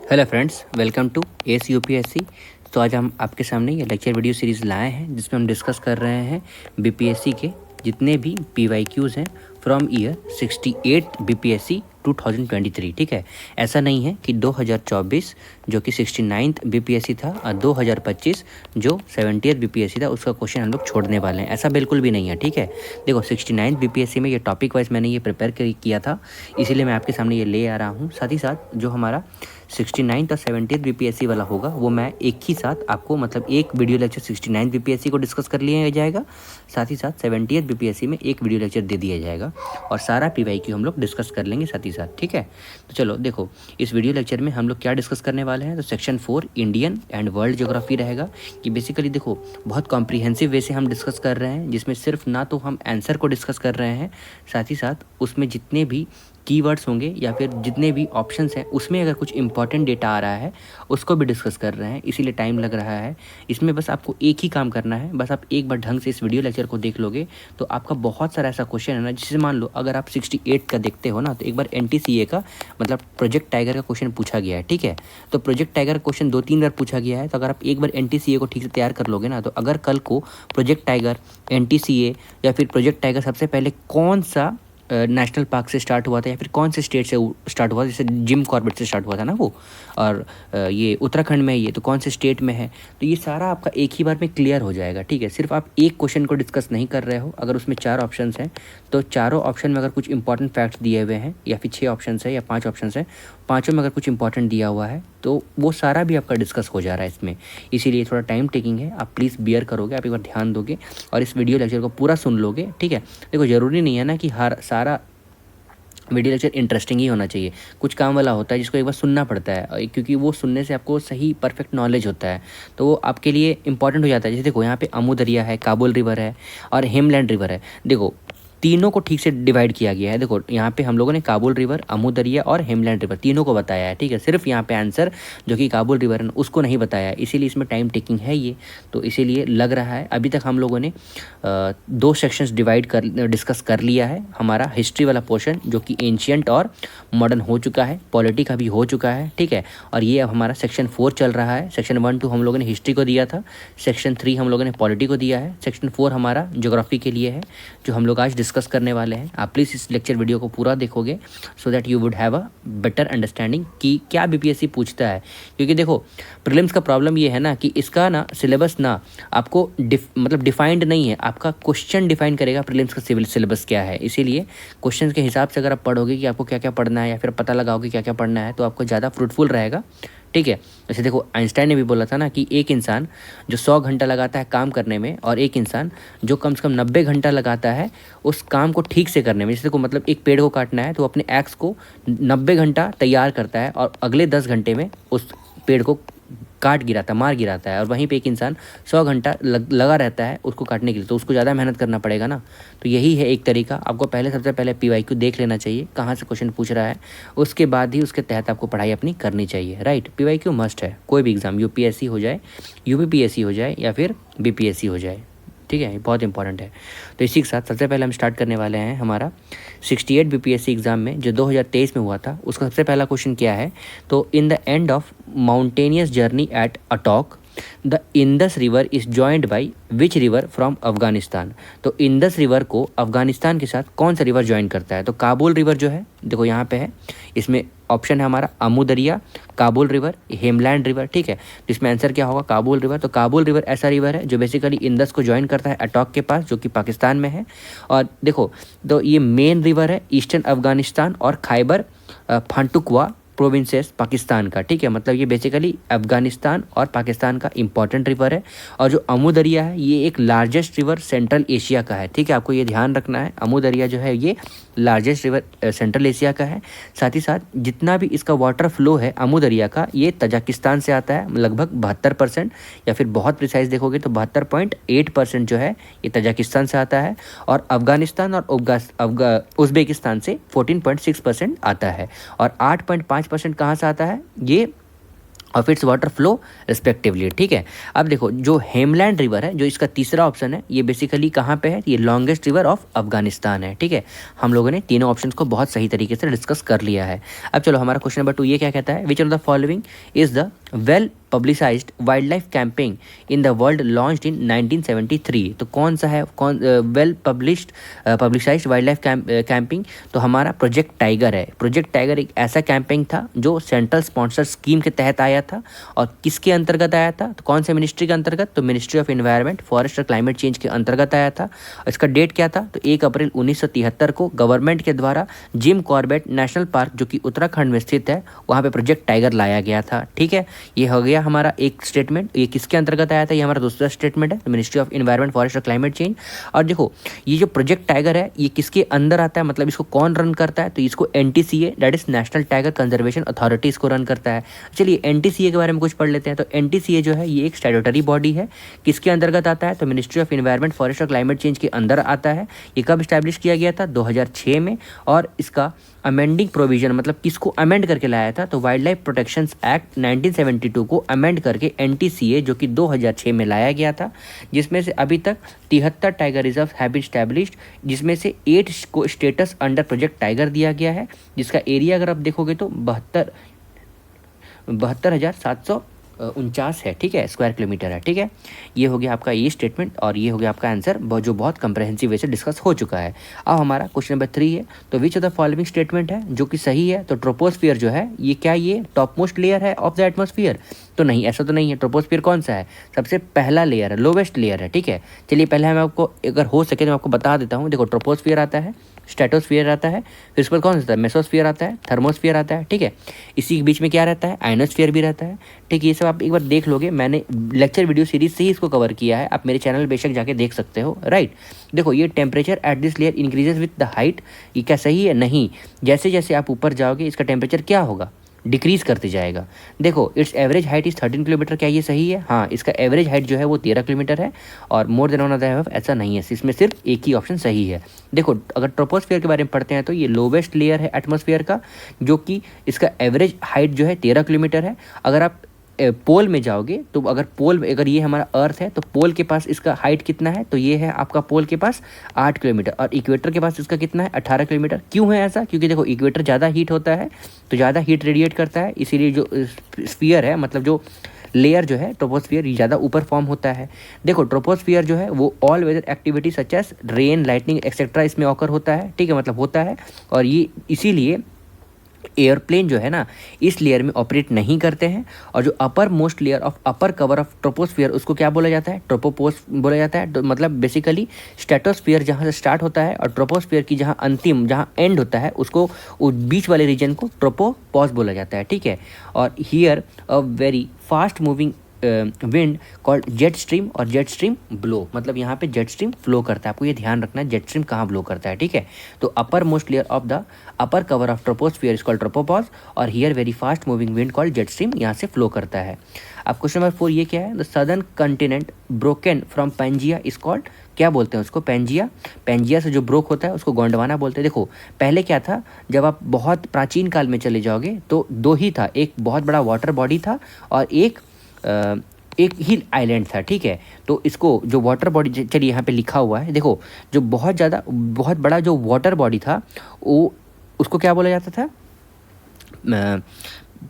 Hello friends, welcome to S UPSC. तो आज हम आपके सामने ये लेक्चर वीडियो सीरीज़ लाए हैं जिसमें हम डिस्कस कर रहे हैं बीपीएससी के जितने भी पीवाईक्यूज़ हैं फ्रॉम ईयर 68 बीपीएससी 2023। ठीक है, ऐसा नहीं है कि 2024 जो कि 69th बीपीएससी था और 2025 जो 70th बीपीएससी था उसका क्वेश्चन हम लोग छोड़ने वाले हैं, ऐसा बिल्कुल भी नहीं है। ठीक है, देखो 69th बीपीएससी में ये टॉपिक वाइज मैंने ये प्रिपेयर किया था, इसीलिए मैं आपके सामने ये ले आ रहा हूँ। साथ ही साथ जो हमारा 69th और 70th बीपीएससी वाला होगा वो मैं एक ही साथ आपको मतलब एक वीडियो लेक्चर 69th बीपीएससी को डिस्कस कर लिया जाएगा, साथ ही साथ 70th बीपीएससी में एक वीडियो लेक्चर दे दिया जाएगा और सारा पीवाईक्यू हम लोग डिस्कस कर लेंगे साथ ही साथ। ठीक है, तो चलो देखो इस वीडियो लेक्चर में हम लोग क्या डिस्कस करने वाले हैं। तो section 4 Indian and world geography रहेगा कि बेसिकली देखो बहुत कॉम्प्रिहेंसिव वे से हम डिस्कस कर रहे हैं, जिसमें सिर्फ ना तो हम आंसर को डिस्कस कर रहे हैं, साथ ही साथ उसमें जितने भी कीवर्ड्स होंगे या फिर जितने भी ऑप्शंस हैं उसमें अगर कुछ इंपॉर्टेंट डेटा आ रहा है उसको भी डिस्कस कर रहे हैं, इसीलिए टाइम लग रहा है। इसमें बस आपको एक ही काम करना है, बस आप एक बार ढंग से इस वीडियो लेक्चर को देख लोगे तो आपका बहुत सारा ऐसा क्वेश्चन है ना, जिससे मान लो अगर आप 68 का देखते हो ना तो एक बार NTCA का मतलब प्रोजेक्ट टाइगर का क्वेश्चन पूछा गया है। ठीक है, तो प्रोजेक्ट टाइगर का क्वेश्चन 2-3 बार पूछा गया है, तो अगर आप एक बार NTCA को ठीक से तैयार कर लोगे ना तो अगर कल को प्रोजेक्ट टाइगर, NTCA या फिर प्रोजेक्ट टाइगर सबसे पहले कौन सा नेशनल पार्क से स्टार्ट हुआ था या फिर कौन से स्टेट से स्टार्ट हुआ था, जैसे जिम कॉर्बेट से स्टार्ट हुआ था ना वो, और ये उत्तराखंड में ये तो कौन से स्टेट में है, तो ये सारा आपका एक ही बार में क्लियर हो जाएगा। ठीक है, सिर्फ आप एक क्वेश्चन को डिस्कस नहीं कर रहे हो, अगर उसमें 4 ऑप्शंस हैं तो चारों ऑप्शन में अगर कुछ इंपॉर्टेंट फैक्ट्स दिए हुए हैं या फिर 6 ऑप्शंस है या 5 ऑप्शंस है, पाँचों में अगर कुछ इंपॉर्टेंट दिया हुआ है तो वो सारा भी आपका डिस्कस हो जा रहा है इसमें, इसीलिए थोड़ा टाइम टेकिंग है। आप प्लीज़ बियर करोगे, आप एक बार ध्यान दोगे और इस वीडियो लेक्चर को पूरा सुन लोगे। ठीक है, देखो ज़रूरी नहीं है ना कि हर सारा वीडियो लेक्चर इंटरेस्टिंग ही होना चाहिए, कुछ काम वाला होता है जिसको एक बार सुनना पड़ता है, क्योंकि वो सुनने से आपको सही परफेक्ट नॉलेज होता है तो वो आपके लिए इंपॉर्टेंट हो जाता है। जैसे देखो यहाँ पे अमू दरिया है, काबुल रिवर है और हेमलैंड रिवर है, देखो तीनों को ठीक से डिवाइड किया गया है। देखो यहाँ पे हम लोगों ने काबुल रिवर, अमू दरिया और हेमलैंड रिवर तीनों को बताया है। ठीक है, सिर्फ यहाँ पे आंसर जो कि काबुल रिवर है उसको नहीं बताया है, इसीलिए इसमें टाइम टेकिंग है ये, तो इसीलिए लग रहा है अभी तक हम लोगों ने 2 सेक्शंस डिस्कस कर लिया है। हमारा हिस्ट्री वाला पोर्शन जो कि एंशियंट और मॉडर्न हो चुका है, पॉलिटी का भी हो चुका है। ठीक है, और ये अब हमारा सेक्शन 4 चल रहा है। सेक्शन 1-2 हम लोगों ने हिस्ट्री को दिया था, सेक्शन 3 हम लोगों ने पॉलिटी को दिया है, सेक्शन 4 हमारा ज्योग्राफी के लिए है जो हम लोग आज डिस्कस करने वाले हैं। आप प्लीज़ इस लेक्चर वीडियो को पूरा देखोगे so that you would have a better understanding कि क्या बीपीएससी पूछता है, क्योंकि देखो प्रीलिम्स का प्रॉब्लम ये है ना कि इसका ना सिलेबस ना आपको मतलब डिफाइंड नहीं है, आपका क्वेश्चन डिफाइन करेगा प्रीलिम्स का सिविल सिलेबस क्या है। इसीलिए क्वेश्चन के हिसाब से अगर आप पढ़ोगे कि आपको क्या क्या पढ़ना है या फिर पता लगाओगे क्या क्या पढ़ना है तो आपको ज़्यादा फ्रूटफुल रहेगा। ठीक है, जैसे देखो आइंस्टाइन ने भी बोला था ना कि एक इंसान जो 100 घंटा लगाता है काम करने में और एक इंसान जो कम से कम 90 घंटा लगाता है उस काम को ठीक से करने में। जैसे देखो मतलब एक पेड़ को काटना है तो अपने एक्स को 90 घंटा तैयार करता है और अगले 10 घंटे में उस पेड़ को काट गिराता, मार गिराता है, और वहीं पे एक इंसान 100 घंटा लगा रहता है उसको काटने के लिए, तो उसको ज़्यादा मेहनत करना पड़ेगा ना। तो यही है एक तरीका, आपको पहले सबसे पहले पीवाईक्यू देख लेना चाहिए कहाँ से क्वेश्चन पूछ रहा है, उसके बाद ही उसके तहत आपको पढ़ाई अपनी करनी चाहिए। राइट, पीवाईक्यू मस्ट है, कोई भी एग्ज़ाम यूपीएससी हो जाए, यूपीपीएससी हो जाए या फिर बीपीएससी हो जाए। ठीक है, ये बहुत इंपॉर्टेंट है। तो इसी के साथ सबसे पहले हम स्टार्ट करने वाले हैं हमारा 68 बीपीएससी एग्ज़ाम में जो 2023 में हुआ था उसका सबसे पहला क्वेश्चन क्या है। तो in the end of mountainous journey at Attock the Indus river is joined by which river from Afghanistan. तो इंदस रिवर को अफगानिस्तान के साथ कौन सा रिवर ज्वाइन करता है। तो काबुल रिवर जो है देखो यहाँ पे है, इसमें ऑप्शन है हमारा अमू दरिया, काबुल रिवर, हेमलैंड रिवर। ठीक है, तो इसमें आंसर क्या होगा, काबुल रिवर। तो काबुल रिवर ऐसा रिवर है जो बेसिकली इंदस को ज्वाइन करता है अटॉक के पास जो कि पाकिस्तान में है। और देखो तो ये मेन रिवर है ईस्टर्न अफगानिस्तान और खैबर पख्तूनख्वा प्रोविंसेस पाकिस्तान का। ठीक है, मतलब ये बेसिकली अफगानिस्तान और पाकिस्तान का इंपॉर्टेंट रिवर है। और जो अमू दरिया है ये एक लार्जेस्ट रिवर सेंट्रल एशिया का है। ठीक है, आपको ये ध्यान रखना है, अमू दरिया जो है ये लार्जेस्ट रिवर सेंट्रल एशिया का है। साथ ही साथ जितना भी इसका वाटर फ्लो है अमू दरिया का ये तजाकिस्तान से आता है, लगभग 72% या फिर बहुत प्रिसाइज देखोगे तो 72.8% जो है ये तजाकिस्तान से आता है, और अफगानिस्तान और उज़्बेकिस्तान से 14.6% आता है, और 8.5% कहाँ से आता है, ये of its water flow respectively, ठीक है। अब देखो जो हेमलैंड रिवर है, जो इसका तीसरा ऑप्शन है, ये बेसिकली कहाँ पे है, ये लॉन्गेस्ट रिवर ऑफ अफगानिस्तान है, ठीक है। हम लोगों ने तीनों ऑप्शंस को बहुत सही तरीके से डिस्कस कर लिया है। अब चलो हमारा क्वेश्चन नंबर 2 ये क्या कहता है, which of the following is the well publicised wild life camping in the world launched in 1973। तो कौन सा है, कौन well publicised wild life camping, तो हमारा प्रोजेक्ट टाइगर है। प्रोजेक्ट टाइगर एक ऐसा कैंपिंग था जो सेंट्रल स्पॉन्सर स्कीम के तहत आया था, और किसके अंतर्गत आया था, तो कौन से मिनिस्ट्री के अंतर्गत, तो मिनिस्ट्री ऑफ एनवायरनमेंट फॉरेस्ट और क्लाइमेट चेंज के अंतर्गत आया था। और इसका डेट क्या था, तो 1 अप्रैल 1973 को गवर्नमेंट के द्वारा जिम कॉर्बेट नेशनल पार्क, जो कि उत्तराखंड में स्थित है, वहाँ पे प्रोजेक्ट टाइगर लाया गया था, ठीक है। ये हो गया हमारा एक स्टेटमेंट। ये किसके अंतर्गत आया था, ये हमारा दूसरा स्टेटमेंट है, मिनिस्ट्री ऑफ एनवायरनमेंट फॉरेस्ट और क्लाइमेट चेंज। और देखो ये जो प्रोजेक्ट टाइगर है ये किसके अंदर आता है, मतलब इसको कौन रन करता है, तो इसको NTCA that is national tiger conservation authority इसको रन करता है। चलिए NTCA के बारे में कुछ पढ़ लेते हैं। तो NTCA जो है ये एक स्टैट्यूटरी बॉडी है, किसके अंतर्गत आता है, तो मिनिस्ट्री ऑफ एनवायरनमेंट फॉरेस्ट और क्लाइमेट चेंज के अंदर आता है। ये कब स्टैब्लिश किया गया था, 2006 में। और इसका अमेंडिंग प्रोविजन, मतलब किसको अमेंड करके लाया था, तो वाइल्ड लाइफ प्रोटेक्शन एक्ट 1972 को अमेंड करके NTCA जो कि 2006 में लाया गया था, जिसमें से अभी तक 73 tiger reserve have been established, जिसमें से 8 को स्टेटस अंडर प्रोजेक्ट टाइगर दिया गया है, जिसका एरिया अगर आप देखोगे तो 72,749 है, ठीक है, स्क्वायर किलोमीटर है, ठीक है। ये हो गया आपका ये स्टेटमेंट, और ये हो गया आपका आंसर, जो बहुत कंप्रहेंसिव वे से डिस्कस हो चुका है। अब हमारा क्वेश्चन नंबर 3 है, तो which of the following statement है जो कि सही है, तो ट्रोपोस्फियर जो है ये क्या, ये टॉप मोस्ट लेयर है ऑफ द एटमॉस्फेयर, तो नहीं, ऐसा तो नहीं है। ट्रोपोस्फियर कौन सा है, सबसे पहला लेयर है, लोवेस्ट लेयर है, ठीक है। चलिए पहले मैं आपको, अगर हो सके तो मैं आपको बता देता हूँ। देखो ट्रोपोस्फियर आता है, स्ट्रेटोस्फियर आता है, फिर उसके बाद कौन सा आता है, मेसोस्फियर आता है, थर्मोस्फियर आता है, ठीक है। इसी के बीच में क्या रहता है, आयनोस्फियर भी रहता है, ठीक है। ये सब आप एक बार देख लोगे, मैंने लेक्चर वीडियो सीरीज से ही इसको कवर किया है, आप मेरे चैनल बेशक जाके देख सकते हो, राइट। देखो ये temperature at this layer increases with the height, ये क्या सही है, नहीं। जैसे जैसे आप ऊपर जाओगे इसका टेम्परेचर क्या होगा, डिक्रीज करते जाएगा। देखो it's average height is 13 kilometre, क्या ये सही है, हाँ। इसका एवरेज हाइट जो है वो 13 किलोमीटर है, और more than one of the ऐसा नहीं है, इसमें सिर्फ एक ही ऑप्शन सही है। देखो अगर ट्रोपोस्फियर के बारे में पढ़ते हैं तो ये लोवेस्ट लेयर है एटमॉस्फेयर का, जो कि इसका एवरेज हाइट जो है 13 किलोमीटर है। अगर आप पोल में जाओगे तो अगर ये हमारा अर्थ है तो पोल के पास इसका हाइट कितना है, तो ये है आपका पोल के पास 8 किलोमीटर, और इक्वेटर के पास इसका कितना है, 18 किलोमीटर। क्यों है ऐसा, क्योंकि देखो इक्वेटर ज़्यादा हीट होता है, तो ज़्यादा हीट रेडिएट करता है, इसीलिए जो स्फीयर है, मतलब जो लेयर जो है ट्रोपोस्फियर, ये ज़्यादा ऊपर फॉर्म होता है। देखो ट्रोपोस्फियर जो है वो all weather activity such as rain, lightning etcetera इसमें ऑकर होता है, ठीक है, मतलब होता है। और ये इसीलिए एयरप्लेन जो है ना इस लेयर में ऑपरेट नहीं करते हैं। और जो अपर most layer of upper cover of troposphere उसको क्या बोला जाता है, ट्रोपोपोस बोला जाता है। तो मतलब बेसिकली स्ट्रेटोस्फियर जहाँ से स्टार्ट होता है और ट्रोपोस्फियर की जहाँ अंतिम, जहाँ एंड होता है, उसको उस बीच वाले रीजन को ट्रोपोपॉज बोला जाता है, ठीक है। और here a very fast moving wind called jet stream, और जेट स्ट्रीम ब्लो, मतलब यहाँ पे जेट स्ट्रीम फ्लो करता है। आपको ये ध्यान रखना है जेट स्ट्रीम कहाँ ब्लो करता है, ठीक है। तो upper most layer of the upper cover of troposphere is called tropopause, और here very fast moving wind called jet stream यहाँ से फ्लो करता है। अब क्वेश्चन नंबर 4 ये क्या है, the southern continent broken from Pangaea is called, क्या बोलते हैं उसको, पेंजिया। पेंजिया से जो ब्रोक होता है उसको गोंडवाना बोलते हैं। देखो पहले क्या था, जब आप बहुत प्राचीन काल में चले जाओगे तो दो ही था, एक बहुत बड़ा वाटर बॉडी था और एक हिल आइलैंड था, ठीक है। तो इसको जो वाटर बॉडी, चलिए यहाँ पे लिखा हुआ है, देखो जो बहुत बड़ा जो वाटर बॉडी था वो उसको क्या बोला जाता था,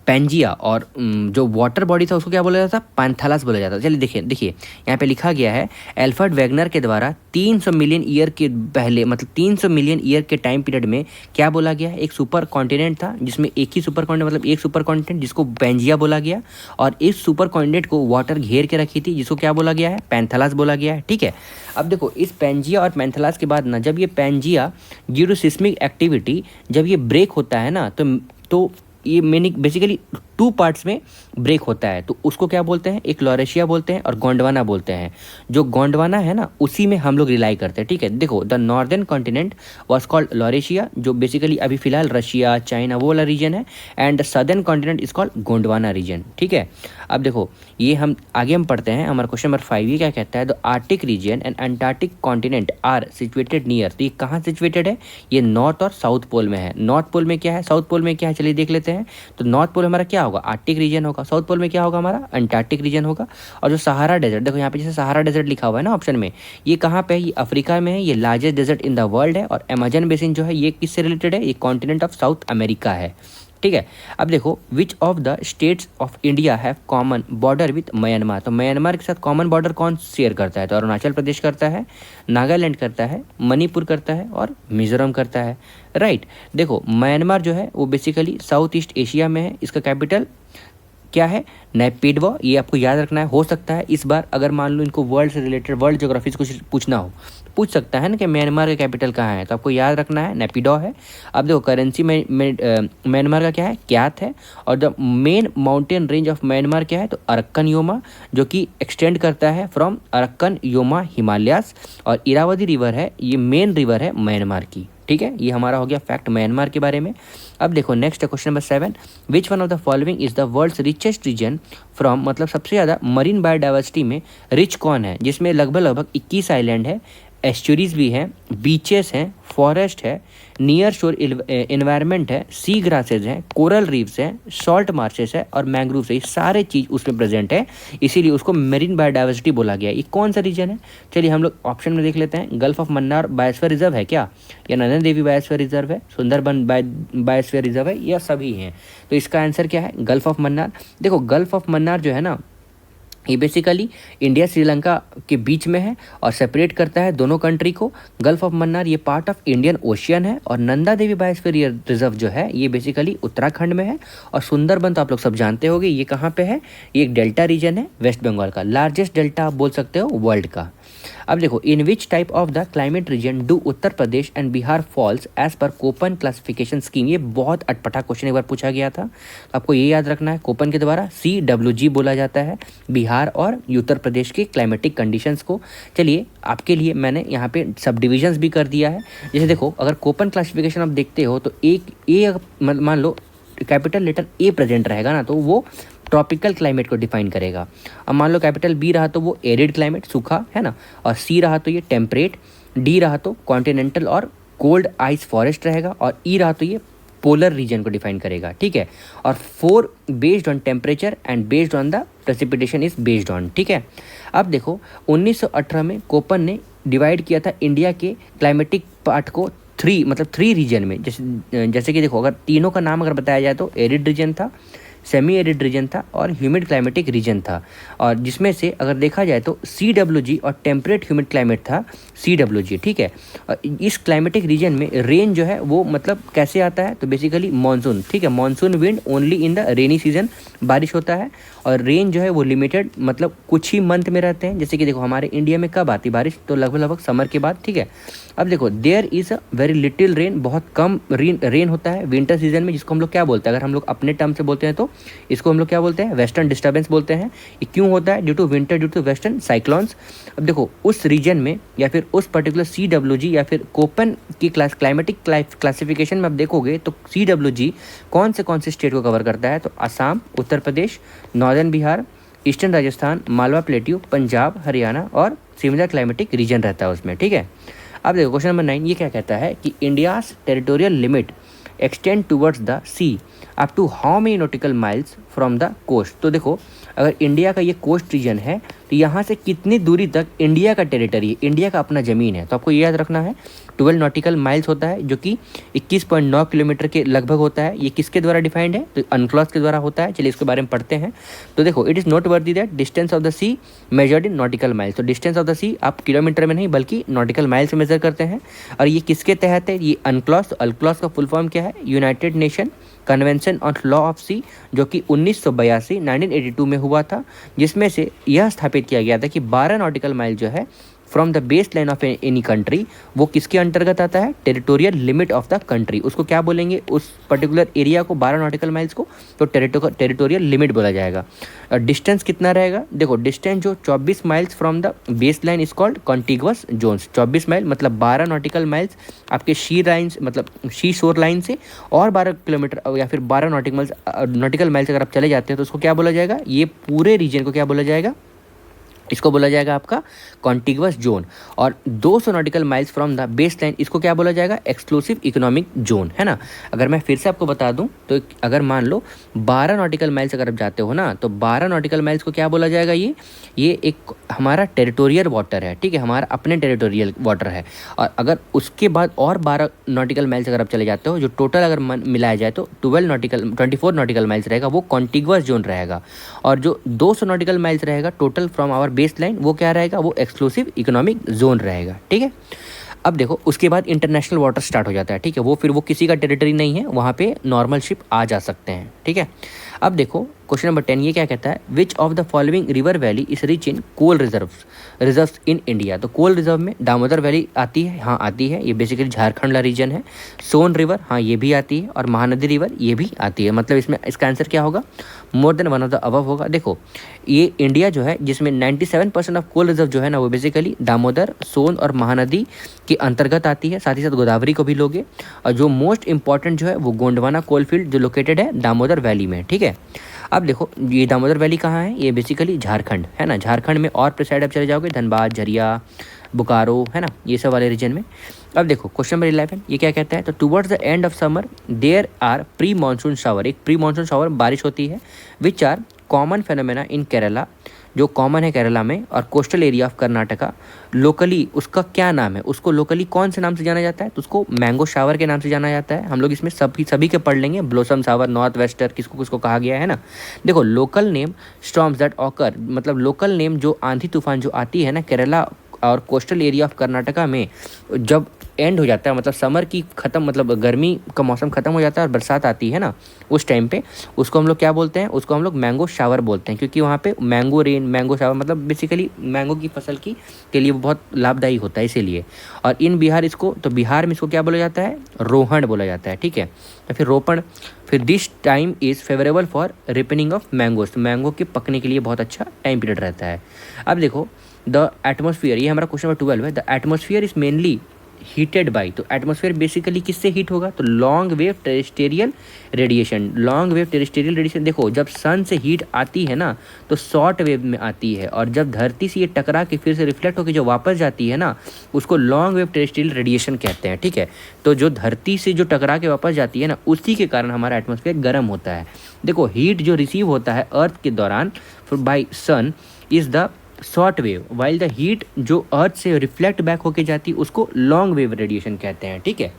पेंजिया, और जो वाटर बॉडी था उसको क्या बोला जाता था, पैंथालस बोला जाता था। चलिए देखिए यहाँ पे लिखा गया है, एल्फ्रेड वेगनर के द्वारा 300 मिलियन ईयर के पहले, मतलब 300 मिलियन ईयर के टाइम पीरियड में क्या बोला गया है, एक सुपर कॉन्टिनेंट था जिसमें एक ही सुपर कॉन्टिनेंट, मतलब एक सुपर कॉन्टिनेंट जिसको पेंजिया बोला गया, और इस सुपर कॉन्टिनेंट को वाटर घेर के रखी थी जिसको क्या बोला गया है, पैंथालस बोला गया है, ठीक है। अब देखो इस पेंजिया और पैंथालस के बाद ना, जब ये पेंजिया ड्यू सिस्मिक एक्टिविटी जब ये ब्रेक होता है ना, तो ये बेसिकली 2 पार्ट्स में ब्रेक होता है, तो उसको क्या बोलते हैं, एक लॉरेशिया बोलते हैं और गोंडवाना बोलते हैं। जो गोंडवाना है ना उसी में हम लोग रिलाई करते हैं, ठीक है। देखो the northern continent was called Laurasia, जो बेसिकली अभी फिलहाल रशिया, चाइना वो वाला रीजन है, and the southern continent is called Gondwana region, ठीक है। अब देखो ये हम आगे पढ़ते हैं, हमारा क्वेश्चन नंबर 5 ये क्या कहता है, the Arctic region and Antarctic continent are situated near, तो ये कहाँ सिचुएटेड है, ये नॉर्थ और साउथ पोल में है। नॉर्थ पोल में क्या है, साउथ पोल में क्या है, चलिए देख लेते हैं। हैं तो नॉर्थ पोल हमारा क्या होगा, आर्कटिक रीजन होगा, साउथ पोल में क्या होगा हमारा, अंटार्कटिक रीजन होगा। और जो सहारा डेजर्ट, देखो यहाँ पे जैसे सहारा डेजर्ट लिखा हुआ है ना ऑप्शन में, ये कहाँ पे है, ये अफ्रीका में है, ये largest desert in the world है। और अमेजन बेसिन जो है ये किससे रिलेटेड है, ये कॉन्टिनेंट ऑफ साउथ अमेरिका है, ठीक है। अब देखो which of the states of India have common border with Myanmar, तो म्यांमार के साथ कॉमन बॉर्डर कौन शेयर करता है, तो अरुणाचल प्रदेश करता है, नागालैंड करता है, मणिपुर करता है और मिजोरम करता है, राइट। देखो म्यांमार जो है वो बेसिकली साउथ ईस्ट एशिया में है, इसका कैपिटल क्या है, नैपिडवा, ये आपको याद रखना है। हो सकता है इस बार अगर मान लो इनको वर्ल्ड से रिलेटेड, वर्ल्ड ज्योग्राफी से कुछ पूछना हो, पूछ सकता है ना कि म्यांमार का कैपिटल कहाँ है, तो आपको याद रखना है नैपिडो है। अब देखो करेंसी में म्यांमार का क्या है, क्यात है। और the main mountain range of Myanmar क्या है, तो अरक्कन योमा, जो कि एक्सटेंड करता है फ्रॉम अरक्कन योमा हिमालयास। और इरावदी रिवर है, ये मेन रिवर है म्यांमार की, ठीक है। ये हमारा हो गया फैक्ट म्यांमार के बारे में। अब देखो next question number 7, which one of the following is the world's richest region from, मतलब सबसे ज़्यादा मरीन बायोडाइवर्सिटी में रिच कौन है, जिसमें लगभग 21 आइलैंड है, एस्चुरीज भी हैं, बीचेस हैं, फॉरेस्ट है, नियर शोर इन्वायरमेंट है, सी ग्रासेज हैं, कोरल रीफ्स हैं, सॉल्ट मार्शेस है और मैंग्रोव्स है, ये सारे चीज़ उसमें प्रेजेंट है, इसीलिए उसको मेरीन बायोडाइवर्सिटी बोला गया है। ये कौन सा रीजन है, चलिए हम लोग ऑप्शन में देख लेते हैं। Gulf of Mannar biosphere reserve है क्या, या नंदा देवी बायोस्फीयर रिजर्व है, सुंदरबन बायोस्फीयर रिजर्व है, या सभी हैं, तो इसका आंसर क्या है, गल्फ ऑफ मन्नार। देखो गल्फ ऑफ मन्नार जो है ना, ये बेसिकली इंडिया श्रीलंका के बीच में है और सेपरेट करता है दोनों कंट्री को। गल्फ ऑफ मन्नार ये पार्ट ऑफ इंडियन ओशियन है। और नंदा देवी बायोस्फीयर रिजर्व जो है ये बेसिकली उत्तराखंड में है। और सुंदरबन तो आप लोग सब जानते होंगे ये कहाँ पे है, ये एक डेल्टा रीजन है वेस्ट बंगाल का, लार्जेस्ट डेल्टा आप बोल सकते हो वर्ल्ड का। अब देखो in which type of the climate region do Uttar Pradesh and Bihar falls as per Koppen classification scheme, ये बहुत अटपटा क्वेश्चन एक बार पूछा गया था, तो आपको ये याद रखना है। कोपन के द्वारा CWG बोला जाता है बिहार और उत्तर प्रदेश के क्लाइमेटिक कंडीशंस को। चलिए आपके लिए मैंने यहाँ पे सब डिविजन्स भी कर दिया है। जैसे देखो अगर कोपन क्लासिफिकेशन आप देखते हो तो एक ए मान लो कैपिटल लेटर ए प्रेजेंट रहेगा ना, तो वो ट्रॉपिकल क्लाइमेट को डिफाइन करेगा। अब मान लो कैपिटल बी रहा तो वो एरिड क्लाइमेट, सूखा है ना, और सी रहा तो ये टेम्परेट, डी रहा तो कॉन्टिनेंटल और कोल्ड आइस फॉरेस्ट रहेगा, और ई रहा तो ये पोलर रीजन को डिफाइन करेगा, ठीक है। और 4 based on temperature and based on the precipitation is based on, ठीक है। अब देखो 1918 में कोपन ने डिवाइड किया था इंडिया के क्लाइमेटिक पार्ट को 3 रीजन में। जैसे कि देखो अगर तीनों का नाम अगर बताया जाए तो एरिड रीजन था, सेमी एरिड रीजन था और ह्यूमिड क्लाइमेटिक रीजन था। और जिसमें से अगर देखा जाए तो CWG और टेम्परेट ह्यूमिड क्लाइमेट था CWG, ठीक है। और इस क्लाइमेटिक रीजन में रेन जो है वो मतलब कैसे आता है, तो बेसिकली मानसून, ठीक है, monsoon wind only in the rainy season, बारिश होता है। और रेन जो है वो लिमिटेड मतलब कुछ ही मंथ में रहते हैं। जैसे कि देखो हमारे इंडिया में कब आती बारिश, तो लगभग समर के बाद, ठीक है। अब देखो there is a very little rain, बहुत कम रेन होता है विंटर सीजन में, जिसको हम लोग क्या बोलते हैं, अगर हम लोग अपने टर्म से बोलते हैं तो इसको हम लोग क्या बोलते हैं, वेस्टर्न डिस्टर्बेंस बोलते हैं। ये क्यों होता है, due to winter, due to western cyclones. अब देखो उस रीजन में या फिर उस पर्टिकुलर CWG या फिर कोपन की क्लाइमेटिक क्लासिफिकेशन में आप देखोगे तो CWG कौन से स्टेट को कवर करता है, तो Assam, Uttar Pradesh, northern Bihar, eastern Rajasthan, Malwa plateau, Punjab, Haryana और सिमिलर क्लाइमेटिक रीजन रहता है उसमें, ठीक है। अब देखो क्वेश्चन नंबर 9 ये क्या कहता है कि India's territorial limit extend towards the sea up to how many nautical miles from the coast. तो देखो अगर इंडिया का ये कोस्ट रीजन है तो यहाँ से कितनी दूरी तक इंडिया का टेरिटरी है, इंडिया का अपना ज़मीन है, तो आपको ये याद रखना है 12 नॉटिकल माइल्स होता है, जो कि 21.9 किलोमीटर के लगभग होता है। ये किसके द्वारा डिफाइंड है, तो अनक्लॉज के द्वारा होता है। चलिए इसके बारे में पढ़ते हैं। तो देखो it is noteworthy that distance of the sea measured in nautical miles, तो डिस्टेंस ऑफ द सी आप किलोमीटर में नहीं बल्कि नॉटिकल माइल से मेजर करते हैं। और ये किसके तहत है, ये अनक्लॉज, तो अनक्लॉज का फुल फॉर्म क्या है, United Nation Convention on Law of Sea, जो कि 1982 में हुआ था, जिसमें से यह स्थापित किया गया था कि 12 नॉटिकल माइल जो है from the base line of any country वो किसके अंतर्गत आता है, territorial limit of the country. उसको क्या बोलेंगे, उस पर्टिकुलर एरिया को 12 नॉटिकल माइल्स को तो टेरिटोरियल लिमिट बोला जाएगा। डिस्टेंस कितना रहेगा, देखो डिस्टेंस जो 24 miles from the base line is called contiguous zones. 24 mile मतलब 12 नॉटिकल माइल्स आपके शी लाइन मतलब शी शोर लाइन से, और 12 किलोमीटर या फिर 12 नॉटिकल माइल्स अगर आप चले जाते हैं तो उसको क्या बोला जाएगा, ये पूरे रीजन को क्या बोला जाएगा, इसको बोला जाएगा आपका कॉन्टिग्युअस जोन। और 200 nautical miles from the base line, इसको क्या बोला जाएगा, एक्सक्लूसिव इकोनॉमिक जोन, है ना। अगर मैं फिर से आपको बता दूं तो अगर मान लो 12 नॉटिकल माइल्स अगर आप जाते हो ना, तो 12 नॉटिकल माइल्स को क्या बोला जाएगा, ये एक हमारा टेरिटोरियल वाटर है, ठीक है, हमारा अपने टेरिटोरियल वाटर है। और अगर उसके बाद और 12 नॉटिकल माइल्स अगर आप चले जाते हो, जो टोटल अगर मिलाया जाए तो 24 नॉटिकल माइल्स रहेगा, वो कॉन्टिग्युअस जोन रहेगा। और जो 200 नॉटिकल माइल्स रहेगा total from our base line, वो क्या रहेगा, वो एक्सक्लूसिव इकोनॉमिक जोन रहेगा, ठीक है। अब देखो उसके बाद इंटरनेशनल वाटर स्टार्ट हो जाता है, ठीक है, वो किसी का टेरिटरी नहीं है, वहाँ पे नॉर्मल शिप आ जा सकते हैं, ठीक है। अब देखो क्वेश्चन नंबर 10 ये क्या कहता है, which of the following river valley is rich in coal reserves in India. तो कोल रिजर्व में दामोदर वैली आती है, हाँ आती है, ये बेसिकली झारखंड का रीजन है। सोन रिवर, हाँ ये भी आती है, और महानदी रिवर ये भी आती है। मतलब इसमें इसका आंसर क्या होगा, more than one of the above होगा। देखो ये इंडिया जो है जिसमें 97% ऑफ कोल रिजर्व जो है ना, वो बेसिकली दामोदर, सोन और महानदी के अंतर्गत आती है, साथ ही साथ गोदावरी को भी लोगे। और जो मोस्ट इंपॉर्टेंट जो है वो गोंडवाना कोलफील्ड जो लोकेटेड है दामोदर वैली में, ठीक है। अब देखो ये दामोदर वैली कहाँ है, ये बेसिकली झारखंड है ना, झारखंड में और साइड आप चले जाओगे धनबाद, झरिया, बोकारो, है ना, ये सब वाले रीजन में। अब देखो क्वेश्चन नंबर 11 ये क्या कहता है, तो towards the end of summer there are pre monsoon shower, एक प्री मानसून शावर बारिश होती है, which are common phenomena in Kerala, जो कॉमन है केरला में, और coastal area of Karnataka. Locally उसका क्या नाम है, उसको लोकली कौन से नाम से जाना जाता है, तो उसको मैंगो शावर के नाम से जाना जाता है। हम लोग इसमें सभी के पढ़ लेंगे, ब्लोसम शावर, नॉर्थ वेस्टर, किसको किसको कहा गया है ना। देखो local name storms that occur, मतलब लोकल नेम जो आंधी तूफान जो आती है ना केरला और कोस्टल एरिया ऑफ कर्नाटका में, जब एंड हो जाता है, मतलब समर की ख़त्म, मतलब गर्मी का मौसम ख़त्म हो जाता है और बरसात आती है ना, उस टाइम पे उसको हम लोग क्या बोलते हैं, उसको हम लोग मैंगो शावर बोलते हैं, क्योंकि वहाँ पे मैंगो रेन, मैंगो शावर मतलब बेसिकली मैंगो की फसल के लिए बहुत लाभदायी होता है इसीलिए। और इन बिहार इसको, तो बिहार में इसको क्या बोला जाता है, रोहण बोला जाता है, ठीक है, या फिर रोपण। फिर this time is favourable for ripening of mangoes, तो मैंगो के पकने के लिए बहुत अच्छा टाइम पीरियड रहता है। अब देखो द एटमॉस्फेयर, ये हमारा क्वेश्चन नंबर 12 है, the atmosphere is mainly heated by, तो एटमॉस्फेयर बेसिकली किससे हीट होगा, तो long wave terrestrial radiation. Long wave terrestrial radiation, देखो जब सन से हीट आती है ना तो शॉर्ट वेव में आती है, और जब धरती से ये टकरा के फिर से रिफ्लेक्ट होकर जो वापस जाती है ना, उसको लॉन्ग वेव टेरेस्टेरियल रेडिएशन कहते हैं, ठीक है। तो जो धरती से जो टकरा के वापस जाती है ना, उसी के कारण हमारा एटमॉस्फेयर गर्म होता है। देखो हीट जो रिसीव होता है अर्थ के दौरान by sun is the short wave, while the heat जो अर्थ से रिफ्लेक्ट बैक होके जाती है उसको लॉन्ग वेव रेडिएशन कहते हैं, ठीक है।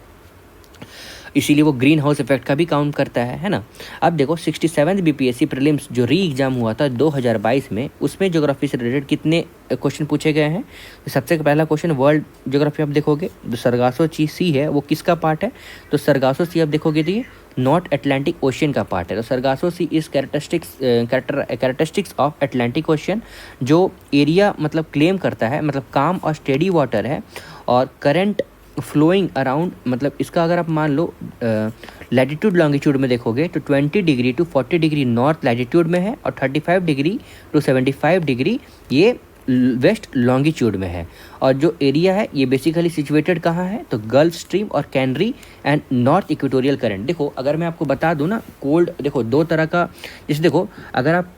इसीलिए वो ग्रीन हाउस इफेक्ट का भी काउंट करता है ना। अब देखो 67 बीपीएससी प्रीलिम्स जो री एग्जाम हुआ था 2022 में, उसमें ज्योग्राफी से रिलेटेड कितने क्वेश्चन पूछे गए हैं। तो सबसे पहला क्वेश्चन वर्ल्ड ज्योग्राफी आप देखोगे, जो सरगासो सी है वो किसका पार्ट है, तो सरगासो सी आप देखोगे तो ये नॉर्थ अटलांटिक ओशियन का पार्ट है। तो Sargasso sea is characteristics of Atlantic ocean, जो एरिया मतलब क्लेम करता है, मतलब काम और स्टेडी वाटर है, और करंट फ्लोइंग अराउंड, मतलब इसका अगर आप मान लो लैटिट्यूड लॉन्गिट्यूड में देखोगे तो 20 degree to 40 degree north latitude में है, और 35 डिग्री टू 75 डिग्री ये वेस्ट लॉन्गिट्यूड में है। और जो एरिया है ये बेसिकली सिचुएटेड कहाँ है, तो गल्फ स्ट्रीम और canary and north equatorial current. देखो अगर मैं आपको बता दूँ ना, कोल्ड देखो दो तरह का, जैसे देखो अगर आप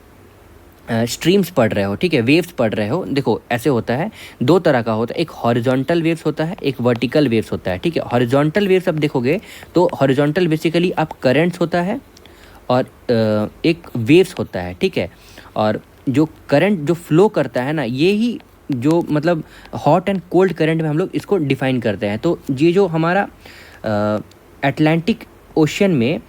स्ट्रीम्स पढ़ रहे हो, ठीक है, वेव्स पढ़ रहे हो, देखो ऐसे होता है, दो तरह का होता है, एक हॉरिजॉन्टल वेव्स होता है, एक वर्टिकल वेव्स होता है, ठीक है। हॉरिजॉन्टल वेव्स आप देखोगे तो हॉरिजॉन्टल बेसिकली आप करंट्स होता है और एक वेव्स होता है, ठीक है। और जो करंट जो फ्लो करता है ना, ये ही जो मतलब हॉट एंड कोल्ड करंट में हम लोग इसको डिफाइन करते हैं। तो ये जो हमारा अटलांटिक ओशन में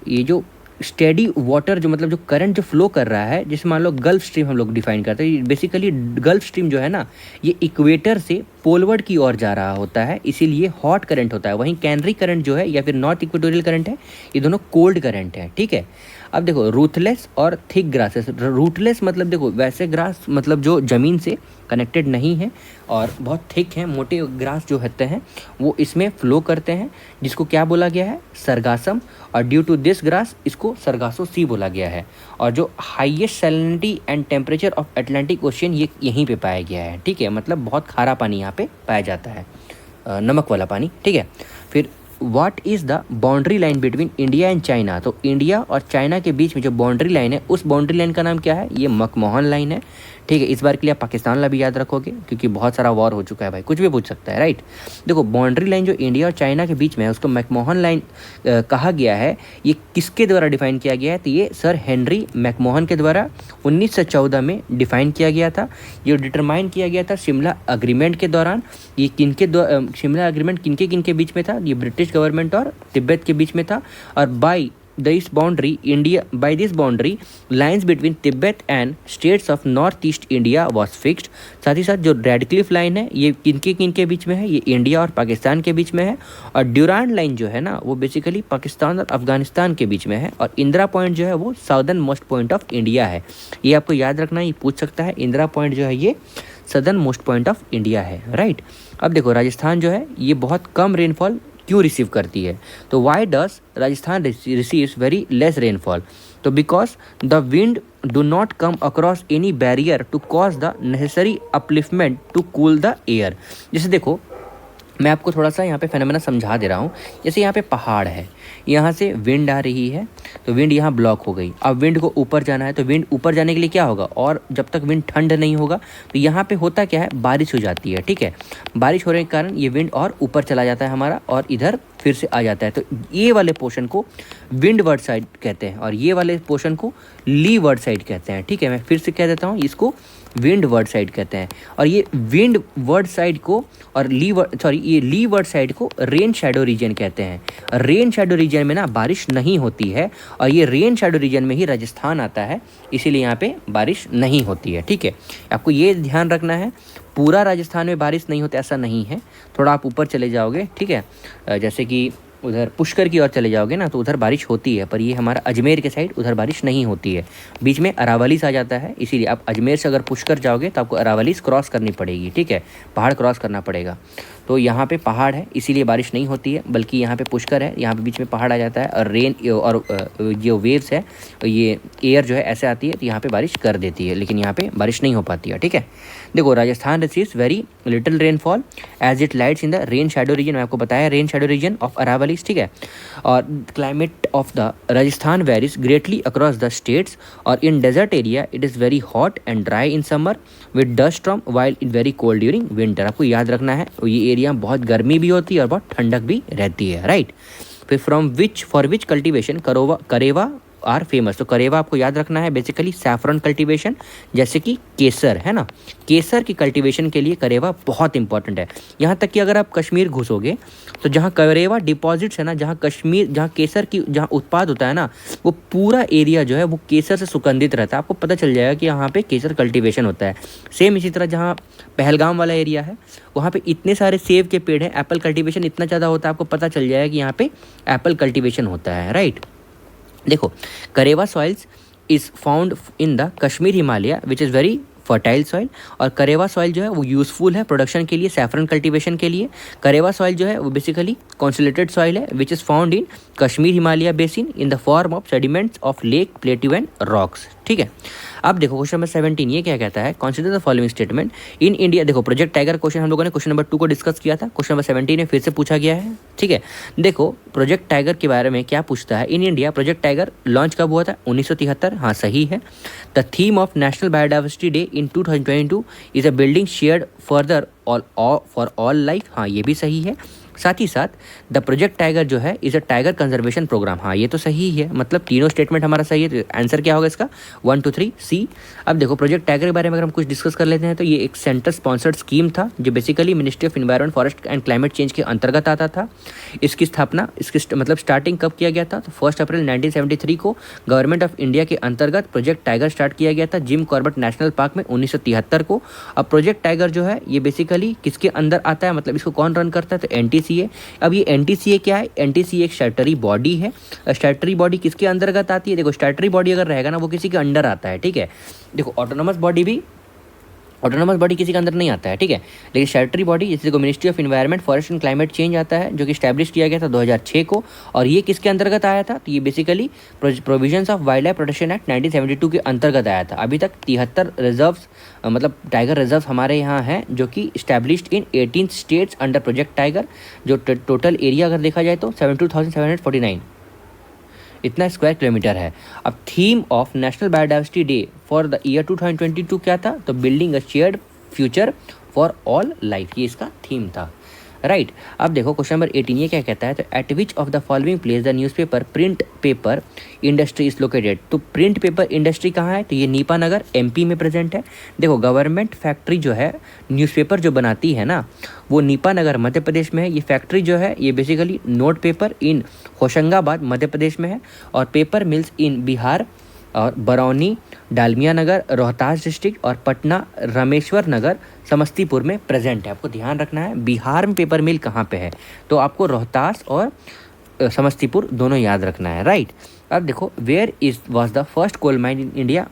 ये जो स्टेडी वाटर जो मतलब जो करंट जो फ्लो कर रहा है, जिसमें मान लो गल्फ स्ट्रीम हम लोग डिफाइन करते हैं, बेसिकली गल्फ स्ट्रीम जो है ना ये इक्वेटर से पोलवर्ड की ओर जा रहा होता है, इसीलिए हॉट करंट होता है। वहीं कैनरी करंट जो है या फिर नॉर्थ इक्वेटोरियल करंट है, ये दोनों कोल्ड करंट है, ठीक है। अब देखो रूथलेस और थिक ग्रासेस। रूथलेस मतलब देखो वैसे ग्रास मतलब जो ज़मीन से कनेक्टेड नहीं है और बहुत थिक हैं, मोटे ग्रास जो होते हैं वो इसमें फ्लो करते हैं, जिसको क्या बोला गया है, सरगासम। और ड्यू टू दिस ग्रास इसको सरगासो सी बोला गया है। और जो highest salinity and temperature of Atlantic ocean ये यहीं पे पाया गया है, ठीक है। मतलब बहुत खारा पानी यहाँ पे पाया जाता है, नमक वाला पानी, ठीक है। फिर what is the boundary line between India and China. तो इंडिया और चाइना के बीच में जो बाउंड्री लाइन है उस बाउंड्री लाइन का नाम क्या है, ये मैकमोहन लाइन है। ठीक है, इस बार के लिए आप पाकिस्तान वाला भी याद रखोगे क्योंकि बहुत सारा वॉर हो चुका है भाई, कुछ भी पूछ सकता है, राइट। देखो बाउंड्री लाइन जो इंडिया और चाइना के बीच में है उसको मैकमोहन लाइन कहा गया है। ये किसके द्वारा डिफाइन किया गया है, तो ये सर हेनरी मैकमोहन के द्वारा 1914 में डिफाइन किया गया था। ये डिटरमाइन किया गया था शिमला अग्रीमेंट के दौरान। ये शिमला अग्रीमेंट किनके किनके बीच में था, ये ब्रिटिश गवर्नमेंट और तिब्बत के बीच में था। और bye this boundary lines between Tibet and states of northeast India was fixed। साथ ही साथ जो रेडक्लिफ लाइन है ये किनके बीच में है, ये इंडिया और पाकिस्तान के बीच में है। और ड्यूरांड लाइन जो है ना वो बेसिकली पाकिस्तान और अफगानिस्तान के बीच में है। और इंदिरा पॉइंट जो है वो southern most point of India है। ये आपको याद रखना, ये पूछ सकता है। इंदिरा पॉइंट जो है ये southern most point of India है, राइट। अब देखो राजस्थान जो है ये बहुत कम रेनफॉल क्यों रिसीव करती है, तो why does Rajasthan receives very less rainfall, तो because the wind do not come across any barrier to cause the necessary upliftment to cool the air. जैसे देखो मैं आपको थोड़ा सा यहाँ पे फेनोमेना समझा दे रहा हूँ। जैसे यहाँ पे पहाड़ है, यहाँ से विंड आ रही है तो विंड यहाँ ब्लॉक हो गई। अब विंड को ऊपर जाना है तो विंड ऊपर जाने के लिए क्या होगा, और जब तक विंड ठंड नहीं होगा तो यहाँ पे होता क्या है, बारिश हो जाती है। ठीक है, बारिश होने के कारण ये विंड और ऊपर चला जाता है हमारा और इधर फिर से आ जाता है। तो ये वाले पोर्शन को विंड वर्ड साइड कहते हैं और ये वाले पोर्शन को ली वर्ड साइड कहते हैं। ठीक है, मैं फिर से कह देता हूँ, इसको विंड वर्ड साइड कहते हैं। और ये विंड वर्ड साइड को और ये ली वर्ड साइड को रेन शैडो रीजन कहते हैं। रेन शैडो रीजन में ना बारिश नहीं होती है और ये रेन शैडो रीजन में ही राजस्थान आता है, इसीलिए यहाँ पे बारिश नहीं होती है। ठीक है, आपको ये ध्यान रखना है, पूरा राजस्थान में बारिश नहीं होता ऐसा नहीं है। थोड़ा आप ऊपर चले जाओगे, ठीक है, जैसे कि उधर पुष्कर की ओर चले जाओगे ना तो उधर बारिश होती है, पर ये हमारा अजमेर के साइड उधर बारिश नहीं होती है। बीच में अरावलीस आ जाता है, इसीलिए आप अजमेर से अगर पुष्कर जाओगे तो आपको अरावलीस क्रॉस करनी पड़ेगी। ठीक है, पहाड़ क्रॉस करना पड़ेगा। तो यहाँ पे पहाड़ है इसीलिए बारिश नहीं होती है, बल्कि यहाँ पे पुष्कर है, यहाँ पे बीच में पहाड़ आ जाता है और रेन और जो वेव्स है ये एयर जो है ऐसे आती है तो यहाँ पे बारिश कर देती है, लेकिन यहाँ पे बारिश नहीं हो पाती है। ठीक है, देखो Rajasthan receives very little rainfall as it lights in the rain shadow region. मैं आपको बताया rain shadow region of Aravallis. ठीक है, और climate of the Rajasthan varies greatly across the states और in desert area it is very hot and dry in summer with dust storm while in very cold during winter. आपको याद रखना है ये area में बहुत गर्मी भी होती है और बहुत ठंडक भी रहती है, राइट। फिर for which cultivation karewa are famous. तो करेवा आपको याद रखना है बेसिकली सैफरन कल्टीवेशन, जैसे कि केसर है ना, केसर की कल्टीवेशन के लिए करेवा बहुत इंपॉर्टेंट है। यहाँ तक कि अगर आप कश्मीर घुसोगे तो जहाँ करेवा डिपॉजिट्स है ना, जहाँ केसर की जहाँ उत्पाद होता है ना, वो पूरा एरिया जो है वो केसर से सुगंधित रहता है। आपको पता चल जाएगा कि यहाँ पे केसर कल्टीवेशन होता है। सेम इसी तरह जहाँ पहलगाम वाला एरिया है वहाँ पे इतने सारे सेब के पेड़ हैं, एप्पल कल्टीवेशन इतना ज़्यादा होता है, आपको पता चल जाएगा कि यहाँ पे एप्पल कल्टीवेशन होता है, राइट। देखो karewa soils is found in the Kashmir Himalaya which is very fertile soil. और करेवा सॉइल जो है वो यूज़फुल है प्रोडक्शन के लिए, सैफरन कल्टीवेशन के लिए। करेवा सॉइल जो है वो बेसिकली कॉन्सोलेटेड सॉइल है विच is found in Kashmir Himalaya basin in the form of sediments of lake plateau and rocks. ठीक है, अब देखो क्वेश्चन नंबर 17 ये क्या कहता है, consider the following statement in India. देखो प्रोजेक्ट टाइगर क्वेश्चन हम लोगों ने क्वेश्चन नंबर 2 को डिस्कस किया था, क्वेश्चन नंबर 17 में फिर से पूछा गया है। ठीक है, देखो प्रोजेक्ट टाइगर के बारे में क्या पूछता है, in India project tiger launch कब हुआ था, 1973। हाँ सही है। The theme of national biodiversity day in 2022 is a building shared further for all life. हाँ ये भी सही है। साथ ही साथ द प्रोजेक्ट टाइगर जो है is a tiger conservation program. हाँ ये तो सही है, मतलब तीनों स्टेटमेंट हमारा सही है। तो आंसर क्या होगा इसका, 1 2 3 सी। अब देखो प्रोजेक्ट टाइगर के बारे में अगर हम कुछ डिस्कस कर लेते हैं तो ये एक सेंटर स्पॉन्सर्ड स्कीम था जो basically ministry of environment forest and climate change के अंतर्गत आता था। इसकी स्थापना मतलब स्टार्टिंग कब किया गया था, तो 1 अप्रैल 1973 को गवर्नमेंट ऑफ इंडिया के अंतर्गत प्रोजेक्ट टाइगर स्टार्ट किया गया था जिम कॉर्बेट नेशनल पार्क में 1973 को। अब प्रोजेक्ट टाइगर जो है ये बेसिकली किसके अंदर आता है, मतलब इसको कौन रन करता है, तो NTCA। अब ये NTCA क्या है, NTCA एक स्टैट्यूटरी बॉडी है। स्टैट्यूटरी बॉडी किसके अंतर्गत आती है, देखो स्टैट्यूटरी बॉडी अगर रहेगा ना वो किसी के अंडर आता है। ठीक है, देखो ऑटोनोमस बॉडी भी ऑटोनोमस बॉडी किसी के अंदर नहीं आता है, ठीक है। लेकिन स्टैट्यूटरी बॉडी जैसे को ministry of environment forest and climate change आता है, जो कि स्टैब्लिश किया गया था 2006 को। और ये किसके अंतर्गत आया था, तो ये basically provisions of wild life protection act 1972 के अंतर्गत आया था। अभी तक 73 रिजर्व्स मतलब टाइगर रिजर्व हमारे यहाँ हैं, जो कि स्टैब्लिश्ड इन 18 स्टेट्स अंडर प्रोजेक्ट टाइगर। जो टोटल एरिया अगर देखा जाए तो 72,749 इतना स्क्वायर किलोमीटर है। अब theme of national biodiversity day for the year 2022 क्या था, तो building a shared future for all life, ये इसका थीम था, राइट। अब देखो क्वेश्चन नंबर 18 ये क्या कहता है, तो at which of the following place the newspaper print paper industry is located. तो प्रिंट पेपर इंडस्ट्री कहाँ है, तो ये नीपा नगर एमपी में प्रेजेंट है। देखो गवर्नमेंट फैक्ट्री जो है न्यूज़पेपर जो बनाती है ना, वो नीपा नगर मध्य प्रदेश में है। ये फैक्ट्री जो है ये basically note paper in Hoshangabad Madhya Pradesh में है, और पेपर मिल्स इन बिहार और बरौनी, डालमिया नगर रोहतास डिस्ट्रिक्ट, और पटना रामेश्वर नगर समस्तीपुर में प्रेजेंट है। आपको ध्यान रखना है बिहार में पेपर मिल कहाँ पे है, तो आपको रोहतास और समस्तीपुर दोनों याद रखना है, राइट। अब देखो where is was the first coal mine in India,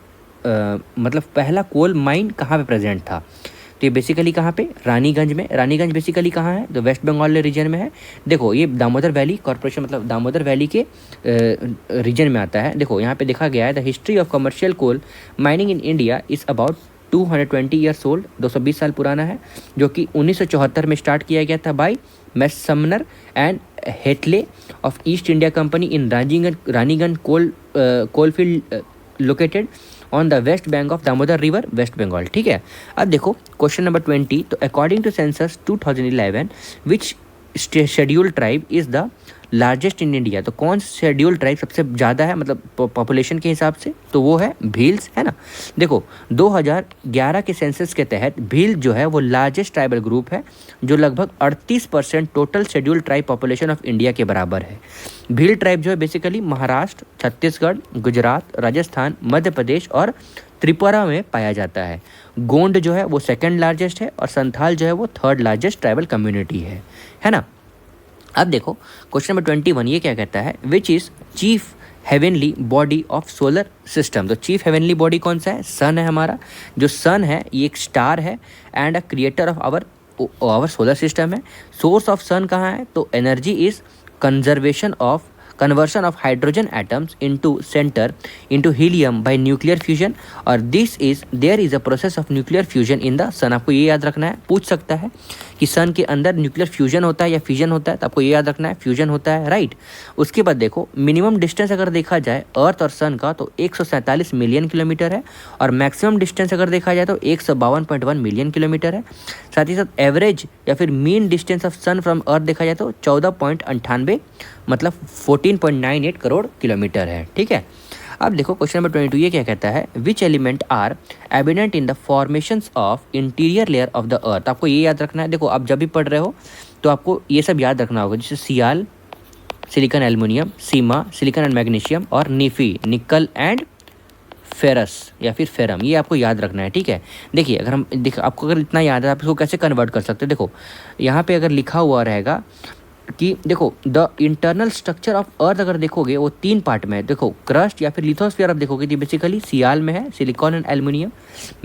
मतलब पहला कोल माइन कहाँ पे प्रेजेंट था, तो ये बेसिकली कहाँ पे, रानीगंज में। रानीगंज बेसिकली कहाँ है, तो वेस्ट बंगाल रीजन में है। देखो ये दामोदर वैली कॉर्पोरेशन मतलब दामोदर वैली के रीजन में आता है। देखो यहाँ पे देखा गया है the history of commercial coal mining in India is about 220 years old, 220 साल पुराना है, जो कि 1974 में स्टार्ट किया गया था by Messrs Sumner and Heatly of East India Company in Raniganj coalfield located on the west bank of Damodar river, West Bengal, ठीक है। अब देखो क्वेश्चन नंबर 20, तो according to census 2011 which schedule tribe is the largest in India, तो कौन schedule tribe सबसे ज़्यादा है मतलब पॉपुलेशन के हिसाब से, तो वो है भील्स, है ना। देखो 2011 के सेंसस के तहत भील जो है वो लार्जेस्ट ट्राइबल ग्रुप है, जो लगभग 38% total schedule tribe population of India के बराबर है। भील ट्राइब जो है बेसिकली महाराष्ट्र, छत्तीसगढ़, गुजरात, राजस्थान, मध्य प्रदेश और त्रिपुरा में पाया जाता है। गोंड जो है वो सेकंड लार्जेस्ट है, और संथाल जो है वो थर्ड लार्जेस्ट ट्राइबल कम्युनिटी है ना। अब देखो क्वेश्चन नंबर 21 ये क्या कहता है, which is chief heavenly body of solar system. तो चीफ हेवनली बॉडी कौन सा है, सन है हमारा। जो सन है ये एक स्टार है and a creator of our solar system है। सोर्स ऑफ सन कहाँ है, तो energy is conversion of hydrogen atoms into helium by nuclear fusion, और there is a process of nuclear fusion in the sun। आपको ये याद रखना है, पूछ सकता है कि सन के अंदर न्यूक्लियर फ्यूजन होता है या फ्यूजन होता है, तो आपको ये याद रखना है फ्यूजन होता है, राइट। उसके बाद देखो मिनिमम डिस्टेंस अगर देखा जाए अर्थ और सन का तो 147 मिलियन किलोमीटर है, और मैक्सिमम डिस्टेंस अगर देखा जाए तो 152.1 मिलियन किलोमीटर है। साथ ही साथ एवरेज या फिर mean distance of sun from earth देखा जाए तो 14.98 मतलब 14.98 करोड़ किलोमीटर है, ठीक है। अब देखो क्वेश्चन नंबर 22 ये क्या कहता है, which element are abundant in the formations of interior layer of the earth. आपको ये याद रखना है, देखो आप जब भी पढ़ रहे हो तो आपको ये सब याद रखना होगा, जैसे sial, silicon aluminium, sima silicon and magnesium, और नीफी निकल एंड फेरस या फिर फेरम, ये आपको याद रखना है, ठीक है। देखिए अगर हम आपको अगर इतना याद है आप इसको कैसे कन्वर्ट कर सकते हैं। देखो यहाँ पे अगर लिखा हुआ रहेगा कि देखो the internal structure of earth अगर देखोगे वो 3 पार्ट में है। देखो क्रस्ट या फिर लिथोस्फीयर आप देखोगे तो बेसिकली सियाल में है, सिलिकॉन एंड एल्युमिनियम।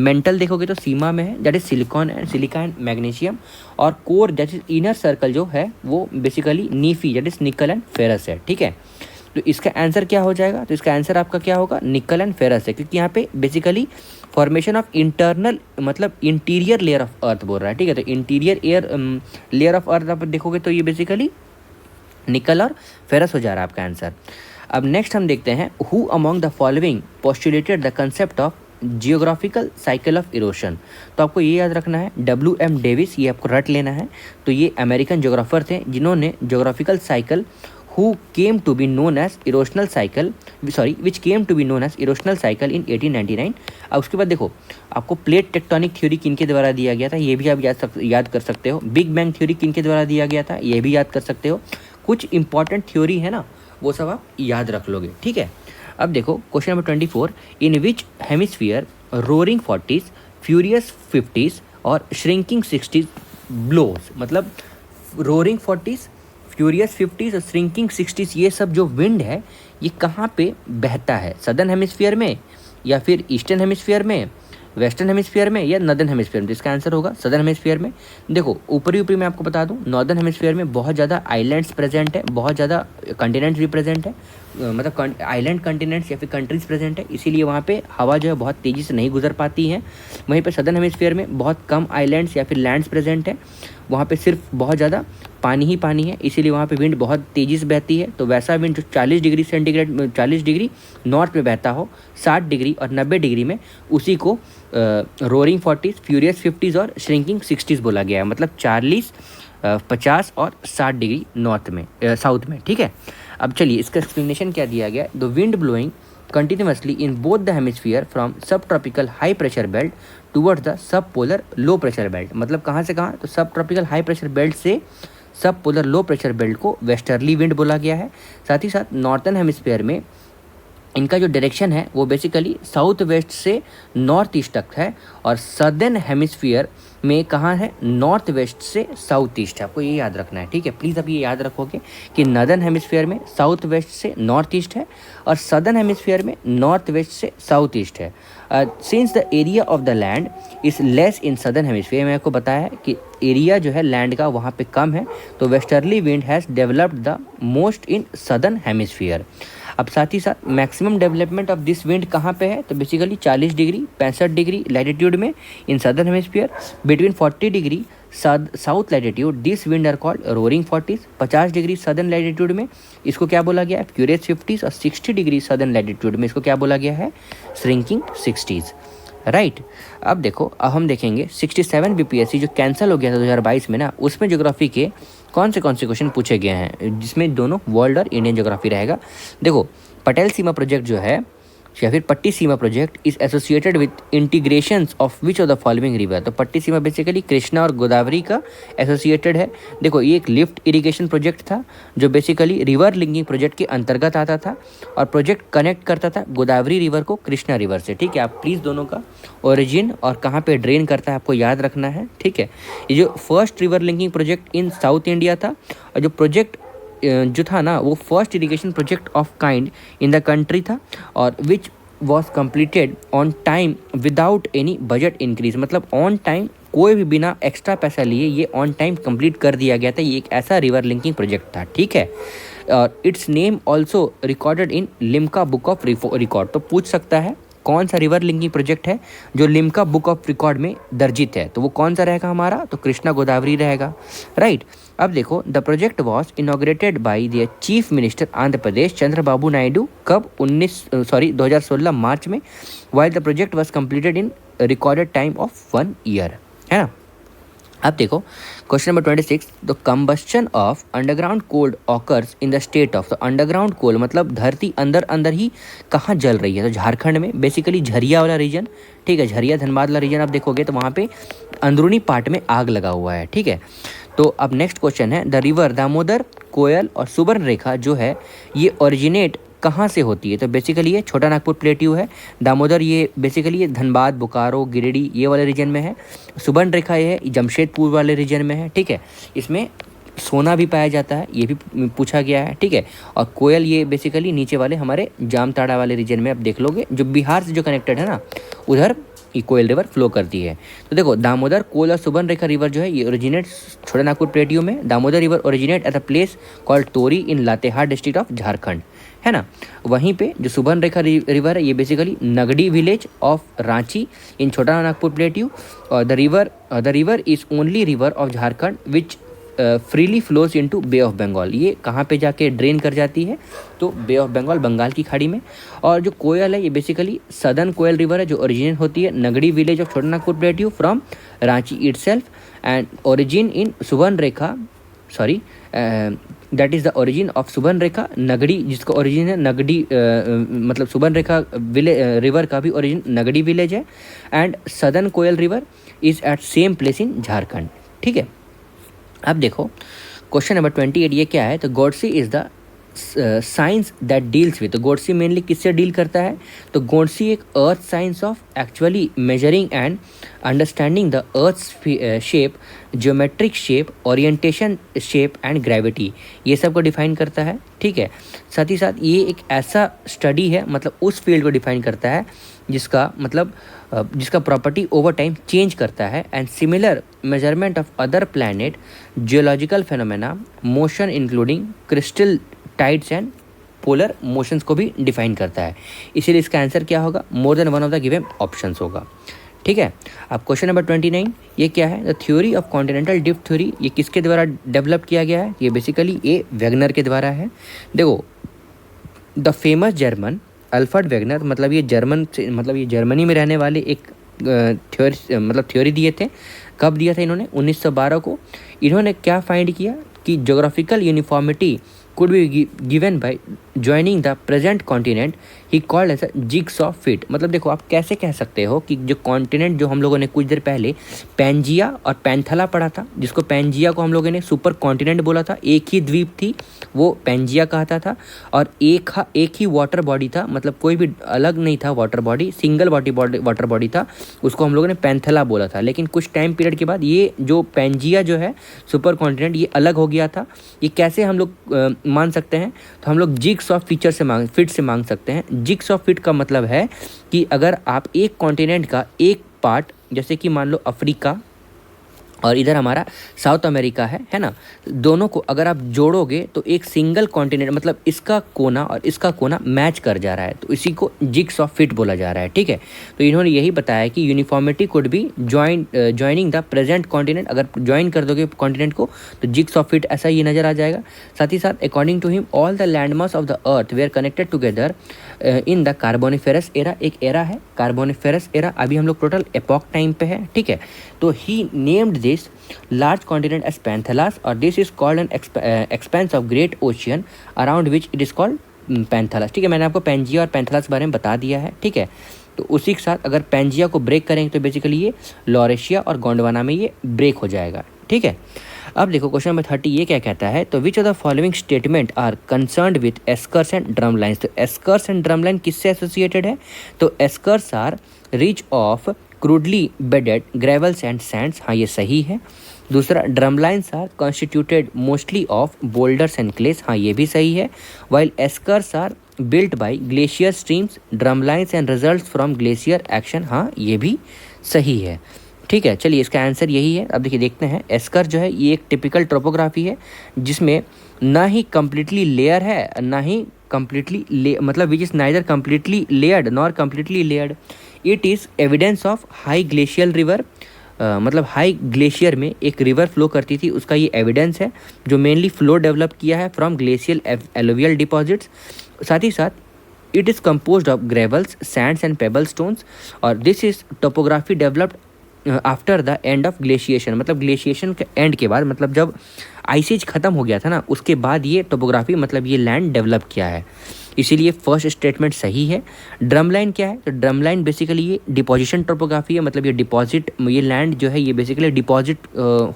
मेंटल देखोगे तो सीमा में है, that is silica and magnesium. और core that is inner circle जो है वो basically nife that is nickel and ferrous है, ठीक है। तो इसका आंसर क्या हो जाएगा, तो इसका आंसर आपका क्या होगा, निकल एंड फेरस है, क्योंकि यहाँ पे बेसिकली फॉर्मेशन ऑफ इंटरनल मतलब इंटीरियर लेयर ऑफ अर्थ बोल रहा है, ठीक है। तो इंटीरियर लेयर ऑफ अर्थ आप देखोगे तो ये बेसिकली निकल और फेरस हो जा रहा है आपका आंसर। अब नेक्स्ट हम देखते हैं, who among the following postulated the concept of geographical cycle of erosion. तो आपको ये याद रखना है WM डेविस, ये आपको रट लेना है। तो ये अमेरिकन जियोग्राफर थे जिन्होंने geographical cycle who came to be known as erosional cycle which came to be known as erosional cycle in 1899। अब उसके बाद देखो आपको प्लेट टेक्टोनिक थ्योरी किनके द्वारा दिया गया था, ये भी आप याद कर सकते हो। बिग बैंग थ्योरी किनके द्वारा दिया गया था, ये भी याद कर सकते हो। कुछ इंपॉर्टेंट थ्योरी है ना, वो सब आप याद रख लोगे, ठीक है। अब देखो question number 24, in which hemisphere roaring 40s, furious 50s और श्रिंकिंग 60s ब्लोज। मतलब रोरिंग 40s, फ्यूरियस 50s और श्रिंकिंग 60s ये सब जो विंड है ये कहाँ पे बहता है, सदर्न हेमिस्फीयर में या फिर ईस्टर्न हेमिस्फीयर में वेस्टर्न हेमिस्फीयर में या नॉर्दर्न हेमिस्फीयर में? तो इसका आंसर होगा सदर्न हेमिस्फीयर में। देखो ऊपरी ऊपरी मैं आपको बता दूं, नॉर्दर्न हेमिस्फीयर में बहुत ज़्यादा आइलैंड्स प्रेजेंट है, बहुत ज़्यादा कंटिनेंट्स भी प्रेजेंट है, मतलब आइलैंड कंटिनेंट्स या फिर कंट्रीज प्रेजेंट है, इसीलिए वहाँ पे हवा जो है बहुत तेज़ी से नहीं गुजर पाती है। वहीं पे सदर्न हेमिस्फीयर में बहुत कम आइलैंड्स या फिर लैंड्स प्रेजेंट है, वहाँ पे सिर्फ बहुत ज़्यादा पानी ही पानी है, इसीलिए वहाँ पे विंड बहुत तेज़ी से बहती है। तो वैसा विंड जो 40 डिग्री सेंटीग्रेड 40 डिग्री नॉर्थ में बहता हो, 60 डिग्री और 90 डिग्री में, उसी को रोरिंग 40s, फ्यूरियस 50s और श्रिंकिंग 60s बोला गया है। मतलब 40, 50 और 60 डिग्री नॉर्थ में, साउथ में, ठीक है। अब चलिए इसका एक्सप्लेनेशन क्या दिया गया। The wind blowing continuously in both the hemisphere from subtropical high pressure belt towards the subpolar low pressure belt। मतलब कहाँ से कहाँ? तो सब ट्रॉपिकल हाई प्रेशर बेल्ट से सब पोलर लो प्रेशर बेल्ट को वेस्टर्ली विंड बोला गया है। साथ ही साथ नॉर्थर्न हेमिस्फीयर में इनका जो डायरेक्शन है वो बेसिकली साउथ वेस्ट से नॉर्थ ईस्ट तक है, और सदर्न हेमिस्फीयर में कहाँ है? नॉर्थ वेस्ट से साउथ ईस्ट है। आपको ये याद रखना है, ठीक है। प्लीज़ अब ये याद रखोगे कि नॉर्दर्न हेमिस्फीयर में साउथ वेस्ट से नॉर्थ ईस्ट है और सदर्न हेमिस्फीयर में नॉर्थ वेस्ट से साउथ ईस्ट है। Since the area of the land is less in southern hemisphere, मैंने आपको बताया है कि एरिया जो है लैंड का वहाँ पे कम है, तो westerly wind has developed the most in southern hemisphere. अब साथ ही साथ maximum development of this wind कहाँ पे है? तो बेसिकली 40 डिग्री 65 डिग्री लैटिट्यूड में in southern hemisphere, between 40 degree south latitude this wind are called roaring 40s। 50 degree southern latitude में इसको क्या बोला गया है? Furious 50s। और 60 डिग्री सदर्न लैटिट्यूड में इसको क्या बोला गया है? Shrinking 60s, right. अब देखो, अब हम देखेंगे 67 बीपीएससी जो कैंसिल हो गया था 2022 में ना, उसमें ज्योग्राफी के कौन से क्वेश्चन पूछे गए हैं, जिसमें दोनों वर्ल्ड और इंडियन ज्योग्राफी रहेगा। देखो, पटेल सीमा प्रोजेक्ट जो है या फिर Pattiseema project is associated with integrations of which of the following river. तो पट्टी सीमा बेसिकली कृष्णा और गोदावरी का एसोसिएटेड है। देखो, ये एक लिफ्ट इरिगेशन प्रोजेक्ट था जो बेसिकली रिवर लिंकिंग प्रोजेक्ट के अंतर्गत आता था, और प्रोजेक्ट कनेक्ट करता था गोदावरी रिवर को कृष्णा रिवर से, ठीक है। आप प्लीज़ दोनों का ओरिजिन और कहाँ पे ड्रेन करता है आपको याद रखना है, ठीक है। ये जो first river linking project in south India था, और जो प्रोजेक्ट जो था ना वो first irrigation project of kind in the country था, और which was completed on time without any budget increase. मतलब ऑन टाइम, कोई भी बिना एक्स्ट्रा पैसा लिए ये ऑन टाइम कंप्लीट कर दिया गया था। ये एक ऐसा रिवर लिंकिंग प्रोजेक्ट था, ठीक है। और it's name also recorded in Limca book of record. तो पूछ सकता है कौन सा रिवर लिंकिंग प्रोजेक्ट है जो लिम्का बुक ऑफ रिकॉर्ड में दर्जित है, तो वो कौन सा रहेगा हमारा? तो कृष्णा गोदावरी रहेगा, राइट। अब देखो, the project was inaugurated by the chief minister Andhra Pradesh Chandrababu Naidu, कब? 2016 मार्च में, while the project was completed in recorded time of 1 year, है ना। अब देखो question number 26, the combustion of underground coal occurs in the state of. तो अंडरग्राउंड कोल मतलब धरती अंदर अंदर ही कहाँ जल रही है? तो झारखंड में, बेसिकली झरिया वाला रीजन, ठीक है। झरिया धनबाद वाला रीजन आप देखोगे तो वहाँ पे अंदरूनी पार्ट में आग लगा हुआ है, ठीक है। तो अब नेक्स्ट क्वेश्चन है, द रिवर दामोदर, कोयल और सुवर्णरेखा जो है ये ओरिजिनेट कहाँ से होती है? तो बेसिकली ये छोटा नागपुर प्लेट्यू है। दामोदर ये बेसिकली ये धनबाद, बोकारो, गिरिडीह ये वाले रीजन में है। सुवर्णरेखा ये है जमशेदपुर वाले रीजन में है, ठीक है। इसमें सोना भी पाया जाता है, ये भी पूछा गया है, ठीक है। और कोयल ये बेसिकली नीचे वाले हमारे जामताड़ा वाले रीजन में आप देख लोगे, जो बिहार से जो कनेक्टेड है ना, उधर ये कोयल रिवर फ्लो करती है। तो देखो, दामोदर, कोयल और सुवर्णरेखा रिवर जो है ये ओरिजिनेट छोटा नागपुर प्लेट्यू में। Damodar river originate at a place called Tori in Latehar district of Jharkhand, है ना। वहीं पे जो सुवर्णरेखा रिवर है ये basically Nagri village of Ranchi in Chota Nagpur plateau. और the river is only river of Jharkhand which freely flows into bay of Bengal. ये कहाँ पे जाके ड्रेन कर जाती है? तो बे ऑफ बंगाल, बंगाल की खाड़ी में। और जो कोयल है ये बेसिकली सदर्न कोयल रिवर है जो ओरिजिन होती है Nagri village of Chota Nagpur plateau from Ranchi itself, and origin in Subarnarekha, sorry that is the origin of Subarnarekha Nagri, जिसका ओरिजिन है नगड़ी, मतलब सुवर्णरेखा रिवर का भी ओरिजिन नगड़ी विलेज है, and southern Koel river is at same place in Jharkhand, ठीक है। अब देखो क्वेश्चन नंबर 28 ये क्या है? तो geodesy is the science that deals with. तो गॉडसी मेनली किससे डील करता है? तो गॉडसी एक earth science of actually measuring and understanding the earth shape, geometric shape, orientation shape and gravity, ये सब को डिफाइन करता है, ठीक है। साथ ही साथ ये एक ऐसा स्टडी है, मतलब उस फील्ड को डिफाइन करता है जिसका मतलब जिसका प्रॉपर्टी ओवर टाइम चेंज करता है, and similar measurement of other planet geological phenomena motion including crystal tides and polar motions को भी डिफाइन करता है। इसीलिए इसका आंसर क्या होगा, more than one of the given options होगा। ठीक है। अब क्वेश्चन नंबर 29, ये क्या है, the theory of continental drift theory, ये किसके द्वारा डेवलप किया गया है, ये बेसिकली ए वेगनर के द्वारा है। देखो the famous German Alfred Wegener, मतलब ये जर्मनी में रहने वाले एक थ्योरी दिए थे। कब दिया था इन्होंने, 1912 को। इन्होंने क्या फाइंड किया कि geographical uniformity could be given by joining the present continent he called as a jigsaw fit। मतलब देखो आप कैसे कह सकते हो कि जो कॉन्टिनेंट जो हम लोगों ने कुछ देर पहले पैंजिया और पैंथला पढ़ा था, जिसको पैंजिया को हम लोगों ने सुपर कॉन्टिनेंट बोला था, एक ही द्वीप थी वो पैंजिया कहता था, और एक ही वाटर बॉडी था, मतलब कोई भी अलग नहीं था water body, single water body था, उसको हम लोगों ने पैंथला बोला था। लेकिन कुछ टाइम पीरियड के बाद ये जो पैंजिया जो है सुपर कॉन्टिनेंट ये अलग हो गया था। ये कैसे हम लोग मान सकते हैं, तो हम लोग जिग्सॉ फिट से मांग सकते हैं। जिग्सॉ फिट का मतलब है कि अगर आप एक कॉन्टिनेंट का एक पार्ट, जैसे कि मान लो अफ्रीका और इधर हमारा साउथ अमेरिका है ना, दोनों को अगर आप जोड़ोगे तो एक सिंगल कॉन्टिनेंट, मतलब इसका कोना और इसका कोना मैच कर जा रहा है, तो इसी को जिग्सॉ फिट बोला जा रहा है। ठीक है। तो इन्होंने यही बताया कि uniformity could be joining the present continent, अगर ज्वाइन कर दोगे कॉन्टिनेंट को तो जिग्सॉ फिट ऐसा ये नज़र आ जाएगा। साथ ही साथ according to him all the landmass of the earth were connected together in the carboniferous era. एक एरा है कार्बोनिफेरस एरा, अभी हम लोग टोटल एपॉक टाइम पे है। ठीक है। तो he named this large continent as Panthalas, or this is called an expanse of great ocean around which it is called Panthalas। ठीक है, मैंने आपको पैंजिया और पैंथलास बारे में बता दिया है। ठीक है। तो उसी के साथ अगर पैंजिया को ब्रेक करेंगे तो बेसिकली ये लॉरेशिया और गोंडवाना में ये ब्रेक हो जाएगा। ठीक है। अब देखो क्वेश्चन नंबर 30 ये क्या कहता है, तो which of the following statement are concerned with eskers and drumlins. तो एस्कर्स एंड ड्रम लाइन किससे एसोसिएटेड है, तो eskers are rich of crudely bedded gravels and sands, हाँ ये सही है। दूसरा, drumlins are constituted mostly of boulders and clays, हाँ ये भी सही है। While eskers are built by glacier streams, drumlins and results from glacier action, हाँ ये भी सही है। ठीक है, चलिए इसका आंसर यही है। अब देखिए देखते हैं, एस्कर जो है ये एक टिपिकल टोपोग्राफी है जिसमें ना ही कम्प्लीटली लेयर है ना ही कम्प्लीटली मतलब which is neither completely layered nor completely layered. It is evidence of high glacial river, मतलब हाई ग्लेशियर में एक रिवर फ्लो करती थी, उसका ये एविडेंस है जो मेनली फ्लो डेवलप किया है फ्रॉम ग्लेशियल एलुवियल डिपॉजिट्स। साथ ही साथ it is composed of gravels sands and pebble stones, और this is topography developed after the end of glaciation, मतलब ग्लेशिएशन के एंड के बाद, मतलब जब आइस एज ख़त्म हो गया था ना, उसके बाद ये टोपोग्राफी मतलब ये लैंड डेवलप किया है। इसीलिए फर्स्ट स्टेटमेंट सही है। ड्रम लाइन क्या है, तो ड्रम लाइन बेसिकली ये डिपॉजिशन टोपोग्राफी है, मतलब ये डिपॉजिट, ये लैंड जो है ये बेसिकली डिपॉजिट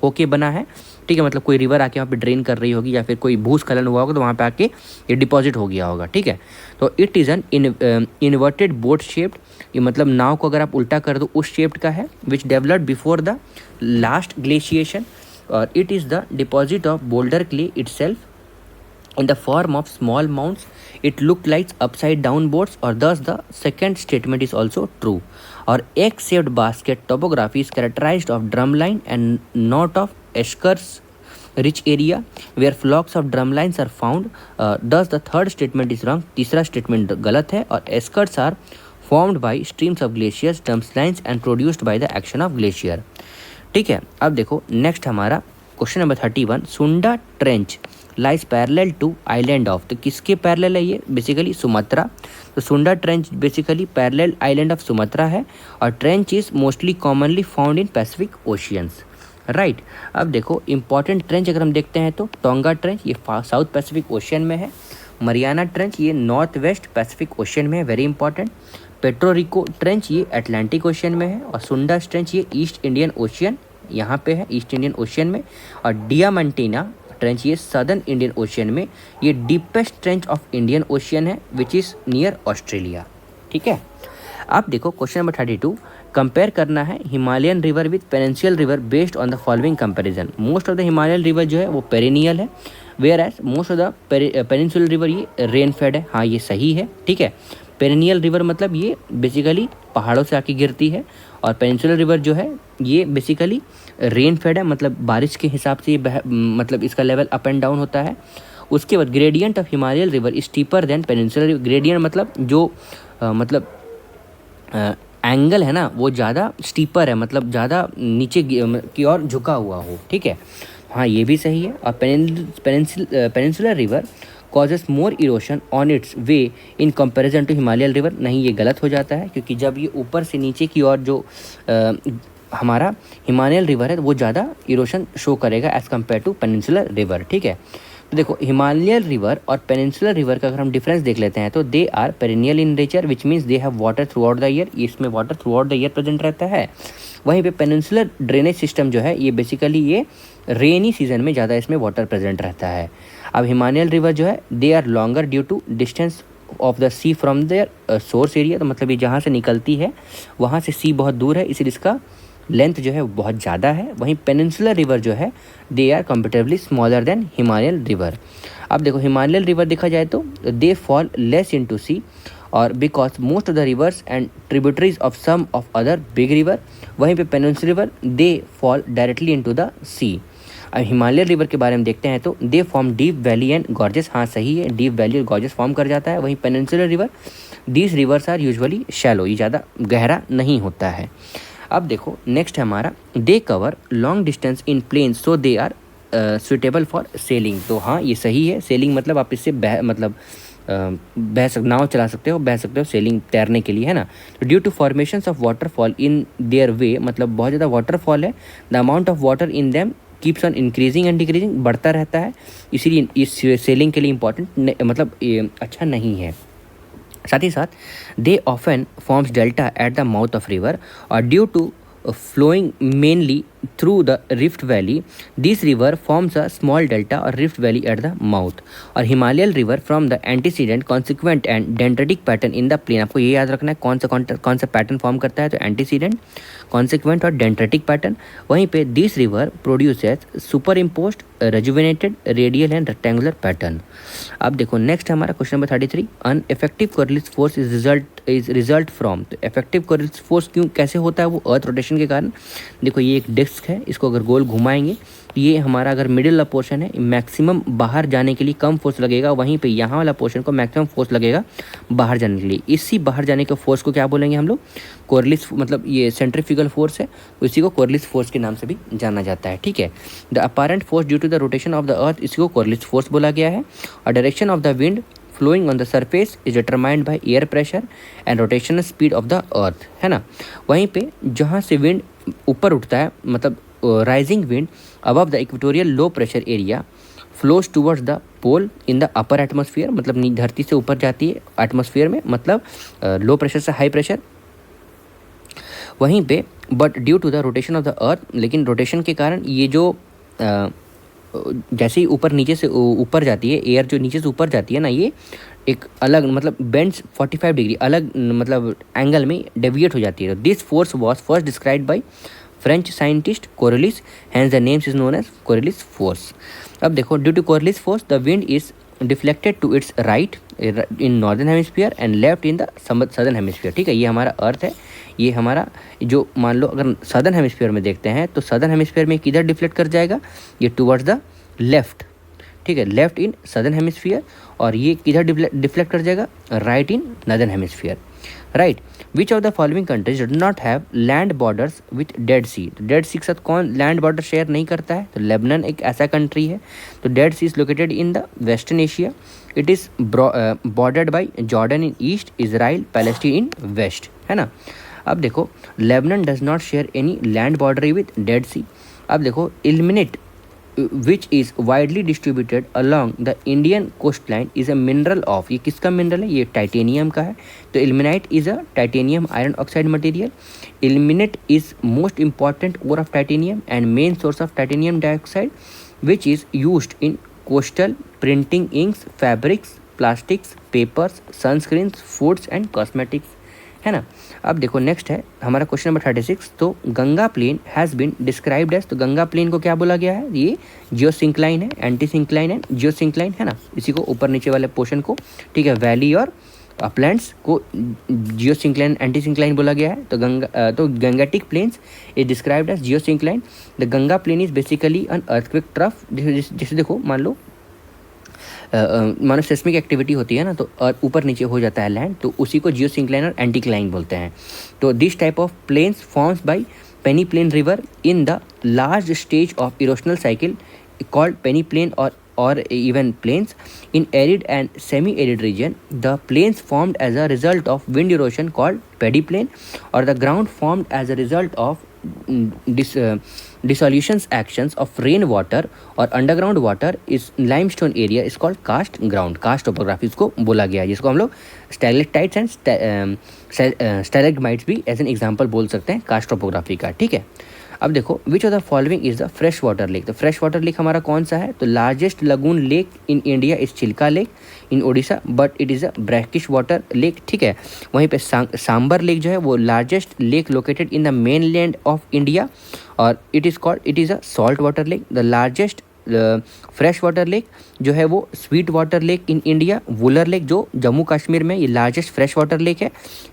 होके बना है। ठीक है, मतलब कोई रिवर आके वहाँ पे ड्रेन कर रही होगी या फिर कोई भूस्खलन हुआ होगा तो वहाँ पे आके ये डिपॉजिट हो गया होगा। ठीक है। तो it is an inverted boat shaped, ये मतलब नाव को अगर आप उल्टा कर दो उस शेप्ड का है, which developed before the last glaciation, और it is the deposit of boulder clay itself in the form of small mounds. It looked like upside down boats, or thus the second statement is also true. Or egg-shaped basket topography is characterized of drumline and not of eschers rich area where flocks of drumlines are found. Thus the third statement is wrong. तीसरा statement गलत है, और eschers are formed by streams of glaciers, drumlines and produced by the action of glacier। ठीक है। अब देखो next हमारा question number 31, Sunda trench lies parallel to island of, तो किसके पैरेलल है ये, बेसिकली सुमात्रा। तो Sunda trench basically parallel island of Sumatra है, और trench is mostly commonly found in Pacific oceans. Right. अब देखो इंपॉर्टेंट ट्रेंच अगर हम देखते हैं तो टोंगा ट्रेंच ये साउथ पैसिफिक ओशियन में है, मरियाना ट्रेंच ये नॉर्थ वेस्ट पैसिफिक ओशियन में है, वेरी इंपॉर्टेंट। पेट्रोरिको ट्रेंच ये अटलांटिक ओशियन में है, और सुंडा ट्रेंच ये ईस्ट इंडियन ओशियन यहाँ पे है, ईस्ट इंडियन ओशियन में। और डियामंटीना ट्रेंच ये सदर्न इंडियन ओशियन में, ये deepest trench of Indian ocean है विच इज़ नियर ऑस्ट्रेलिया। ठीक है। अब देखो क्वेश्चन नंबर 32, कंपेयर करना है Himalayan river with peninsular river based on the following comparison. Most of the Himalayan river जो है वो पेरिनियल है, whereas most of the peninsular river ये रेन फेड है, हाँ ये सही है। ठीक है। पेरिनियल रिवर मतलब ये बेसिकली पहाड़ों से आके गिरती है। और पेनिनसुलर रिवर जो है ये बेसिकली रेन फेड है, मतलब बारिश के हिसाब से ये मतलब इसका लेवल अप एंड डाउन होता है। उसके बाद gradient of Himalayan river is steeper than peninsular river. Gradient मतलब जो मतलब एंगल है ना वो ज़्यादा स्टीपर है, मतलब ज़्यादा नीचे की ओर झुका हुआ हो, ठीक है। हाँ ये भी सही है। और peninsular river causes more erosion on its way in comparison to Himalayan river. नहीं, ये गलत हो जाता है, क्योंकि जब ये ऊपर से नीचे की ओर जो हमारा हिमालयन रिवर है वो ज़्यादा इरोशन शो करेगा as compare to peninsular river, ठीक है। तो देखो हिमालयन रिवर और पेनिनसुलर रिवर का अगर हम डिफरेंस देख लेते हैं तो they are perennial in nature, which means they have water throughout the year. इसमें water throughout the year present रहता है। वहीं पे पेनिनसुलर ड्रेनेज सिस्टम जो है ये बेसिकली ये रेनी सीजन में ज़्यादा इसमें वाटर प्रेजेंट रहता है। अब हिमालयन रिवर जो है they are longer due to distance of the sea from their source area. तो मतलब ये जहाँ से निकलती है वहाँ से सी बहुत दूर है, इसलिए इसका लेंथ जो है बहुत ज़्यादा है। वहीं पेनिनसुलर रिवर जो है they are comparatively smaller than Himalayan river. अब देखो हिमालयन रिवर देखा जाए तो they fall less into sea, और because most of the rivers and tributaries of some of other big river. वहीं पे peninsular river they fall directly into the sea. अब Himalayan river के बारे में देखते हैं तो they form deep valley and gorges. हाँ सही है, डीप वैली और गॉर्जेस फॉर्म कर जाता है। वहीं peninsular river these rivers are usually shallow, ये ज़्यादा गहरा नहीं होता है। अब देखो नेक्स्ट है हमारा they cover long distance in plain so they are suitable for sailing. तो हाँ ये सही है, सेलिंग मतलब आप इससे नाव चला सकते हो, बह सकते हो सेलिंग तैरने के लिए, है ना। तो due to formations of waterfall in their way, मतलब बहुत ज़्यादा वाटरफॉल है, the amount of water in them keeps on increasing and decreasing, बढ़ता रहता है, इसीलिए इस सेलिंग के लिए इंपॉर्टेंट मतलब अच्छा नहीं है। साथ ही साथ they often forms delta at the mouth of river, और due to flowing mainly through the rift valley, this river forms a small delta or rift valley at the mouth। और Himalayan river from the antecedent consequent and dendritic pattern in the plain. आपको ये याद रखना है कौन सा pattern form करता है, तो एंटीसीडेंट, कॉन्सिक्वेंट और डेंड्रेटिक पैटर्न। वहीं पे this river produces superimposed rejuvenated radial and rectangular pattern. अब देखो नेक्स्ट हमारा question number 33, an effective correlative force is result from. तो इफेक्टिव कोरिलेटिव फोर्स क्यों कैसे होता है, वो अर्थ रोटेशन के कारण। देखो ये एक डिस्क है, इसको अगर गोल घुमाएंगे तो ये हमारा अगर मिडिल वाला पोर्शन है मैक्सिमम बाहर जाने के लिए कम फोर्स लगेगा, वहीं पे यहाँ वाला पोर्शन को मैक्सिमम फोर्स लगेगा बाहर जाने के लिए। इसी बाहर जाने के फोर्स को क्या बोलेंगे हम लोग, कोरिलेटिव, मतलब ये सेंट्रीफ्यूगल फोर्स है, इसी को कोरिलेटिव फोर्स के नाम से भी जाना जाता है, ठीक है। The apparent force due to the rotation of the earth, इसी को कोरिलेटिव फोर्स बोला गया है। और direction of the wind flowing on the surface is determined by air pressure and rotational speed of the earth, है ना। वहीं पे जहाँ से विंड ऊपर उठता है, मतलब rising wind above the equatorial low pressure area flows towards the pole in the upper atmosphere, मतलब धरती से ऊपर जाती है एटमॉस्फेयर में, मतलब लो प्रेशर से हाई प्रेशर। वहीं पे but due to the rotation of the earth, लेकिन रोटेशन के कारण ये जो जैसे ही ऊपर नीचे से ऊपर जाती है, एयर जो नीचे से ऊपर जाती है ना, ये एक अलग मतलब बेंड्स 45 डिग्री अलग मतलब एंगल में डेविएट हो जाती है। This force was first described by French scientist Coriolis, hence the names is known as Coriolis force. अब देखो due to Coriolis force the wind is deflected to its right in northern hemisphere and left in the southern hemisphere, ठीक है। ये हमारा अर्थ है, ये हमारा जो मान लो अगर सदर्न हेमिस्फीयर में देखते हैं तो सदर्न हेमिस्फीयर में किधर डिफ्लेक्ट कर जाएगा, ये टुवर्ड्स द लेफ्ट, ठीक है, लेफ्ट इन सदर्न हेमिस्फीयर। और ये किधर डिफ्लेक्ट कर जाएगा, right in northern hemisphere, right. Which of the following countries do not have land borders with Dead Sea. तो डेड सी के साथ कौन लैंड बॉर्डर शेयर नहीं करता है, तो लेबनान एक ऐसा कंट्री है। तो Dead Sea is located in the western Asia, it is bordered by Jordan in east, Israel Palestine in west, है ना। अब देखो Lebanon does not share any land border with Dead Sea. अब देखो ilmenite which is widely distributed along the Indian coastline is a mineral of, ये किसका mineral है, ये टाइटेनियम का है। तो ilmenite is a titanium iron oxide material. Ilmenite is most important ore of titanium and main source of titanium dioxide which is used in coastal printing inks, fabrics, plastics, papers, sunscreens, foods and cosmetics, है ना। अब देखो next है हमारा question number 36, तो Ganga plain has been described as, तो Ganga plane को क्या बोला गया है, ये जियोसिंक्लाइन है, एंटी सिंक्लाइन है, जियोसिंक्लाइन, है ना। इसी को ऊपर नीचे वाले पोर्शन को, ठीक है, वैली और अपलैंड्स को जियोसिंक्लाइन एंटी सिंक्लाइन बोला गया है। तो Gangetic plains is described as geosyncline. The Ganga plain is basically an earthquake trough. जैसे देखो मान लो मानो सेस्मिक एक्टिविटी होती है ना, तो ऊपर नीचे हो जाता है लैंड, तो उसी को जियोसिंक्लाइन और एंटीक्लाइन बोलते हैं। तो this type of plains forms by peneplain river in the large stage of erosional cycle called peneplain or even plains. In arid and semi-arid region, the plains formed as a result of wind erosion called peneplain, or the ground formed as a result of dissolutions actions of rainwater or underground water is limestone area is called karst ground. Karst topography इसको बोला गया है, जिसको हम लोग stalactites and stalagmites भी as an example बोल सकते हैं कास्ट टोपोग्राफी का। ठीक है, अब देखो which of the following is the fresh water lake. तो फ्रेश वाटर लेक हमारा कौन सा है? तो largest lagoon lake in India is Chilika lake in Odisha, but it is a brackish water lake. ठीक है, वहीं पे सांबर लेक जो है वो largest lake located in the main land of India, और it is a salt water lake. The largest fresh water lake जो है वो sweet water lake in India. Wular lake जो जम्मू कश्मीर में, ये लार्जेस्ट फ्रेश वाटर लेक है।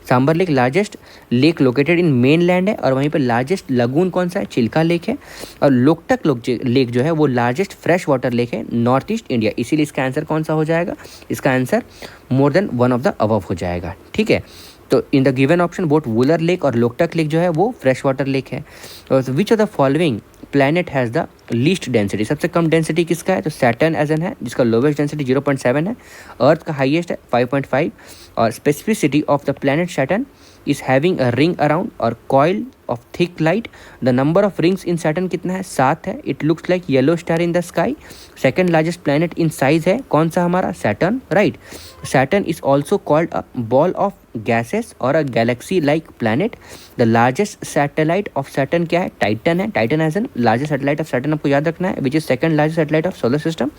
Sambhar lake largest lake located in mainland है, और वहीं पे लार्जेस्ट लगून कौन सा है? चिल्का लेक है। और लोकटक लेक जो है वो लार्जेस्ट फ्रेश वाटर लेक है नॉर्थ ईस्ट इंडिया। इसीलिए इसका आंसर कौन सा हो जाएगा? इसका answer more than one of the above हो जाएगा। ठीक है, तो in the given option both Wular lake और लोकटक लेक जो है वो फ्रेश वाटर लेक है। Which of the following planet has the least density? सबसे कम डेंसिटी किसका है? तो सैटर्न एज एन है, जिसका लोवेस्ट डेंसिटी 0.7 है। अर्थ का हाईएस्ट है 5.5। और specificity of the planet Saturn is having a ring around और coil of thick light. The number of rings in Saturn कितना है? 7 है। It looks like yellow star in the sky. Second largest planet in size है कौन सा? हमारा Saturn, right. Saturn is also called a ball of gases और a galaxy like planet. The largest satellite of Saturn क्या है? Titan है। Titan as an largest satellite of Saturn आपको याद रखना है, which is second largest satellite of solar system.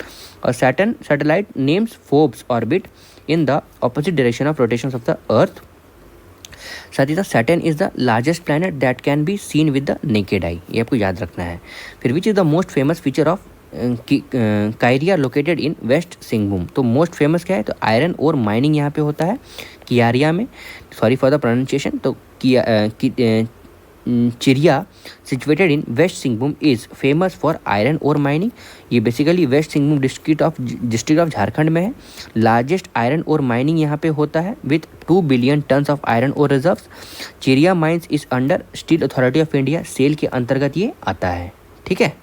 और Saturn satellite names Forbes orbit in the opposite direction of rotation of the earth. साथ ही साथ Saturn is the largest planet that can be seen with the naked eye, ये आपको याद रखना है। फिर which is the most famous feature of Kayria located in West Singhbhum. तो मोस्ट फेमस क्या है? तो आयरन और माइनिंग यहाँ पे होता है कियारिया में, सॉरी फॉर द प्रोनाउंसिएशन। तो Chiria situated in West Singhbhum is famous for iron और माइनिंग। ये basically West Singhbhum district of Jharkhand में है। लार्जेस्ट आयरन और माइनिंग यहाँ पे होता है with 2 billion tons of iron और reserves. Chiria mines is under Steel Authority of India, SAIL के अंतर्गत ये आता है। ठीक है,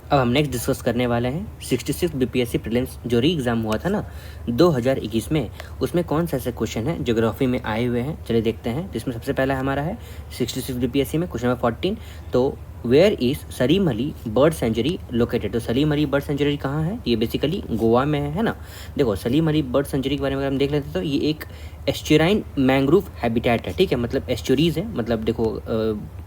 अब हम नेक्स्ट डिस्कस करने वाले हैं 66 बीपीएससी प्रीलिम्स जो री एग्ज़ाम हुआ था ना 2021 में, उसमें कौन सा ऐसे क्वेश्चन है ज्योग्राफी में आए हुए हैं। चलिए देखते हैं। जिसमें सबसे पहला हमारा है 66 बीपीएससी में क्वेश्चन नंबर 14। तो where is Salim Ali bird sanctuary located. तो सलीम अली बर्ड सेंचुरी कहाँ है? ये बेसिकली गोवा में है ना। देखो सलीम अली बर्ड सेंचुरी के बारे में अगर हम देख लेते हैं तो ये एक एस्चुराइन मैंग्रोव हैबिटेट है। ठीक है, मतलब एस्चुरीज है, मतलब देखो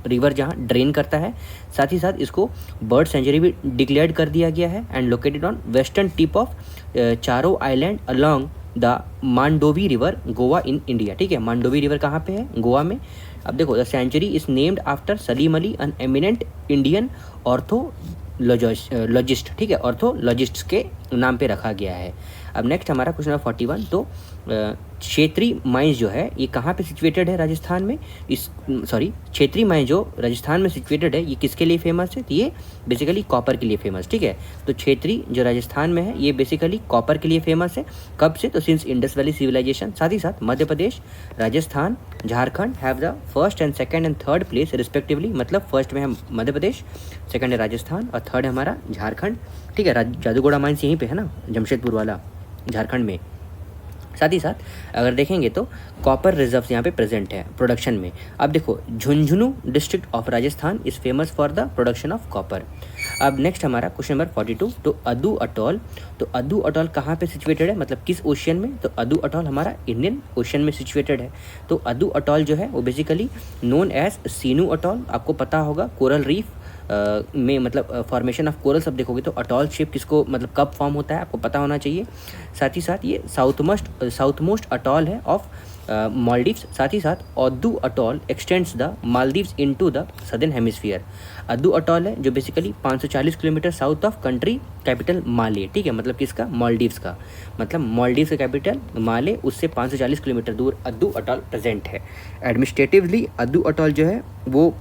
रिवर जहाँ ड्रेन करता है। साथ ही साथ इसको बर्ड सेंचुरी भी डिक्लेयर कर दिया गया है and located on western tip of Chorao island along the Mandovi river Goa in India. ठीक है, मांडोवी रिवर कहाँ पे है? गोवा में। अब देखो the sanctuary is named after Salim Ali an eminent Indian orthologist. ठीक है, ऑर्थोलॉजिस्ट के नाम पे रखा गया है। अब नेक्स्ट हमारा क्वेश्चन नंबर 41। तो क्षेत्रीय माइंस जो है ये कहाँ पे सिचुएटेड है? राजस्थान में। क्षेत्रीय माइंस जो राजस्थान में सिचुएटेड है ये किसके लिए फेमस है? तो ये बेसिकली कॉपर के लिए फेमस। ठीक है, तो क्षेत्रीय जो राजस्थान में है ये बेसिकली कॉपर के लिए फेमस है। कब से? तो सिंस इंडस वैली सिविलाइजेशन। साथ ही साथ Madhya Pradesh, Rajasthan, Jharkhand have the first and second and third place respectively. मतलब फर्स्ट में है मध्य प्रदेश, सेकंड है राजस्थान और थर्ड है हमारा झारखंड। ठीक है, जादूगोड़ा माइंस यहीं पे है ना, जमशेदपुर वाला, झारखंड में। साथ ही साथ अगर देखेंगे तो कॉपर रिजर्व्स यहाँ पे प्रेजेंट है प्रोडक्शन में। अब देखो Jhunjhunu district of Rajasthan is famous for the production of copper. अब नेक्स्ट हमारा क्वेश्चन नंबर 42। तो अदू अटॉल। तो अदू अटॉल कहाँ पे सिचुएटेड है? मतलब किस ओशियन में? तो अदू अटॉल हमारा इंडियन ओशियन में सिचुएटेड है। तो अदू अटॉल जो है वो बेसिकली नोन एज सीनू अटॉल। आपको पता होगा कोरल रीफ में मतलब फॉर्मेशन ऑफ कोरल सब देखोगे तो अटॉल शेप किसको मतलब कब फॉर्म होता है आपको पता होना चाहिए। साथ ही साथ ये साउथ मोस्ट अटॉल है ऑफ मालदीव्स, साथ ही साथ Addu atoll extends the Maldives into the southern hemisphere. Addu atoll है जो basically 540 kilometre south of country capital Male, ठीक है, मतलब किसका, मालदीव्स का, मतलब मालदीव्स का कैपिटल माले, उससे 540 किलोमीटर दूर अद्दू अटॉल प्रेजेंट है। एडमिनिस्ट्रेटिवली अद्दू अटॉल जो है वो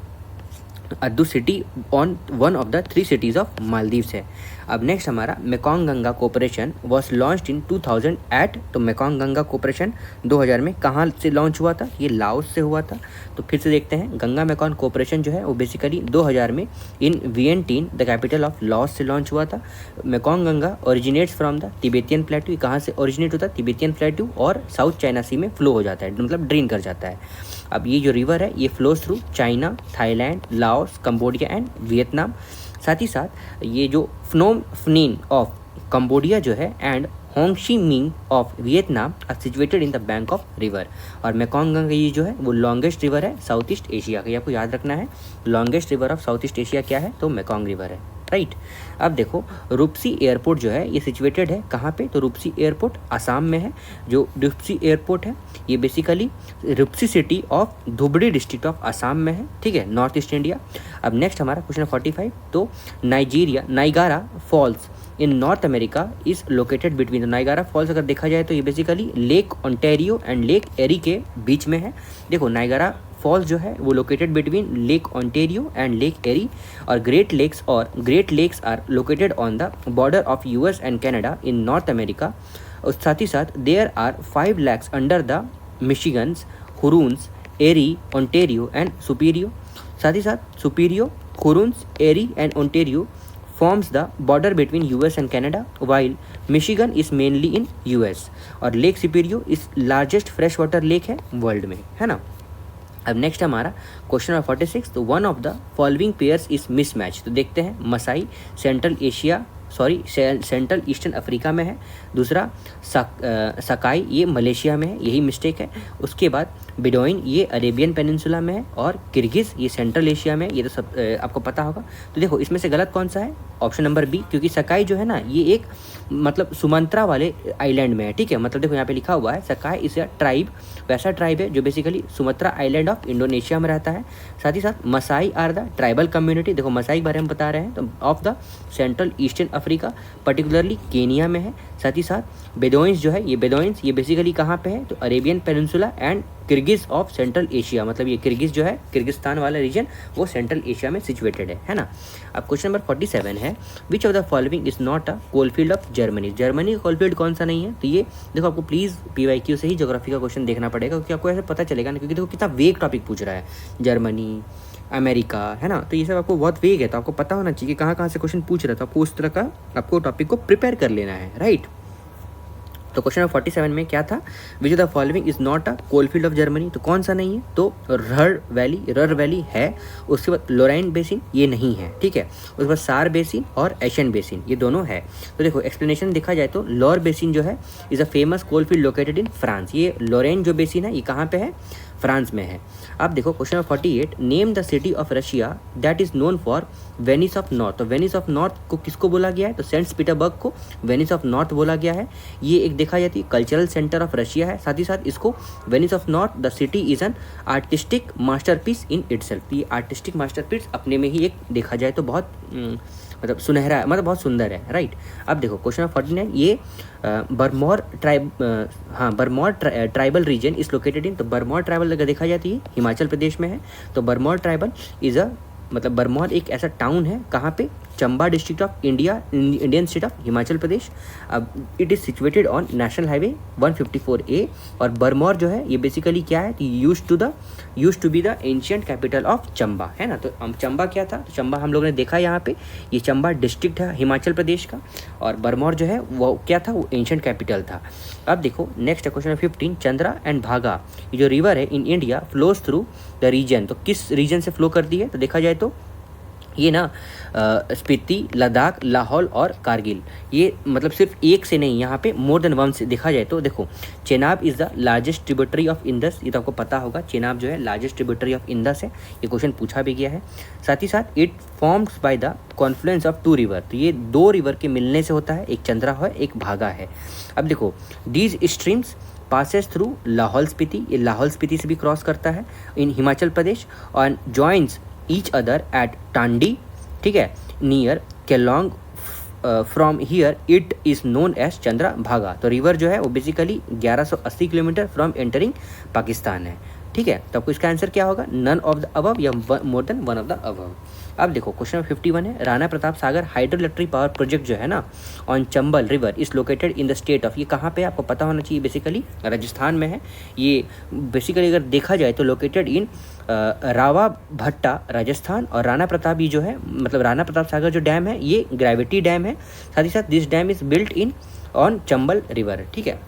Addu city on one of the 3 cities of Maldives है। अब नेक्स्ट हमारा Mekong Ganga cooperation was launched in 2000 eight, तो मेकोंग गंगा कोऑपरेशन 2000 में कहाँ से लॉन्च हुआ था, ये लाओस से हुआ था। तो फिर से देखते हैं, गंगा मेकोंग कोऑपरेशन जो है वो बेसिकली 2000 में in Vientiane the capital of Laos से लॉन्च हुआ था। Mekong Ganga originates from the Tibetan plateau, कहाँ से ओरिजिनेट होता है, तिबेतियन प्लेट्यू, और साउथ चाइना सी में फ्लो हो जाता है, मतलब ड्रेन कर जाता है। अब ये जो रिवर है ये flows through China, Thailand, Laos, Cambodia and Vietnam. साथ ही साथ ये जो फ्नोम फनीन ऑफ कंबोडिया जो है एंड होंगशी Minh of Vietnam are situated in the bank of river. और मेकोंग गंगा ये जो है वो लॉन्गेस्ट रिवर है साउथ ईस्ट एशिया का, ये आपको याद रखना है। Longest river of South East Asia क्या है, तो मेकोंग रिवर है, राइट। अब देखो रुपसी एयरपोर्ट जो है ये सिचुएटेड है कहाँ पे, तो रुपसी एयरपोर्ट आसाम में है। जो रुपसी एयरपोर्ट है ये basically Rupsi city of Dhubri district of Assam में है, ठीक है, नॉर्थ ईस्ट इंडिया। अब नेक्स्ट हमारा क्वेश्चन 45, तो Niagara Falls in north America is located between. Niagara Falls अगर देखा जाए तो ये basically Lake Ontario and lake Erie के बीच में है। देखो नाइगारा फॉल्स जो है वो located between lake Ontario and lake Erie, और great lakes are located on the border of US and Canada in north America. और साथ ही साथ there are 5 lakes under the Michigans, Hurons, Erie, Ontario and Superior. साथ ही साथ Superior, Hurons, Erie and Ontario forms the border between US and Canada, while Michigan is mainly in US, और lake सुपीरियो इस largest fresh water lake है world में, है ना। अब नेक्स्ट हमारा क्वेश्चन नंबर 46, तो one of the following pairs is mismatch. तो देखते हैं, मसाई सेंट्रल ईस्टर्न अफ्रीका में है, दूसरा सकाई ये मलेशिया में है, यही मिस्टेक है। उसके बाद बेडोइन ये अरेबियन पेनिनसुला में है, और किर्गिज ये सेंट्रल एशिया में, ये तो सब आपको पता होगा। तो देखो इसमें से गलत कौन सा है, ऑप्शन नंबर बी, क्योंकि सकाई जो है ना ये एक मतलब सुमात्रा वाले आइलैंड में है, ठीक है, मतलब देखो यहाँ पे लिखा हुआ है सकाई इस ट्राइब, वैसा ट्राइब है जो basically Sumatra island of Indonesia में रहता है। साथ ही साथ Masai are the tribal community, देखो मसाई के बारे में बता रहे हैं, तो of the central eastern Africa, particularly Kenya में है। साथ ही साथ बेडोइंस जो है ये बेसिकली कहाँ पे है, तो Arabian peninsula and Kyrgyz of central Asia, मतलब ये किर्गिज जो है किर्गिस्तान वाला रीजन वो सेंट्रल एशिया में सिचुएटेड है ना। अब क्वेश्चन नंबर 47 है, which of the following is not a coalfield of Germany. Germany का कोलफील्ड कौन सा नहीं है, तो ये देखो आपको प्लीज़ PYQ से ही ज्योग्राफी का क्वेश्चन देखना पड़ेगा, क्योंकि आपको ऐसे पता चलेगा ना, क्योंकि देखो कितना वेग टॉपिक पूछ रहा है, जर्मनी, अमेरिका, है ना, तो ये सब आपको बहुत वेग है, तो आपको पता होना चाहिए कि कहाँ से क्वेश्चन पूछ रहा था, आपको उस तरह का आपको टॉपिक को प्रिपेयर कर लेना है, राइट। तो क्वेश्चन नंबर 47 में क्या था, विच of the following is not a coalfield of Germany, तो कौन सा नहीं है, तो रर वैली है। उसके बाद लोराइन बेसिन ये नहीं है, ठीक है। उसके बाद सार बेसिन और एशियन बेसिन ये दोनों है। तो देखो एक्सप्लेनेशन देखा जाए तो लोअर बेसिन जो है is a famous coalfield located in France, ये लोरेन जो बेसिन है ये कहाँ पे है, फ्रांस में है। अब देखो question number 48, name the city of Russia that is known for Venice of north. तो वेनिस ऑफ नॉर्थ को किसको बोला गया है, तो सेंट पीटरबर्ग को वेनिस ऑफ नॉर्थ बोला गया है। ये एक देखा जाती है कल्चरल सेंटर ऑफ रशिया है। साथ ही साथ इसको Venice of north the city is an artistic masterpiece in itself. ये आर्टिस्टिक मास्टरपीस अपने में ही एक देखा जाए तो बहुत मतलब सुनहरा है, मतलब बहुत सुंदर है, राइट। अब देखो क्वेश्चन नंबर 49, ये Bharmour tribal region is located in, तो बरमौर ट्राइबल अगर देखा जाती है हिमाचल प्रदेश में है। तो बरमौर ट्राइबल इज अ मतलब बरमौर एक ऐसा टाउन है कहाँ पे, Chamba district of Indian state of Himachal Pradesh. अब it is situated on national highway 154A। और बरमौर जो है ये बेसिकली क्या है, use to be the ancient capital of Chamba, है ना। तो चंबा क्या था, तो चंबा हम लोगों ने देखा यहाँ पे, ये चंबा डिस्ट्रिक्ट है हिमाचल प्रदेश का, और बरमौर जो है वो क्या था, वो एंशिएंट कैपिटल था। अब देखो नेक्स्ट क्वेश्चन 15, चंद्रा एंड भागा ये जो रिवर है in India flows through the region. तो किस रीजन से फ्लो करती है, तो देखा जाए तो ये ना स्पीति, लद्दाख, लाहौल और कारगिल, ये मतलब सिर्फ एक से नहीं, यहाँ पे मोर देन वन से देखा जाए तो देखो Chenab is the largest tributary of Indus, ये तो आपको पता होगा, चेनाब जो है लार्जेस्ट ट्रिब्यूटरी ऑफ इंडस है, ये क्वेश्चन पूछा भी गया है। साथ ही साथ it forms by the Confluence of 2 river, तो ये 2 रिवर के मिलने से होता है, एक चंद्रा है एक भागा है। अब देखो these streams passes through Lahaul Spiti, ये लाहौल स्पीति से भी क्रॉस करता है इन हिमाचल प्रदेश, और joins each other at Tandi, ठीक है, near Keylong. From here it is known as Chandrabhaga. तो रिवर जो है वो basically 1180 kilometre from entering Pakistan है, ठीक है। तो आपको इसका आंसर क्या होगा, नन ऑफ द अबव या more than one of the above. अब देखो क्वेश्चन नंबर 51 है, Rana Pratap Sagar hydro electric power project जो है ना on Chambal river is located in the state of, ये कहाँ पे आपको पता होना चाहिए, बेसिकली राजस्थान में है। ये बेसिकली अगर देखा जाए तो लोकेटेड इन रावा भट्टा राजस्थान। और राणा प्रताप ये जो है मतलब राणा प्रताप सागर जो डैम है ये ग्रेविटी डैम है, साथ ही साथ this dam is built in on Chambal river, ठीक है।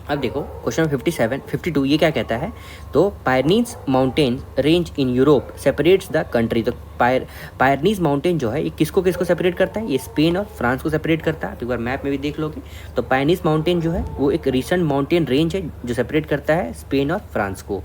अब देखो क्वेश्चन 52 ये क्या कहता है, तो Pyrenees mountain range in Europe separates the country. तो पायरनीज माउंटेन जो है ये किसको किसको सेपरेट करता है, ये स्पेन और फ्रांस को सेपरेट करता है। तो एक बार मैप में भी देख लोगे तो पायरनीज माउंटेन जो है वो एक रिसेंट माउंटेन रेंज है जो सेपरेट करता है स्पेन और फ्रांस को।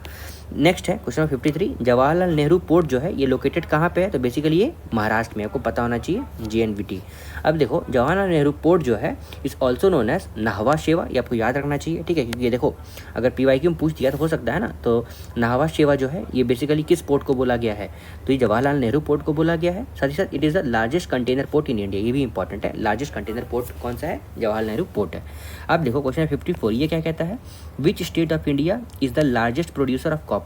नेक्स्ट है क्वेश्चन 53, जवाहरलाल नेहरू पोर्ट जो है ये लोकेटेड कहाँ पे है, तो बेसिकली ये महाराष्ट्र में, आपको पता होना चाहिए JNVT। अब देखो जवाहरलाल नेहरू पोर्ट जो है इज ऑल्सो नोन एज नाहवा शेवा, ये आपको याद रखना चाहिए, ठीक है, क्योंकि ये देखो अगर PYQ में पूछ दिया तो हो सकता है ना। तो नाहवा शेवा जो है ये बेसिकली किस पोर्ट को बोला गया है, तो ये जवाहरलाल नेहरू पोर्ट को बोला गया है। साथ ही साथ it is the largest container port in India, ये भी इंपॉर्टेंट है, लार्जेस्ट कंटेनर पोर्ट कौन सा है, जवाहरलाल नेहरू पोर्ट है। अब देखो क्वेश्चन 54 ये क्या कहता है, which state of India is the largest producer of copper.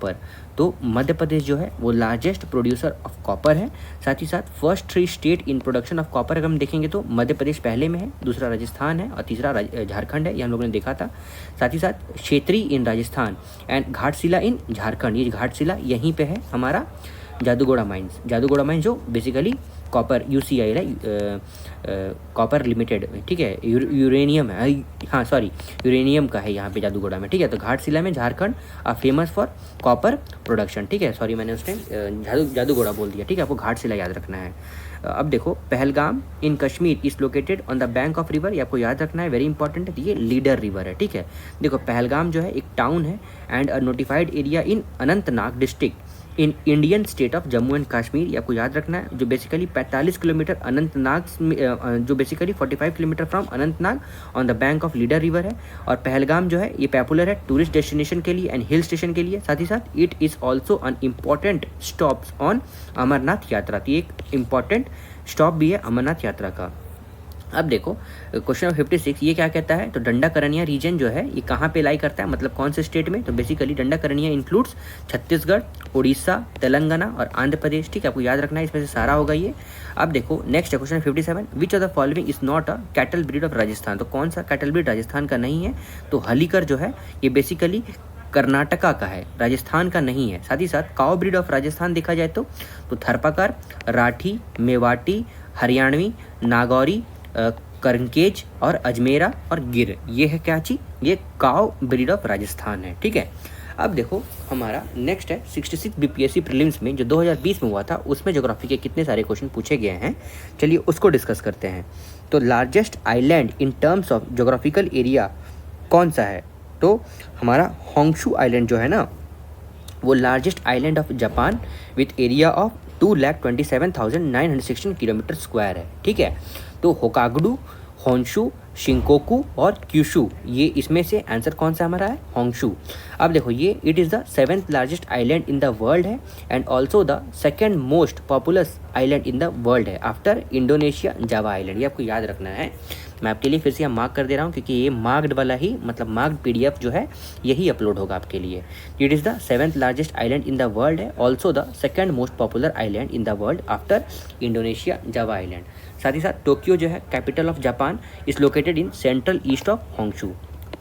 तो मध्य प्रदेश जो है वो लार्जेस्ट प्रोड्यूसर ऑफ कॉपर है। साथ ही साथ first 3 state in production of copper अगर हम देखेंगे तो मध्य प्रदेश पहले में है, दूसरा राजस्थान है और तीसरा झारखंड है, ये हम लोगों ने देखा था। साथ ही साथ क्षेत्री इन राजस्थान एंड घाटशिला इन झारखंड, ये घाटशिला यहीं पे है हमारा जादूगोड़ा माइंस। जादूगोड़ा माइंस जो बेसिकली कॉपर UCI है, कॉपर लिमिटेड, ठीक है, यूरेनियम है, हाँ सॉरी यूरेनियम का है यहाँ पे जादूगोड़ा में, ठीक है। तो घाटशिला में Jharkhand are famous for copper production, ठीक है, सॉरी मैंने उस टाइम जादूगोड़ा बोल दिया, ठीक है, आपको घाटशिला याद रखना है। अब देखो Pahalgam in Kashmir is located on the bank of river, ये आपको याद रखना है, वेरी इंपॉर्टेंट है, ये लीडर रिवर है, ठीक है। देखो पहलगाम जो है एक टाउन है and a notified area in Anantnag district in Indian state of Jammu and Kashmir, ये आपको याद रखना है, जो बेसिकली 45 किलोमीटर अनंतनाग जो basically 45 kilometre from Anantnag on the bank of leader river है। और पहलगाम जो है ये पॉपुलर है टूरिस्ट डेस्टिनेशन के लिए एंड हिल स्टेशन के लिए। साथ ही साथ it is also an important stops on Amarnath Yatra, तो ये एक इम्पॉर्टेंट स्टॉप भी है अमरनाथ यात्रा का। अब देखो क्वेश्चन 56 ये क्या कहता है, तो दंडाकरनिया रीजन जो है ये कहाँ पे लाई करता है, मतलब कौन से स्टेट में, तो बेसिकली दंडाकरनिया इंक्लूड्स छत्तीसगढ़, उड़ीसा, तेलंगाना और आंध्र प्रदेश, ठीक है, आपको याद रखना है, इसमें से सारा होगा ये। अब देखो नेक्स्ट है question 57, which of the following is not a cattle breed of Rajasthan. तो कौन सा कैटल ब्रीड राजस्थान का नहीं है, तो हलीकर जो है ये बेसिकली कर्नाटका का है, राजस्थान का नहीं है। साथ ही साथ काउ ब्रीड ऑफ राजस्थान देखा जाए तो थरपाकर, राठी, मेवाटी, हरियाणवी, नागौरी, करंकेज और अजमेरा और गिर, ये है क्या चीज, ये काउ ब्रीड ऑफ राजस्थान है, ठीक है। अब देखो हमारा नेक्स्ट है 66 BPSC प्रीलिम्स में जो 2020 में हुआ था, उसमें ज्योग्राफी के कितने सारे क्वेश्चन पूछे गए हैं, चलिए उसको डिस्कस करते हैं। तो largest island in terms of geographical area कौन सा है, तो हमारा होंशु आइलैंड जो है ना वो largest island of Japan with area of 2,27,916 kilometre square है, ठीक है। तो होकागडू, होंशु, शिंकोकू और क्यूशू, ये इसमें से आंसर कौन सा हमारा है, होंशु। अब देखो ये it is the 7th largest island in the world है and also the 2nd most populous island in the world है आफ्टर इंडोनेशिया जावा आइलैंड, ये आपको याद रखना है। मैं आपके लिए फिर से मार्क कर दे रहा हूँ क्योंकि ये मार्क्ड वाला ही मतलब मार्क्ड PDF जो है यही अपलोड होगा आपके लिए। It is the 7th largest island in the world है, also the 2nd most popular island in the world after Indonesia Java island. साथ ही साथ टोक्यो जो है capital of Japan is located in central east of Honshu,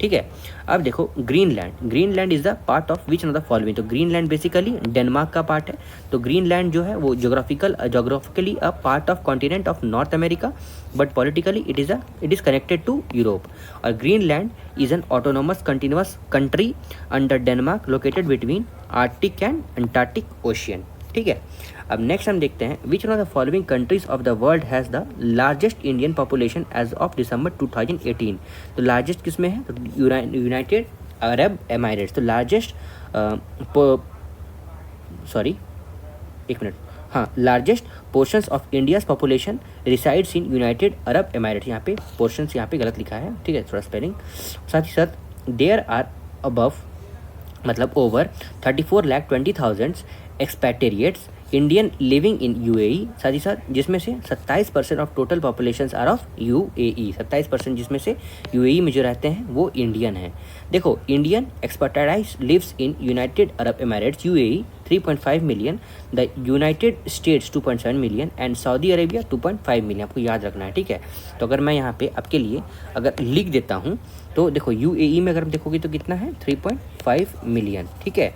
ठीक है। अब देखो Greenland is the part of which of the following, तो ग्रीनलैंड बेसिकली डेनमार्क का पार्ट है। तो ग्रीनलैंड जो है वो geographically a part of continent of north America but politically it is connected to Europe. और Greenland is an autonomous continuous country under Denmark located between Arctic and Antarctic ocean, ठीक है। अब next हम देखते हैं which of the following countries of the world has the largest Indian population as of December 2018। तो largest किस में है, तो यूनाइटेड अरब एमाइरेट्स। तो largest largest portions of India's population resides in United Arab Emirates, यहाँ पे portions यहाँ पे गलत लिखा है, ठीक है, थोड़ा स्पेलिंग। साथ ही साथ देयर आर अबव मतलब over 34,20,000 expatriates Indian living in UAE, साथ ही साथ जिसमें से 27% of total population are of UAE, 27% जिसमें से यूएई में जो रहते हैं वो इंडियन हैं। देखो Indian expertise lives in United Arab Emirates UAE 3.5 million, the United States 2.7 million and Saudi Arabia 2.5 million, आपको याद रखना है, ठीक है। तो अगर मैं यहाँ पे आपके लिए अगर लिख देता हूँ तो देखो यूएई में अगर हम देखोगे तो कितना है 3.5 मिलियन, ठीक है।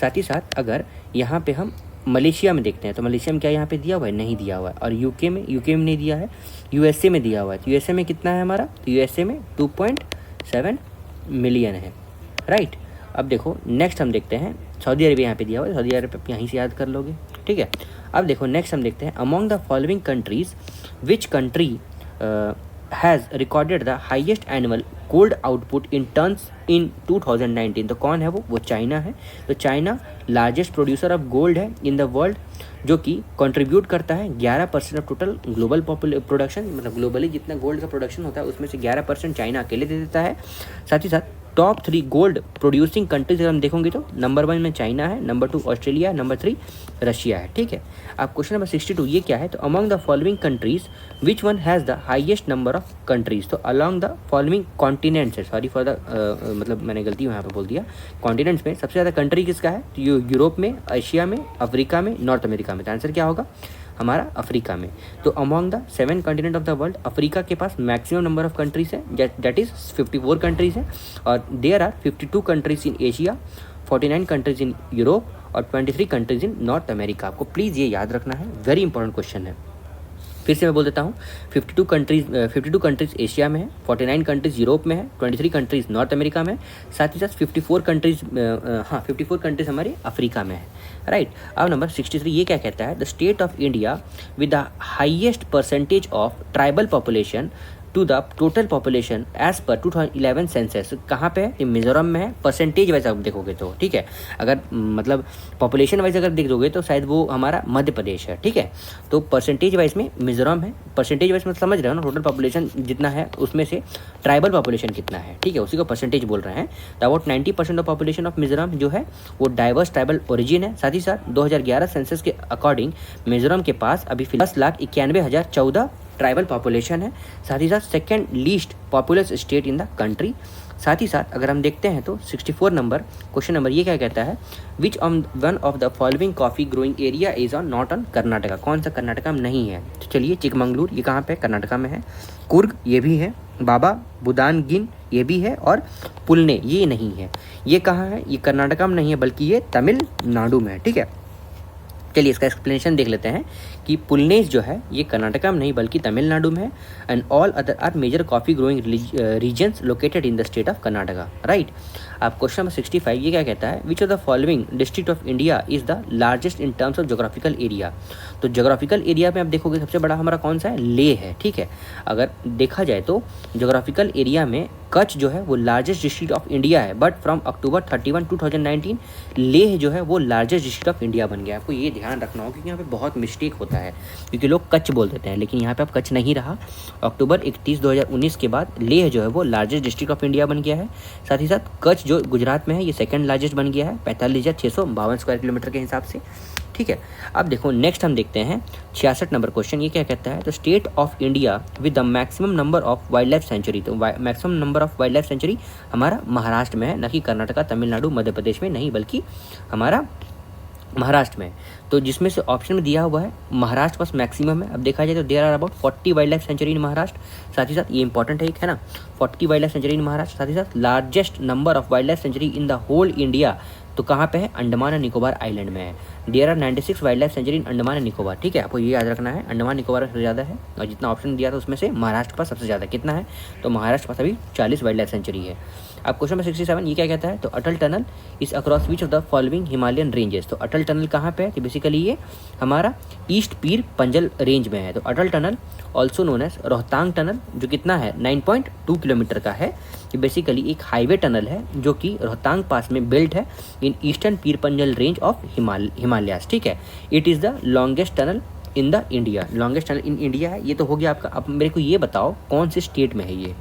साथ ही साथ अगर यहाँ पे हम मलेशिया में देखते हैं तो मलेशिया में क्या यहाँ पे दिया हुआ है, नहीं दिया हुआ है। और यूके में नहीं दिया है, यूएसए में दिया हुआ है। तो यूएसए में कितना है हमारा, तो यूएसए में 2.7 मिलियन है, राइट। अब देखो नेक्स्ट हम देखते हैं सऊदी अरेबिया यहाँ पे दिया हुआ है, सऊदी अरेबिया यहीं से याद कर लोगे, ठीक है। अब देखो नेक्स्ट हम देखते हैं among the following countries which country has recorded the highest annual gold output in tons in 2019। तो कौन है वो चाइना है। तो China largest producer of gold है इन द वर्ल्ड, जो कि कंट्रीब्यूट करता है 11% ऑफ टोटल ग्लोबल प्रोडक्शन, मतलब ग्लोबली जितना गोल्ड का प्रोडक्शन होता है उसमें से 11% चाइना अकेले दे देता है। साथ ही साथ टॉप 3 गोल्ड प्रोड्यूसिंग कंट्रीज अगर हम देखोगे तो नंबर 1 में चाइना है, नंबर 2 ऑस्ट्रेलिया, नंबर 3 रशिया है, ठीक है। अब क्वेश्चन नंबर 62 ये क्या है, तो among the following countries which one has the highest number of countries. तो अलॉन्ग द फॉलोइंग कॉन्टिनेंट्स है, सॉरी फॉर द मतलब मैंने गलती यहाँ पे बोल दिया, कॉन्टिनेंट्स में सबसे ज़्यादा कंट्री किसका है, तो यूरोप में, एशिया में, अफ्रीका में, नॉर्थ अमेरिका में। तो आंसर क्या होगा हमारा अफ्रीका में। तो among the 7 continent of the world Africa के पास मैक्सिमम नंबर ऑफ कंट्रीज है, दैट इज 54 कंट्रीज है। और there are 52 countries in Asia, 49 countries in Europe और 23 कंट्रीज इन नॉर्थ अमेरिका। आपको प्लीज़ ये याद रखना है, वेरी इंपॉर्टेंट क्वेश्चन है। फिर से मैं बोल देता हूँ, 52 कंट्रीज एशिया में है, 49 कंट्रीज यूरोप में है, 23 कंट्रीज नॉर्थ अमेरिका में है, साथ ही साथ 54 कंट्रीज हमारे अफ्रीका में है, राइट। अब नंबर 63 ये क्या कहता है, the state of India with the highest percentage of tribal population to the total population as per 2011 census, कहाँ पे है, मिजोरम में है। परसेंटेज वाइज आप देखोगे तो ठीक है, अगर मतलब पॉपुलेशन वाइज अगर देख दोगे तो शायद वो हमारा मध्य प्रदेश है, ठीक है। तो परसेंटेज वाइज में मिजोरम है, परसेंटेज वाइज में समझ रहे हो ना, टोटल पॉपुलेशन जितना है उसमें से ट्राइबल पॉपुलेशन कितना है, ठीक है, उसी को परसेंटेज बोल रहे हैं। तो about 90% of population of Mizoram जो है वो डाइवर्स ट्राइबल ओरिजिन है। साथ ही साथ 2011 सेंसस के अकॉर्डिंग मिजोरम के पास अभी 10,91,014 ट्राइबल पॉपुलेशन है। साथ ही साथ second least populous state in the country. साथ ही साथ अगर हम देखते हैं तो 64 नंबर क्वेश्चन नंबर ये क्या कहता है, which one of the following coffee growing area is on not on Karnataka, कौन सा कर्नाटका में नहीं है। तो चलिए चिकमंगलूर ये कहाँ पे कर्नाटका में है, कुर्ग ये भी है, बाबा बुदानगिन ये भी है और पुलने ये नहीं है। ये कहाँ है, ये कर्नाटका में नहीं है बल्कि ये तमिलनाडु में है, ठीक है। चलिए इसका एक्सप्लेनेशन देख लेते हैं कि पुलनेस जो है ये कर्नाटका में नहीं बल्कि तमिलनाडु में है। And all other are major coffee growing regions located in the state of Karnataka, right. अब क्वेश्चन नंबर 65 ये क्या कहता है, which of the following district of India is the largest in terms of geographical area. तो geographical area में आप देखोगे सबसे बड़ा हमारा कौन सा है, लेह है, ठीक है। अगर देखा जाए तो जोग्राफिकल एरिया में कच्छ जो है वो लार्जेस्ट डिस्ट्रिक्ट ऑफ इंडिया है, बट फ्रॉम अक्टूबर 31, 2019 लेह जो है वो लार्जेस्ट डिस्ट्रिक्ट ऑफ इंडिया बन गया। आपको ये ध्यान रखना होगा क्योंकि यहाँ पे बहुत मिस्टेक होता है, क्योंकि लोग कच्छ बोल देते हैं लेकिन यहाँ पे अब कच्छ नहीं रहा। अक्टूबर 31, 2019 के बाद लेह जो है वो लार्जेस्ट डिस्ट्रिक्ट ऑफ इंडिया बन गया है। साथ ही साथ कच्छ जो गुजरात में है ये सेकंड लार्जेस्ट बन गया है 45,652 स्क्वायर किलोमीटर के हिसाब से, ठीक है। अब देखो नेक्स्ट हम देखते हैं 66 नंबर क्वेश्चन ये क्या कहता है, तो state of India with the maximum number of wild life sanctuary. तो maximum number of wild life sanctuary हमारा महाराष्ट्र में है, न कि कर्नाटका, तमिलनाडु, मध्य प्रदेश में नहीं बल्कि हमारा महाराष्ट्र में। तो जिसमें से ऑप्शन में दिया हुआ है महाराष्ट्र पास मैक्सिमम है। अब देखा जाए तो there are about 40 wild life sanctuary in Maharashtra. साथ ही साथ ये इंपॉर्टेंट है, एक है ना, 40 wild life sanctuary in Maharashtra. साथ ही साथ largest number of wild life sanctuary in the whole India तो कहाँ पे है, अंडमान एंड निकोबार आइलैंड में है। There are 96 wild life sanctuary in Andaman and Nicobar, ठीक है। आपको ये याद रखना है, अंडमान निकोबार सबसे ज़्यादा है और जितना ऑप्शन दिया था उसमें से महाराष्ट्र पास सबसे ज़्यादा कितना है, तो महाराष्ट्र पास अभी 40 वाइल्ड लाइफ सेंचुरी है। अब क्वेश्चन नंबर 67 ये क्या कहता है, तो अटल टनल इस across which of the following Himalayan ranges. तो अटल टनल कहाँ पे है, तो बेसिकली ये हमारा ईस्ट पीर पंजल रेंज में है। तो Atal tunnel also known as Rohtang tunnel जो कितना है 9.2 किलोमीटर का है, कि बेसिकली एक हाईवे टनल है जो कि रोहतांग पास में बिल्ट है in eastern Pir Panjal range of Himalayas, ठीक है। It is the longest tunnel in the India, longest tunnel in India है। ये तो हो गया आपका। अब मेरे को ये बताओ कौन से स्टेट में है ये,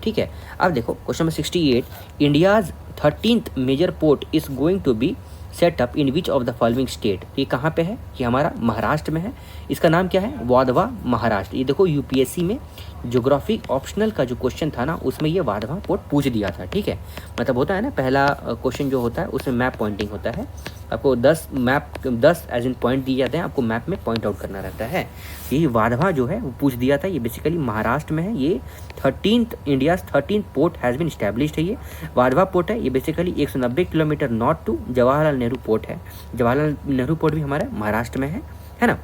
ठीक है। अब देखो question number 68, India's 13th major port is going to be set up in which of the following state. ये कहाँ पे है? ये हमारा महाराष्ट्र में है। इसका नाम क्या है? वाधवा महाराष्ट्र। ये देखो यूपीएससी में ज्योग्राफी ऑप्शनल का जो क्वेश्चन था ना, उसमें ये वाधवा पोर्ट पूछ दिया था, ठीक है। मतलब होता है ना, पहला क्वेश्चन जो होता है उसमें मैप पॉइंटिंग होता है, आपको 10 एज इन पॉइंट दिए जाते हैं, आपको मैप में पॉइंट आउट करना रहता है। ये वाधवा जो है वो पूछ दिया था। ये बेसिकली महाराष्ट्र में है। ये 13th India's 13th port has been established है। ये वाधवा पोर्ट है। ये basically 190 kilometre north to Jawaharlal Nehru port है। जवाहरलाल नेहरू पोर्ट भी हमारे महाराष्ट्र में है ना।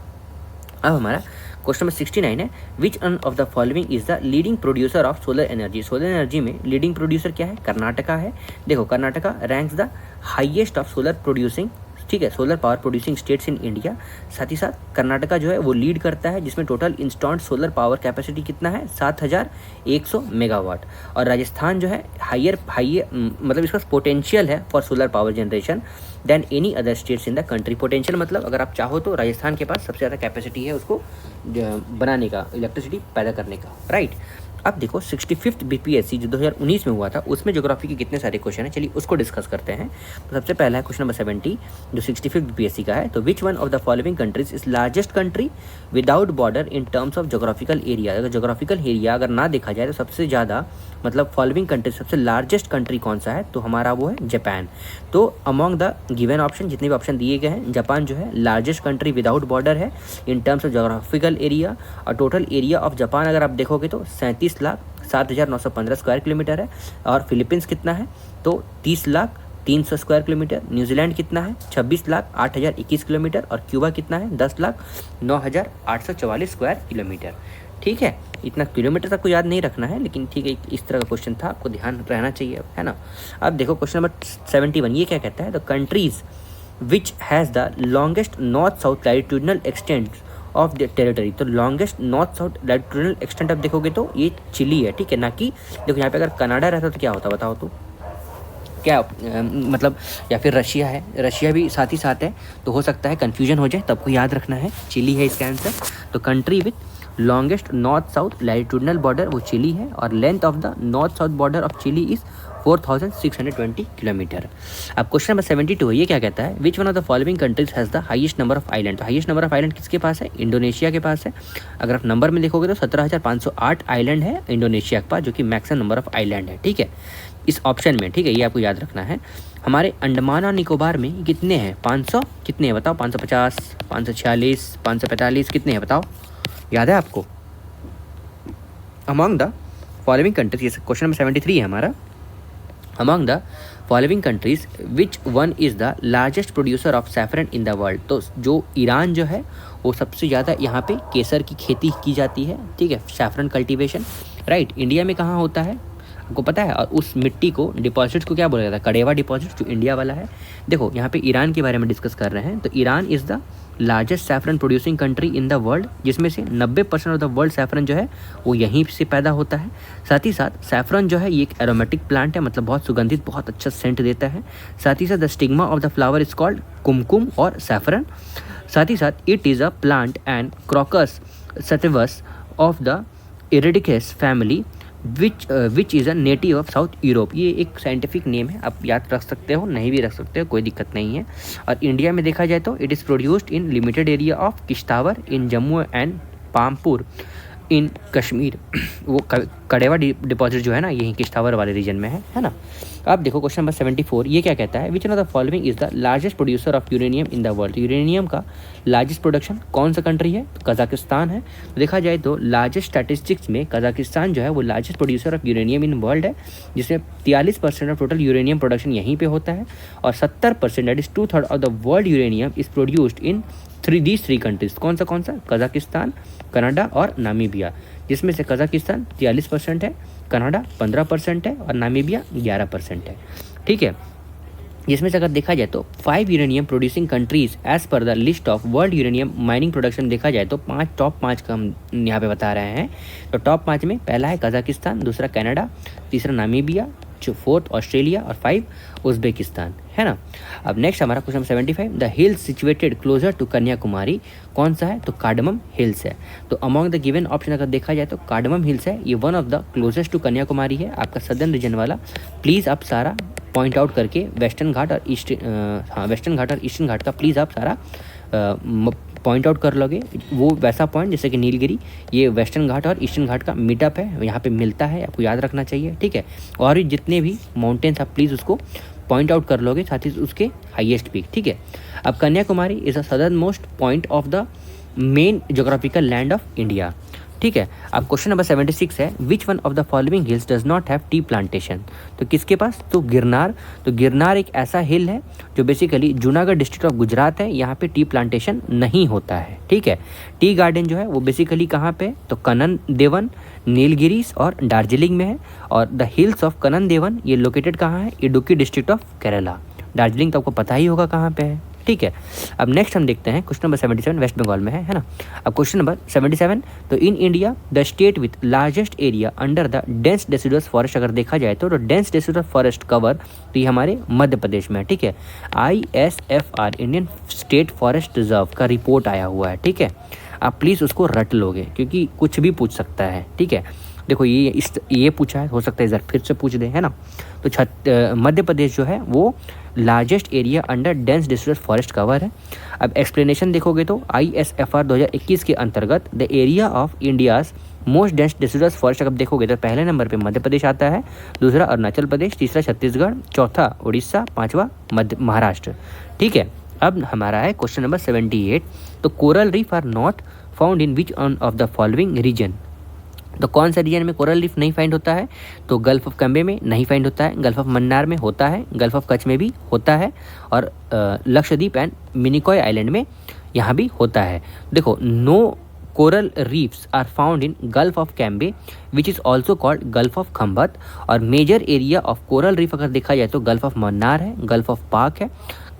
अब हमारा क्वेश्चन नंबर 69 है, which one of the following is the leading producer of solar energy. Solar energy में लीडिंग प्रोड्यूसर क्या है? कर्नाटका है। देखो Karnataka ranks the highest of solar producing, ठीक है, solar power producing states in India. साथ ही साथ कर्नाटका जो है वो लीड करता है, जिसमें total installed solar power capacity कितना है? 7100 मेगावाट। और राजस्थान जो है हायर मतलब इसका पोटेंशियल है for solar power generation than any other states in the country. Potential मतलब अगर आप चाहो तो राजस्थान के पास सबसे ज़्यादा कैपेसिटी है उसको बनाने का, इलेक्ट्रिसिटी पैदा करने का, राइट। अब देखो 65th बीपीएससी जो 2019 में हुआ था, उसमें ज्योग्राफी के कितने सारे क्वेश्चन हैं, चलिए उसको डिस्कस करते हैं। तो सबसे पहला है क्वेश्चन नंबर 70 जो 65th बीपीएससी का है। तो which one of the following countries is largest country without border in terms of geographical area. अगर जोग्राफिकल एरिया अगर ना देखा जाए तो सबसे ज़्यादा मतलब फॉलोइंग कंट्री सबसे लार्जेस्ट कंट्री कौन सा है? तो हमारा वो है जापान। तो अमॉन्ग द गिवन ऑप्शन, जितने भी ऑप्शन दिए गए हैं, जापान जो है लार्जेस्ट कंट्री विदाउट बॉर्डर है इन टर्म्स ऑफ जोग्राफिकल एरिया। और टोटल एरिया ऑफ जापान अगर आप देखोगे तो 37,07,915 स्क्वायर किलोमीटर है। और फिलीपींस कितना है? तो 30,03,000 स्क्वायर किलोमीटर। न्यूजीलैंड कितना है? 26,08,021 किलोमीटर। और क्यूबा कितना है? 10,09,844 स्क्वायर किलोमीटर, ठीक है। इतना किलोमीटर तक को याद नहीं रखना है, लेकिन ठीक है, इस तरह का क्वेश्चन था, आपको ध्यान रहना चाहिए, है ना। अब देखो क्वेश्चन नंबर 71, ये क्या कहता है? The countries which has the longest north south latitudinal extent of the territory. तो longest north south latitudinal extent आप देखोगे तो ये चिली है, ठीक है, ना कि देखो यहाँ पे अगर कनाडा रहता तो क्या होता बताओ तो क्या मतलब, या फिर रशिया है, रशिया भी साथ ही साथ है, तो हो सकता है कन्फ्यूजन हो जाए, तब को याद रखना है चिली है इसका आंसर। तो country with longest north south latitudinal border वो चिली है। और length of the north south border of Chile is 4620 kilometre. अब क्वेश्चन नंबर 72 है, ये क्या कहता है? Which one of the following countries has the highest number of island. तो हाईएस्ट नंबर ऑफ आइलैंड किसके पास है? इंडोनेशिया के पास है। अगर आप नंबर में देखोगे तो 17,508 आइलैंड है इंडोनेशिया के पास, जो कि मैक्सिमम नंबर ऑफ आइलैंड है, ठीक है, इस ऑप्शन में, ठीक है, ये आपको याद रखना है। हमारे अंडमान और निकोबार में कितने हैं? 500 कितने हैं बताओ? 550, 546, 545 कितने हैं बताओ? याद है आपको? Among the following countries, question number 73 है हमारा। Among the following countries which one is the largest producer of saffron in the world. तो जो ईरान जो है वो सबसे ज़्यादा यहाँ पे केसर की खेती की जाती है, ठीक है, सैफरन कल्टीवेशन, राइट। इंडिया में कहाँ होता है आपको पता है? और उस मिट्टी को, डिपॉजिट को क्या बोला जाता है? कड़ेवा डिपॉजिट, जो इंडिया वाला है। देखो यहाँ पे ईरान के बारे में डिस्कस कर रहे हैं। तो Iran is the largest saffron producing country in the world, जिसमें से 90% ऑफ द वर्ल्ड सैफरन जो है वो यहीं से पैदा होता है। साथ ही साथ सैफरन जो है ये एक एरोमेटिक प्लांट है, मतलब बहुत सुगंधित, बहुत अच्छा सेंट देता है। साथ ही साथ the stigma of the flower is called kumkum और सैफरन। साथ ही साथ it is a plant and crocus sativus of the Iridaceae family which is a native of south Europe. ये एक साइंटिफिक नेम है, आप याद रख सकते हो, नहीं भी रख सकते हो, कोई दिक्कत नहीं है। और इंडिया में देखा जाए तो it is produced in limited area of Kishtwar in Jammu and Pampore in Kashmir. वो कड़ेवा डिपॉजिट जो है ना, यही किश्तावर वाले रीजन में है ना। अब देखो क्वेश्चन नंबर 74, ये क्या कहता है? Which one of the following is the largest producer of uranium in the world. Uranium का लार्जेस्ट प्रोडक्शन कौन सा कंट्री है? तो कजाकिस्तान है। तो देखा जाए तो लार्जेस्ट स्टैटिस्टिक्स में कजाकिस्तान जो है वो largest producer of uranium in world है, जिसमें 43% ऑफ टोटल यूरेनियम प्रोडक्शन यहीं पे होता है। और 70% that is 2/3 of the world uranium is produced in these three countries. कौन सा? कजाकिस्तान, कनाडा और नामीबिया, जिसमें से कजाकिस्तान 43% है, कनाडा 15% है और नामीबिया 11% है, ठीक है। जिसमें से अगर देखा जाए तो 5 uranium producing countries as per the list of world uranium mining production देखा जाए तो टॉप 5 का हम यहाँ पे बता रहे हैं। तो टॉप 5 में पहला है कजाकिस्तान, दूसरा कनाडा, तीसरा नामीबिया, 4th ऑस्ट्रेलिया और 5 उज्बेकिस्तान, है ना। अब नेक्स्ट हमारा question 75, the hills situated closer to Kanyakumari कौन सा है, तो कार्डमम हिल्स है। तो अमॉन्ग द गिवन ऑप्शन अगर देखा जाए तो कार्डमम हिल्स है, ये one of the closest to Kanyakumari है, आपका सदर्न रीजन वाला। प्लीज़ आप सारा पॉइंट आउट करके वेस्टर्न घाट और वेस्टर्न घाट और ईस्टर्न घाट का प्लीज़ आप सारा पॉइंट आउट कर लोगे। वो वैसा पॉइंट जैसे कि नीलगिरी, ये वेस्टर्न घाट और ईस्टर्न घाट का मीटअप है, यहाँ पे मिलता है, आपको याद रखना चाहिए, ठीक है। और भी जितने भी माउंटेन्स आप प्लीज़ उसको पॉइंट आउट कर लोगे, साथ ही उसके हाईएस्ट पीक, ठीक है। अब Kanyakumari is a southern most point of the main geographical land of India, ठीक है। अब क्वेश्चन नंबर 76 है, which one of the following hills does not have tea plantation, तो किसके पास, तो गिरनार। तो गिरनार एक ऐसा हिल है जो basically Junagadh district of Gujarat है, यहाँ पे टी प्लांटेशन नहीं होता है, ठीक है। टी गार्डन जो है वो बेसिकली कहाँ पे, तो कनन देवन, नीलगिरीस और दार्जिलिंग में है। और the hills of Kanan Devan ये लोकेटेड कहाँ है, इडुक्की डिस्ट्रिक्ट ऑफ केरला। दार्जिलिंग तो आपको पता ही होगा कहाँ पे है, ठीक है। अब नेक्स्ट हम देखते हैं क्वेश्चन नंबर 77, वेस्ट बंगाल में है ना। अब क्वेश्चन नंबर 77, तो इन India the state with largest area under the dense deciduous forest अगर देखा जाए तो डेंस डेसिडुअस फॉरेस्ट कवर तो ये हमारे मध्य प्रदेश में है, ठीक है। ISFR Indian state forest reserve का रिपोर्ट आया हुआ है, ठीक है। आप प्लीज़ उसको रट लोगे क्योंकि कुछ भी पूछ सकता है, ठीक है। देखो ये पूछा है, हो सकता है इधर फिर से पूछ दे, है ना। तो मध्य प्रदेश जो है वो largest area under dense district forest cover है। अब एक्सप्लेनेशन देखोगे तो ISFR 2021 के अंतर्गत the area of India's most dense district forest अगर देखोगे तो पहले नंबर पे मध्य प्रदेश आता है, दूसरा अरुणाचल प्रदेश, तीसरा छत्तीसगढ़, चौथा उड़ीसा, पांचवा महाराष्ट्र, ठीक है। अब हमारा है क्वेश्चन नंबर 78, तो coral reef are not found in which one of the following region, तो कौन सा रीजन में कोरल रीफ नहीं फाइंड होता है, तो गल्फ ऑफ कम्बे में नहीं फाइंड होता है, गल्फ ऑफ मन्नार में होता है, गल्फ ऑफ कच्छ में भी होता है, और लक्षद्वीप एंड मिनिकॉय आइलैंड में यहाँ भी होता है। देखो, no coral reefs are found in gulf of Cambay which is also called gulf of Khambhat. और major area of coral reef अगर देखा जाए तो गल्फ ऑफ मन्नार है, गल्फ ऑफ पाक है,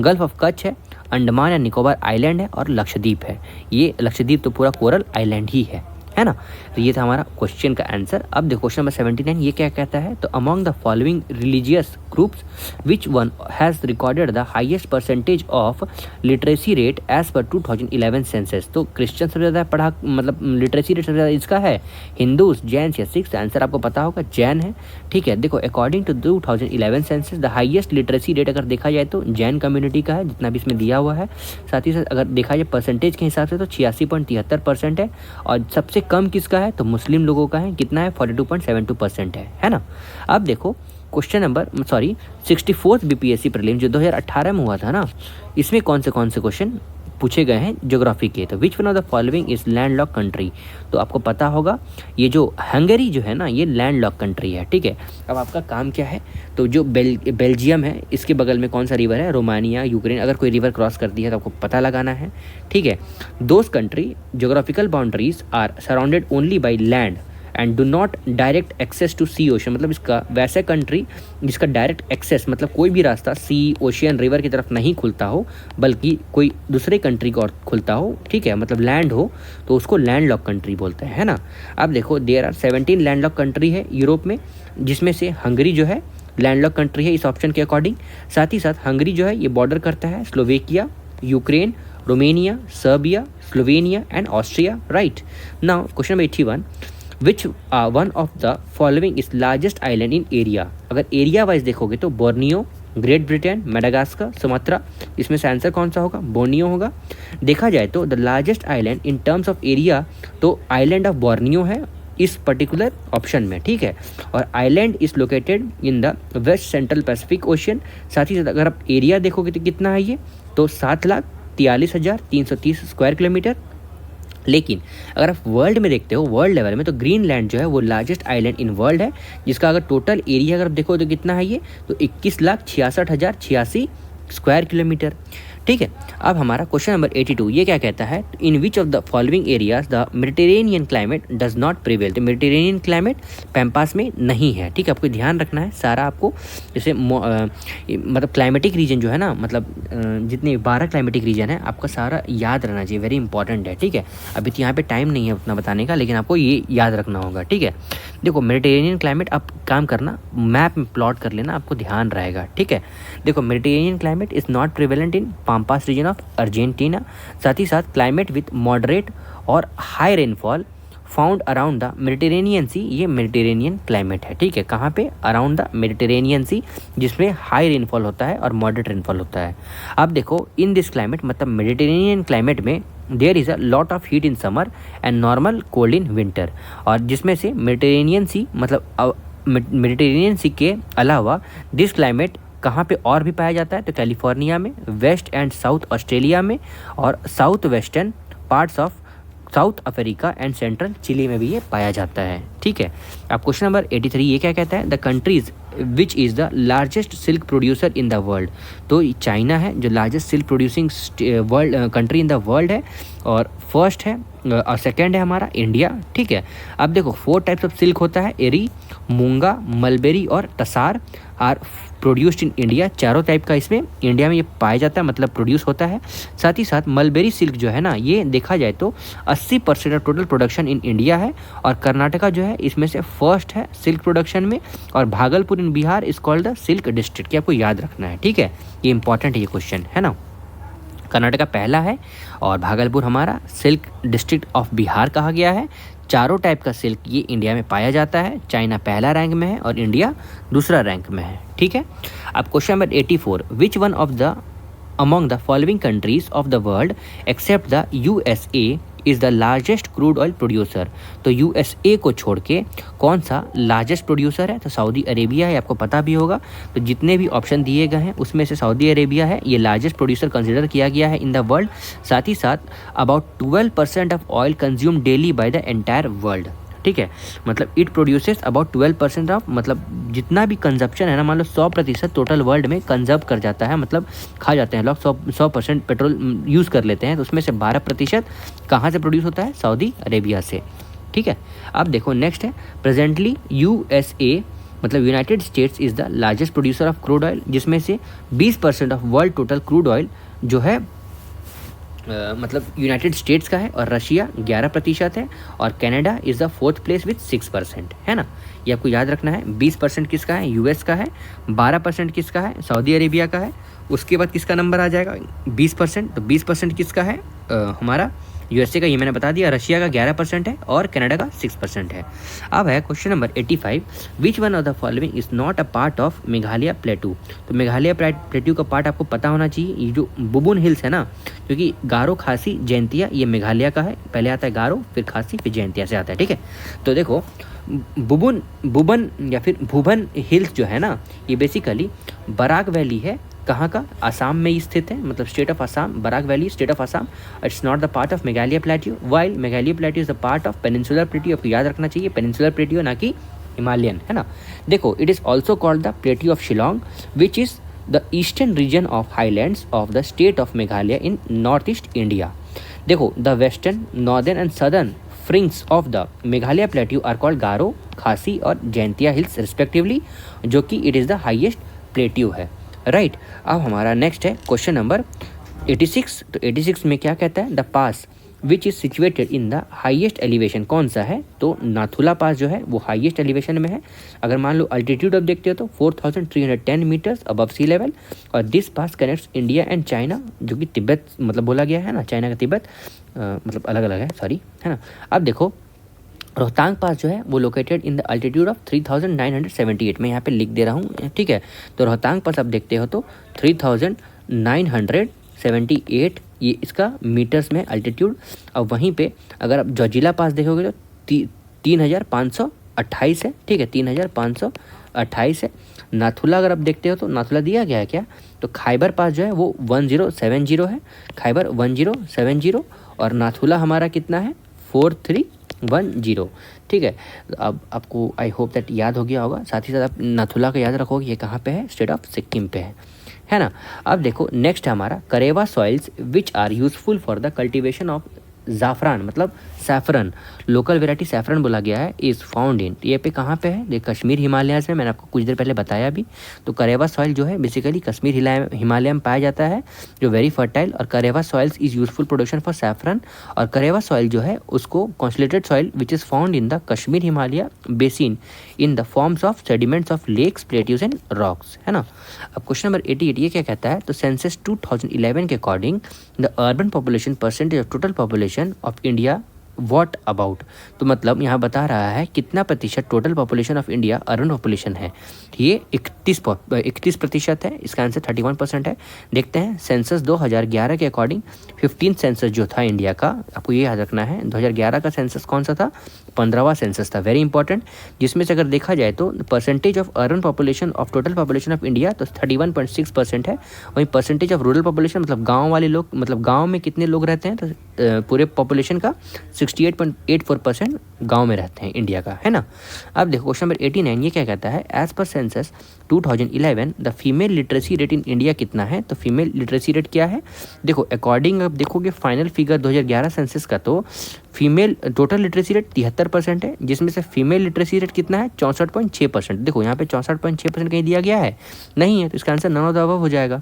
गल्फ ऑफ कच्छ है, अंडमान एंड निकोबार आइलैंड है और लक्षद्वीप है। ये लक्षद्वीप तो पूरा कोरल आइलैंड ही है ना। तो ये था हमारा क्वेश्चन का आंसर। अब देखो क्वेश्चन नंबर 79 ये क्या कहता है, तो among the following religious groups which one has recorded the highest percentage of literacy rate as per 2011 census. तो क्रिश्चियन सबसे ज़्यादा पढ़ा, मतलब लिटरेसी रेट सबसे ज़्यादा इसका है, हिंदूज, जैन या सिक्स। आंसर आपको पता होगा जैन है, ठीक है। देखो according to 2011 census the highest literacy rate अगर देखा जाए तो जैन कम्युनिटी का है, जितना भी इसमें दिया हुआ है। साथ ही साथ अगर देखा जाए परसेंटेज के हिसाब से तो 86.73% है, और सबसे कम किसका है, तो मुस्लिम लोगों का है, कितना है, 42.72% है ना। अब देखो question number 64th BPSC prelim जो 2018 में हुआ था ना, इसमें कौन से क्वेश्चन पूछे गए हैं ज्योग्राफी के, तो which one of the following is landlock country. तो आपको पता होगा ये जो हंगरी जो है ना, ये लैंडलॉक कंट्री है, ठीक है। अब आपका काम क्या है, तो जो बेल्जियम है इसके बगल में कौन सा रिवर है, रोमानिया, यूक्रेन। अगर कोई रिवर क्रॉस करती है तो आपको पता लगाना है, ठीक है। Those country geographical boundaries are surrounded only by land and do not direct access to sea ocean. मतलब इसका वैसे कंट्री जिसका डायरेक्ट एक्सेस मतलब कोई भी रास्ता सी, ओशियन, रिवर की तरफ नहीं खुलता हो, बल्कि कोई दूसरे कंट्री को और खुलता हो, ठीक है, मतलब लैंड हो, तो उसको लैंड लॉक कंट्री बोलते हैं, है ना। अब देखो there are 17 land lock country है यूरोप में, जिसमें से हंगरी जो है लैंड लॉक कंट्री है इस ऑप्शन के अकॉर्डिंग। साथ ही साथ हंगरी जो है ये बॉर्डर करता है Slovakia, Ukraine, Romania, Serbia, Slovenia and Austria, right. Now question number 81, which one of the following is largest island in area. अगर एरिया वाइज देखोगे तो Borneo, great Britain, Madagascar, Sumatra, इसमें से आंसर कौन सा होगा, बोर्नियो होगा। देखा जाए तो the largest island in terms of area तो आइलैंड ऑफ बोर्नियो है इस पर्टिकुलर ऑप्शन में, ठीक है। और island is located in the west central Pacific ocean. साथ ही साथ अगर आप एरिया देखोगे तो कितना है ये, तो 7,43,330 स्क्वायर किलोमीटर। लेकिन अगर आप वर्ल्ड में देखते हो, वर्ल्ड लेवल में, तो ग्रीनलैंड जो है वो लार्जेस्ट आइलैंड इन वर्ल्ड है, जिसका अगर टोटल एरिया अगर आप देखो तो कितना है ये, तो 21,66,086 स्क्वायर किलोमीटर, ठीक है। अब हमारा क्वेश्चन नंबर 82 ये क्या कहता है, in which of the following areas the Mediterranean climate does not prevail. तो मेडिटेरेनियन क्लाइमेट पैम्पास में नहीं है, ठीक है। आपको ध्यान रखना है सारा, आपको जैसे मतलब क्लाइमेटिक रीजन जो है ना, मतलब जितने 12 क्लाइमेटिक रीजन है आपका सारा याद रहना चाहिए, वेरी इंपॉर्टेंट है, ठीक है। अभी तो यहाँ पे टाइम नहीं है उतना बताने का, लेकिन आपको ये याद रखना होगा, ठीक है। देखो मेडिटेरेनियन क्लाइमेट आप काम करना, मैप में प्लॉट कर लेना, आपको ध्यान रहेगा, ठीक है। देखो Mediterranean climate is not prevalent in Pampas region of Argentina. साथ ही साथ क्लाइमेट विथ मॉडरेट और high rainfall found around the Mediterranean sea, ये मेडिटेरेनियन क्लाइमेट है, ठीक है। कहाँ पे, अराउंड द मेडिटेरेनियन सी, जिसमें हाई रेनफॉल होता है और मॉडरेट रेनफॉल होता है। अब देखो इन दिस क्लाइमेट, मतलब मेडिटेरेनियन क्लाइमेट में there is a lot of heat in summer and normal cold in winter. और जिसमें से मेडिटेरेनियन सी, मतलब मेडिटेरेनियन सी के अलावा दिस क्लाइमेट कहाँ पे और भी पाया जाता है, तो कैलिफोर्निया में, वेस्ट एंड साउथ ऑस्ट्रेलिया में, और south western parts of south Africa and central Chile में भी ये पाया जाता है, ठीक है। अब क्वेश्चन नंबर 83 ये क्या कहता है, the countries which is the largest silk producer in the world. तो चाइना है जो largest silk producing world country in the world है, और फर्स्ट है और सेकेंड है हमारा इंडिया, ठीक है। अब देखो 4 टाइप्स ऑफ सिल्क होता है, एरी, मूंगा, मलबेरी और tasar are produced in India. चारों टाइप का इसमें इंडिया में ये पाया जाता है, मतलब प्रोड्यूस होता है। साथ ही साथ मलबेरी सिल्क जो है ना, ये देखा जाए तो 80% of total production in India है, और कर्नाटका जो है इसमें से फर्स्ट है सिल्क प्रोडक्शन में, और Bhagalpur in Bihar is called the silk district. ये आपको याद रखना है, ठीक है, ये इंपॉर्टेंट है ये क्वेश्चन, है ना। कर्नाटका पहला है और भागलपुर हमारा सिल्क डिस्ट्रिक्ट ऑफ बिहार कहा गया है। चारों टाइप का सिल्क ये इंडिया में पाया जाता है। चाइना पहला रैंक में है और इंडिया दूसरा रैंक में है, ठीक है। अब question number 84, which one of the among the following countries of the world accept the USA is the largest crude oil producer. तो यूएसए को छोड़ के कौन सा लार्जेस्ट प्रोड्यूसर है, तो सऊदी अरेबिया है, आपको पता भी होगा। तो जितने भी ऑप्शन दिए गए हैं उसमें से सऊदी अरेबिया है, ये लार्जेस्ट प्रोड्यूसर कंसिडर किया गया है इन द वर्ल्ड। साथ ही साथ about 12% of oil consume daily by the entire world, ठीक है। मतलब इट प्रोड्यूसेस अबाउट 12% ऑफ, मतलब जितना भी कंजप्शन है ना, मान लो 100% टोटल वर्ल्ड में कंजर्व कर जाता है, मतलब खा जाते हैं लोग, 100% पेट्रोल यूज़ कर लेते हैं, तो उसमें से 12% कहाँ से प्रोड्यूस होता है, सऊदी अरेबिया से, ठीक है। अब देखो नेक्स्ट है, प्रेजेंटली यूएसए मतलब United states is the largest producer of crude oil, जिसमें से 20% of world total crude oil जो है मतलब यूनाइटेड स्टेट्स का है, और रशिया 11% है, और Canada is the 4th place with 6%, है ना। ये आपको याद रखना है। 20% किसका है, यूएस का है। 12% किसका है, सऊदी अरेबिया का है। उसके बाद किसका नंबर आ जाएगा, 20%। तो 20% किसका है, हमारा यूएसए का, ये मैंने बता दिया। रशिया का 11% है और कनाडा का 6% है। अब है question number 85, which one of the following is not a part of Meghalaya प्लेटू। तो मेघालय प्लेटू का पार्ट आपको पता होना चाहिए। ये जो बुबुन हिल्स है ना, क्योंकि गारो, खासी, जयंतिया ये मेघालय का है। पहले आता है गारो, फिर खासी, फिर जयंतिया से आता है, ठीक है। तो देखो बुबन या फिर भूबन हिल्स जो है ना, ये बेसिकली बराक वैली है। कहाँ का, आसाम में ही स्थित है, मतलब state of Assam, Barak valley state of Assam. It's not the part of Meghalaya plateau, while Meghalaya plateau is the part of peninsular plateau. आपको याद रखना चाहिए, पेनिनसुलर प्लेट्यू ना कि हिमालयन, है ना। देखो it is also called the plateau of Shillong, which is the eastern region of highlands of the state of Meghalaya in north east India. देखो the western, northern and southern fringes of the Meghalaya plateau are called Garo, Khasi और Jaintia hills respectively, जो कि it is the highest plateau है, right. अब हमारा next है question number 86। तो 86 में क्या कहता है, the pass which is situated in the highest elevation कौन सा है, तो नाथुला पास जो है वो हाईएस्ट एलिवेशन में है। अगर मान लो अल्टीट्यूड अब देखते हो तो 4310 मीटर्स अबव सी लेवल, और this pass connects India and China, जो कि तिब्बत मतलब बोला गया है ना, चाइना का तिब्बत मतलब अलग अलग है, सॉरी, है ना। अब देखो रोहतांग पास जो है वो located in the altitude of 3978, मैं यहाँ पे लिख दे रहा हूँ, ठीक है। तो रोहतांग पास आप देखते हो तो 3978 ये इसका मीटर्स में अल्टीट्यूड। और वहीं पे अगर आप जोजिला पास देखोगे तो 3528 है, ठीक है, 3528 है। नाथुला अगर आप देखते हो तो नाथुला दिया गया है क्या, तो खाइबर पास जो है वो 1070 है, खाइबर 1070, और नाथुला हमारा कितना है 4310, ठीक है। अब आपको आई होप दैट याद हो गया होगा। साथ ही साथ आप नाथुला का याद रखोगे, ये कहाँ पे है, स्टेट ऑफ सिक्किम पे है है ना। अब देखो नेक्स्ट है हमारा Karewa soils which are useful for the cultivation of ज़ाफ़रान मतलब सैफरन, लोकल वेराइटी सैफरन बोला गया है, इज़ फाउंड इन, ये पे कहाँ पे है, देख कश्मीर हिमालयाज़ में, मैंने आपको कुछ देर पहले बताया भी। तो करेवा सॉइल जो है बेसिकली कश्मीर हिमालय में पाया जाता है, जो वेरी फर्टाइल, और Karewa soils is useful production for saffron. और करेवा सॉइल जो है उसको consolidated soil which is found in the Kashmir Himalaya basin in the forms of sediments of lakes, plateaus and rocks, है ना। अब क्वेश्चन नंबर 88 ये क्या कहता है, तो सेंसस 2011 के according the urban population percentage of total population of India what about, तो मतलब यहाँ बता रहा है कितना प्रतिशत total population of India urban population है। ये 31% है, इसका आंसर 31% है। देखते हैं सेंसस 2011 के अकॉर्डिंग 15 सेंसस जो था इंडिया का, आपको ये याद रखना है 2011 का सेंसस कौन सा था, 15वां सेंसस था, वेरी इंपॉर्टेंट, जिसमें से अगर देखा जाए तो percentage of urban population of total population of India तो 31.6% है। वहीं परसेंटेज ऑफ रूरल पॉपुलेशन मतलब गाँव वाले लोग, मतलब गाँव में कितने लोग रहते हैं, तो पूरे पॉपुलेशन का 68.84% गांव में रहते हैं इंडिया का, है ना। अब देखो क्वेश्चन नंबर 89 ये क्या कहता है, as per census 2011 the female literacy rate in India कितना है, तो फीमेल लिटरेसी रेट क्या है, देखो अकॉर्डिंग अब देखोगे फाइनल फिगर 2011 सेंसस का, तो फीमेल टोटल लिटरेसी रेट 73% है, जिसमें से फीमेल लिटरेसी रेट कितना है 64.6%। देखो यहाँ पे 64.6% कहीं दिया गया है नहीं है, तो इसका answer none of the above हो जाएगा,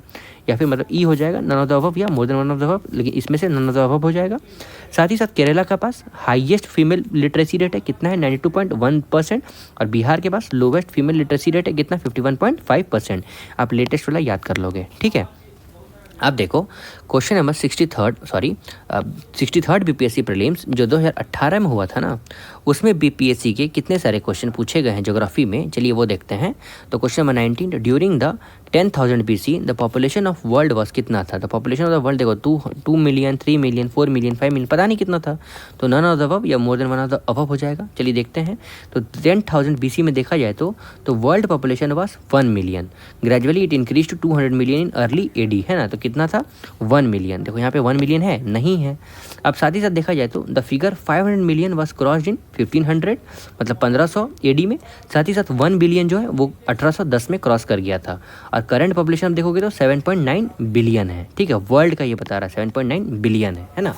या फिर मतलब ई हो जाएगा, नन ऑफ द अबव या more than one of the above, लेकिन इसमें से नन ऑफ द अबव हो जाएगा। साथ ही साथ केरला के पास हाईएस्ट फीमेल लिटरेसी रेट है कितना है 92.1%, और बिहार के पास लोवेस्ट फीमेल लिटरेसी रेट है कितना 51.5%। आप लेटेस्ट वाला याद कर लोगे, ठीक है। अब देखो question number 63rd BPSC prelims जो 2018 में हुआ था ना, उसमें बीपीएससी के कितने सारे क्वेश्चन पूछे गए हैं ज्योग्राफी में, चलिए वो देखते हैं। तो question number 19, during the 10,000 BC the population of world was कितना था, the population of the world देखो 2 मिलियन 3 मिलियन 4 मिलियन 5 मिलियन पता नहीं कितना था, तो नन ऑफ द अबव या more than one of the above हो जाएगा। चलिए देखते हैं। तो 10,000 BC में देखा जाए तो world population was 1 million, gradually it increase to 200 million in early AD, है ना। तो कितना था 1 मिलियन, देखो यहाँ पे 1 मिलियन है नहीं है। अब साथ ही साथ देखा जाए तो the figure 500 million was crossed in 1500 मतलब 1500 एडी में। साथ ही साथ 1 बिलियन जो है वो 1810 में क्रॉस कर गया था। और करंट पॉपुलेशन देखोगे तो 7.9 बिलियन है, ठीक है, वर्ल्ड का ये बता रहा है 7.9 बिलियन है ना।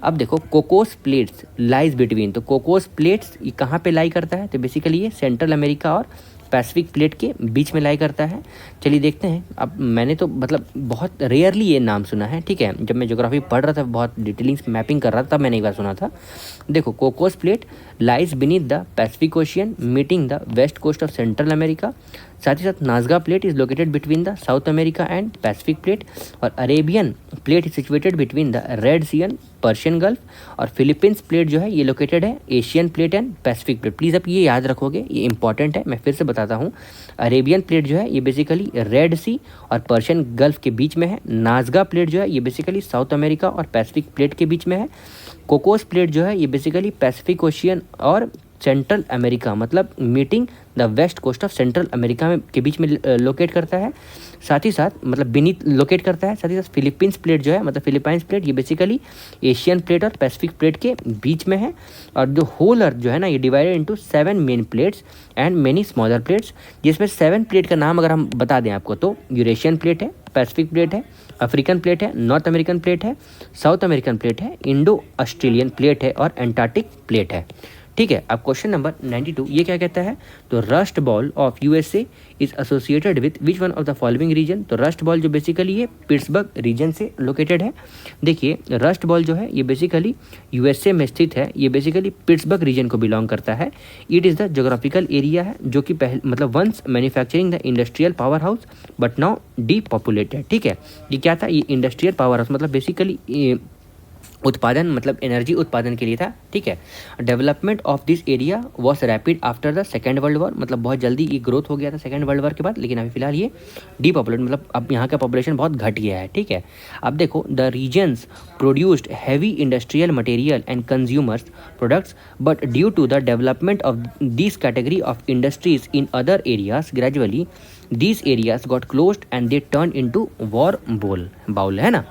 अब देखो कोकोस प्लेट्स लाइज बिटवीन, तो कोकोस प्लेट्स ये कहाँ पे लाई करता है, तो बेसिकली ये सेंट्रल अमेरिका और पैसिफिक प्लेट के बीच में लाई करता है। चलिए देखते हैं। अब मैंने तो मतलब बहुत रेयरली ये नाम सुना है, ठीक है, जब मैं ज्योग्राफी पढ़ रहा था बहुत डिटेलिंग्स मैपिंग कर रहा था तब मैंने एक बार सुना था। देखो Cocos plate lies beneath the Pacific ocean meeting the west coast of central America. साथ ही साथ Nazca plate is located between the south America and Pacific plate, और Arabian plate is situated between the red C and Persian gulf, और Philippines plate जो है ये located है Asian plate and Pacific plate. Please आप ये याद रखोगे, ये इंपॉर्टेंट है, मैं फिर से बताता हूँ। अरेबियन प्लेट जो है ये बेसिकली रेड सी और पर्शियन गल्फ के बीच में है। नाजगा प्लेट जो है ये बेसिकली साउथ अमेरिका और पैसिफिक प्लेट के बीच में है। कोकोस प्लेट जो है ये बेसिकली पैसिफिक ओशियन और सेंट्रल अमेरिका मतलब meeting the west coast of central America में के बीच में लोकेट करता है। साथ ही साथ मतलब बीनीथ लोकेट करता है। साथ ही साथ फिलीपींस प्लेट जो है मतलब फिलीपाइंस प्लेट ये बेसिकली एशियन प्लेट और पैसिफिक प्लेट के बीच में है। और जो होल अर्थ जो है ना ये divided into 7 main plates and many smaller plates, जिसमें 7 प्लेट का नाम अगर हम बता दें आपको तो यूरेशियन प्लेट है, पैसिफिक प्लेट है, अफ्रीकन प्लेट है, नॉर्थ अमेरिकन प्लेट है, साउथ अमेरिकन प्लेट है, इंडो ऑस्ट्रेलियन प्लेट है और एंटार्क्टिक प्लेट है। ठीक है। अब क्वेश्चन नंबर 92 ये क्या कहता है, तो rust bowl of USA is associated with which one of the following region. तो रस्ट बॉल जो बेसिकली ये पिट्सबर्ग रीजन से लोकेटेड है। देखिए रस्ट बॉल जो है ये बेसिकली यूएसए में स्थित है, ये बेसिकली पिट्सबर्ग रीजन को बिलोंग करता है। It is the geographical area है जो कि पहले मतलब once manufacturing the industrial power house but now depopulated. ठीक है, ये क्या था, ये इंडस्ट्रियल पावर हाउस मतलब बेसिकली उत्पादन मतलब एनर्जी उत्पादन के लिए था। ठीक है। Development of this area was rapid after the second world war, मतलब बहुत जल्दी ये ग्रोथ हो गया था सेकेंड वर्ल्ड वॉर के बाद, लेकिन अभी फिलहाल ये डीपॉपुलेट मतलब अब यहाँ का पॉपुलेशन बहुत घट गया है। ठीक है। अब देखो the regions produced heavy industrial material and consumers products but due to the development of this category of industries in other areas gradually this areas got closed and they turn into war bowl, है ना।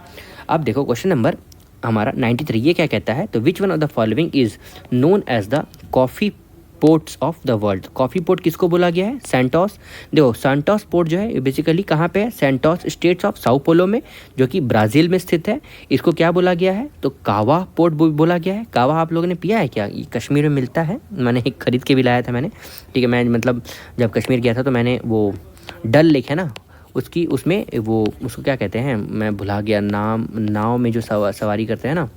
अब देखो question number हमारा 93 ये क्या कहता है, तो which one of the following is known as the coffee ports of the world. Coffee port किसको बोला गया है? सैंटोस। देखो सैंटोस पोर्ट जो है बेसिकली कहाँ पे है? Santos states of Sao Paulo में, जो कि ब्राज़ील में स्थित है। इसको क्या बोला गया है? तो कावा पोर्ट बोला गया है। कावा आप लोगों ने पिया है क्या? ये कश्मीर में मिलता है, मैंने एक खरीद के भी लाया था मैंने, ठीक है। मैं मतलब जब कश्मीर गया था तो मैंने वो डल लेक है ना उसकी, उसमें वो उसको क्या कहते हैं, मैं भुला गया नाम, नाव में जो सवारी करते हैं ना,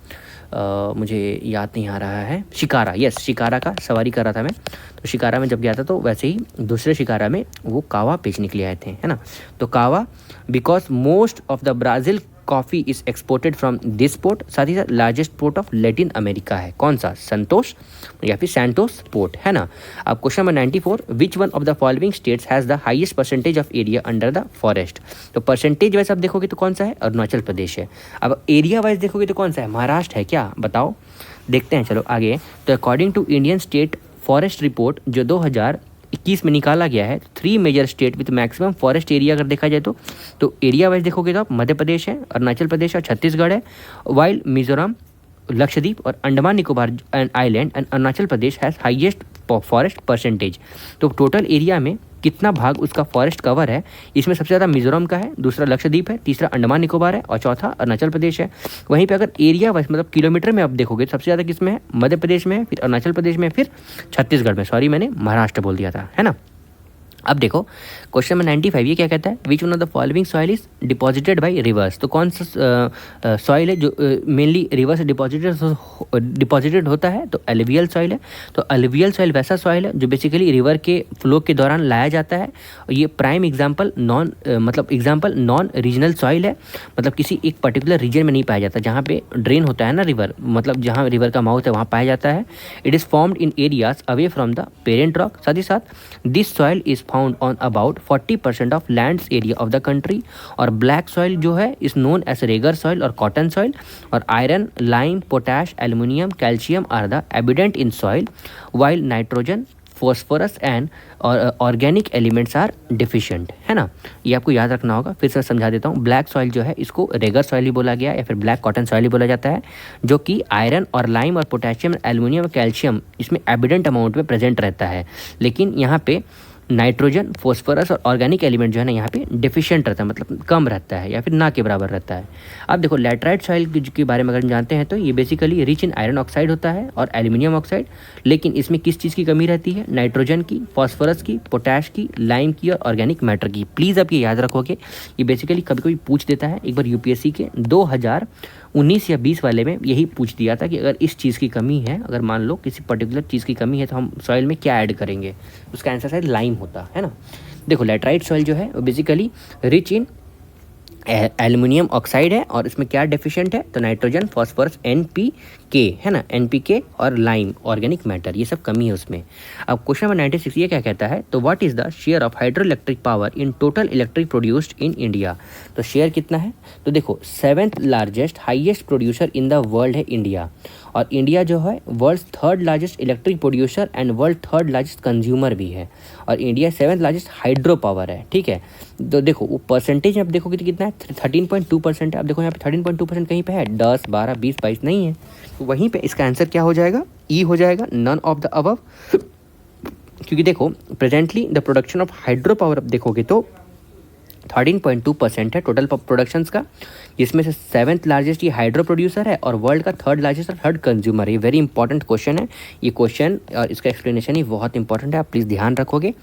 मुझे याद नहीं आ रहा है। शिकारा, यस, शिकारा का सवारी कर रहा था मैं। तो शिकारा में जब गया था तो वैसे ही दूसरे शिकारा में वो कावा बेचने के लिए आए थे, है ना। तो कावा because most of the Brazil coffee is exported from this port. साथ ही साथ largest port of Latin America है। कौन सा? संतोष या फिर सैंटोस पोर्ट, है ना। अब question number 94, which one of the following states has the highest percentage of area under the forest. तो परसेंटेज वाइज आप देखोगे तो कौन सा है? अरुणाचल प्रदेश है। अब एरिया वाइज देखोगे तो कौन सा है? महाराष्ट्र है क्या? बताओ, देखते हैं, चलो आगे। तो according to Indian state forest report जो 2021 में निकाला गया है, 3 major state with maximum forest area अगर देखा जाए तो एरिया वाइज देखोगे तो आप मध्य प्रदेश है, अरुणाचल प्रदेश और छत्तीसगढ़ है, वाइल मिजोरम, लक्षद्वीप और Andaman Nicobar and island and Arunachal Pradesh has highest forest percentage. तो टोटल एरिया में कितना भाग उसका फॉरेस्ट कवर है, इसमें सबसे ज़्यादा मिजोरम का है, दूसरा लक्षद्वीप है, तीसरा अंडमान निकोबार है और चौथा अरुणाचल प्रदेश है। वहीं पे अगर एरिया वाइज मतलब किलोमीटर में आप देखोगे सबसे ज़्यादा किस में है? मध्य प्रदेश में है, फिर अरुणाचल प्रदेश में, फिर छत्तीसगढ़ में। सॉरी, मैंने महाराष्ट्र बोल दिया था, है ना। अब देखो क्वेश्चन नंबर 95, ये क्या कहता है? Which one of the following soil is deposited bye reverse. तो कौन सा सॉइल है जो मेनली रिवर्स डिपॉजिटेड होता है? तो एलुवियल सॉइल है। तो एलुवियल सॉइल वैसा सॉइल है जो बेसिकली रिवर के फ्लो के दौरान लाया जाता है। और ये prime example non regional soil है, मतलब किसी एक पर्टिकुलर रीजन में नहीं पाया जाता। जहाँ पे ड्रेन होता है ना रिवर, मतलब जहाँ रिवर का माउथ है वहाँ पाया जाता है। It is formed in areas away from the parent rock. साथ ही साथ this soil is found on about 40% of lands area of the country. और ब्लैक सॉइल जो है is known as regur soil और कॉटन सॉइल। और iron, lime, potash, aluminium, calcium are the evident in soil, while nitrogen, phosphorus and organic elements are deficient, है ना। ये आपको याद रखना होगा। फिर से समझा देता हूँ। ब्लैक सॉइल जो है इसको रेगर सॉइल ही बोला गया या फिर ब्लैक कॉटन सॉइल ही बोला जाता है, जो कि आयरन और लाइम और पोटेशियम, एल्युमिनियम और कैल्शियम इसमें एविडेंट अमाउंट में प्रेजेंट रहता है। लेकिन यहाँ पे नाइट्रोजन, फॉस्फोरस और ऑर्गेनिक एलिमेंट जो है ना यहाँ पे डिफिशिएंट रहता है, मतलब कम रहता है या फिर ना के बराबर रहता है। अब देखो लैटराइट सॉइल के बारे में अगर हम जानते हैं तो ये basically rich in iron oxide होता है और एल्यूमिनियम ऑक्साइड। लेकिन इसमें किस चीज़ की कमी रहती है? नाइट्रोजन की, फॉस्फोरस की, पोटैश की, लाइम की और ऑर्गेनिक मैटर की। प्लीज़ आप ये याद रखोगे, ये बेसिकली कभी कभी पूछ देता है। एक बार यूपीएससी के 2019 या 20 वाले में यही पूछ दिया था कि अगर इस चीज़ की कमी है, अगर मान लो किसी पर्टिकुलर चीज़ की कमी है तो हम सॉइल में क्या ऐड करेंगे? उसका आंसर शायद लाइम होता है ना। देखो लैटराइट सॉइल जो है basically rich in aluminium oxide है और इसमें क्या डेफिशिएंट है? तो नाइट्रोजन, फॉस्फोरस, एनपीके, है ना, एनपीके और लाइम, ऑर्गेनिक मैटर, ये सब कमी है उसमें। अब क्वेश्चन नंबर 96 ये क्या कहता है? तो what is the share of hydro electric power in total electric produced in India. तो शेयर कितना है? तो देखो 7th largest highest producer in the world है इंडिया। और इंडिया जो है world 3rd largest electric producer and world 3rd largest consumer भी है। और India 7th largest hydro power है, ठीक है। तो देखो वो परसेंटेज आप देखोगे तो कितना है? 13.2% है। आप देखो यहाँ पे 13.2% कहीं पे है? 10, 12, 20, 22 नहीं है। तो वहीं पे इसका आंसर क्या हो जाएगा? ई हो जाएगा, नन ऑफ द अबव। क्योंकि देखो presently the production of hydro power आप देखोगे तो 13.2% है टोटल प्रोडक्शंस का, जिसमें से 7th लार्जेस्ट ये हाइड्रो प्रोड्यूसर है और वर्ल्ड का 3rd लार्जेस्ट और 3rd कंज्यूमर है। ये वेरी इंपॉर्टेंट क्वेश्चन है ये क्वेश्चन, और इसका एक्सप्लेनेशन ही बहुत इंपॉर्टेंट है, आप प्लीज़ ध्यान रखोगे,